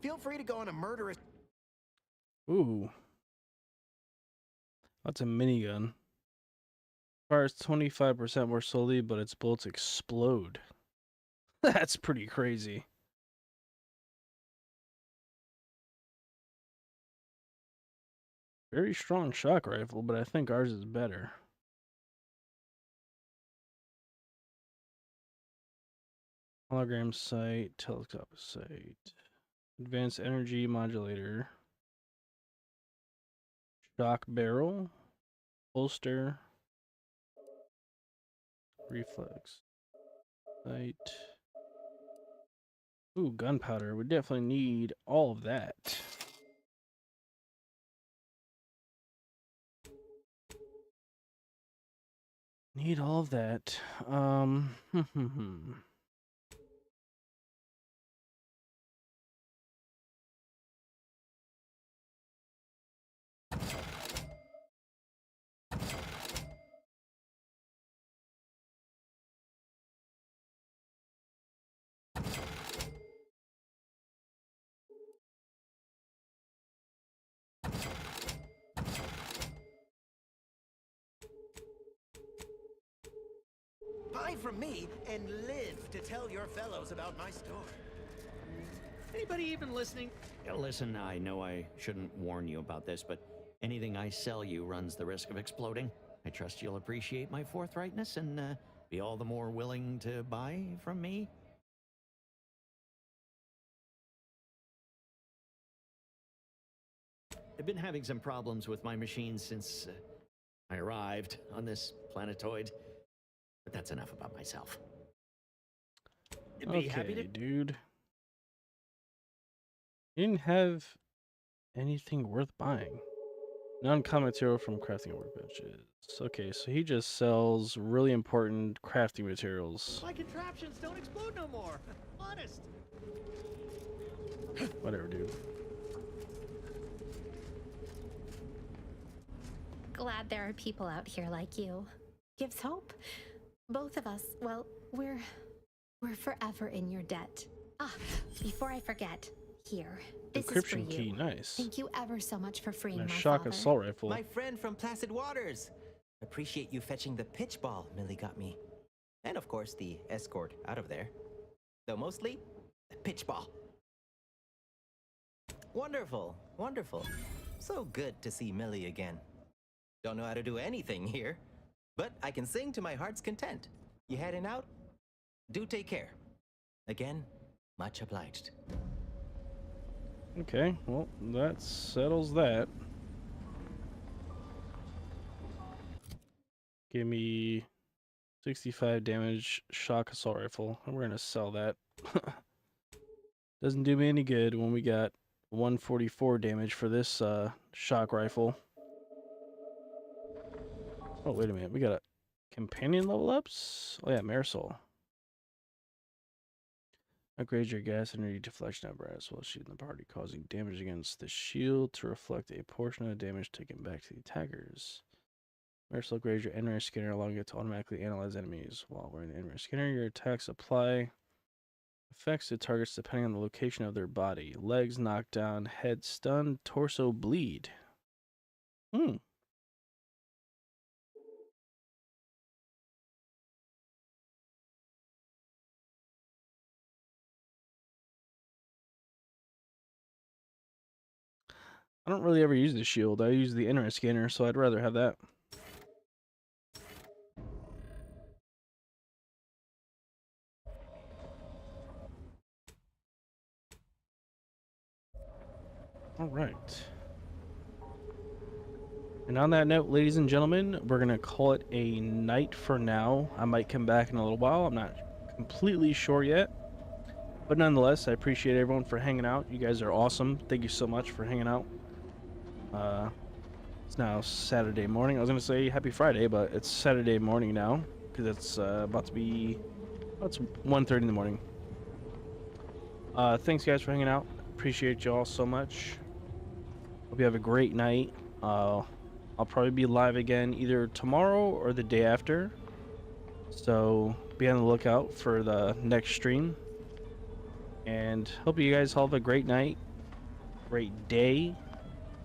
Feel free to go on a murderous... Ooh. That's a minigun. Fires 25% more slowly, but its bullets explode. That's pretty crazy. Very strong shock rifle, but I think ours is better. Hologram sight, telescope sight, advanced energy modulator, shock barrel, holster, reflex, sight. Ooh, gunpowder. We definitely need all of that. Need all of that. Buy from me and live to tell your fellows about my store. Anybody even listening? Listen, I know I shouldn't warn you about this, but anything I sell you runs the risk of exploding. I trust you'll appreciate my forthrightness and be all the more willing to buy from me. I've been having some problems with my machine since I arrived on this planetoid. But that's enough about myself. Okay, dude. You didn't have anything worth buying. Non-common material from crafting workbenches. Okay, so he just sells really important crafting materials. My contraptions don't explode no more. Honest. Whatever, dude. Glad there are people out here like you. Gives hope. Both of us, well, we're forever in your debt. Ah, before I forget, here. This is for Encryption you. key, nice. Thank you ever so much for freeing And a my shock father. assault rifle. My friend from Placid Waters. Appreciate you fetching the pitch ball Millie got me. And of course, the escort out of there. Though mostly, the pitch ball. Wonderful, wonderful. So good to see Millie again. Don't know how to do anything here, but I can sing to my heart's content. You heading out? Do take care. Again, much obliged. Okay, well, that settles that. Give me 65 damage shock assault rifle. And we're gonna sell that. Doesn't do me any good when we got 144 damage for this shock rifle. Oh, wait a minute. We got a companion level ups? Oh yeah, Marisol. Upgrade your gas energy deflection apparatus while shooting the party, causing damage against the shield to reflect a portion of the damage taken back to the attackers. Marisol upgrades your NRS scanner, allowing it to automatically analyze enemies. While wearing the NRS scanner, your attacks apply effects to targets depending on the location of their body. Legs knocked down, head stunned, torso bleed. I don't really ever use the shield. I use the NRS scanner, so I'd rather have that. All right. And on that note, ladies and gentlemen, we're going to call it a night for now. I might come back in a little while. I'm not completely sure yet. But nonetheless, I appreciate everyone for hanging out. You guys are awesome. Thank you so much for hanging out. It's now Saturday morning. I was going to say happy Friday, but it's Saturday morning now because it's about to be, it's 1:30 in the morning. Thanks guys for hanging out. Appreciate you all so much. Hope you have a great night. I'll probably be live again either tomorrow or the day after. So be on the lookout for the next stream. And hope you guys all have a great night, great day.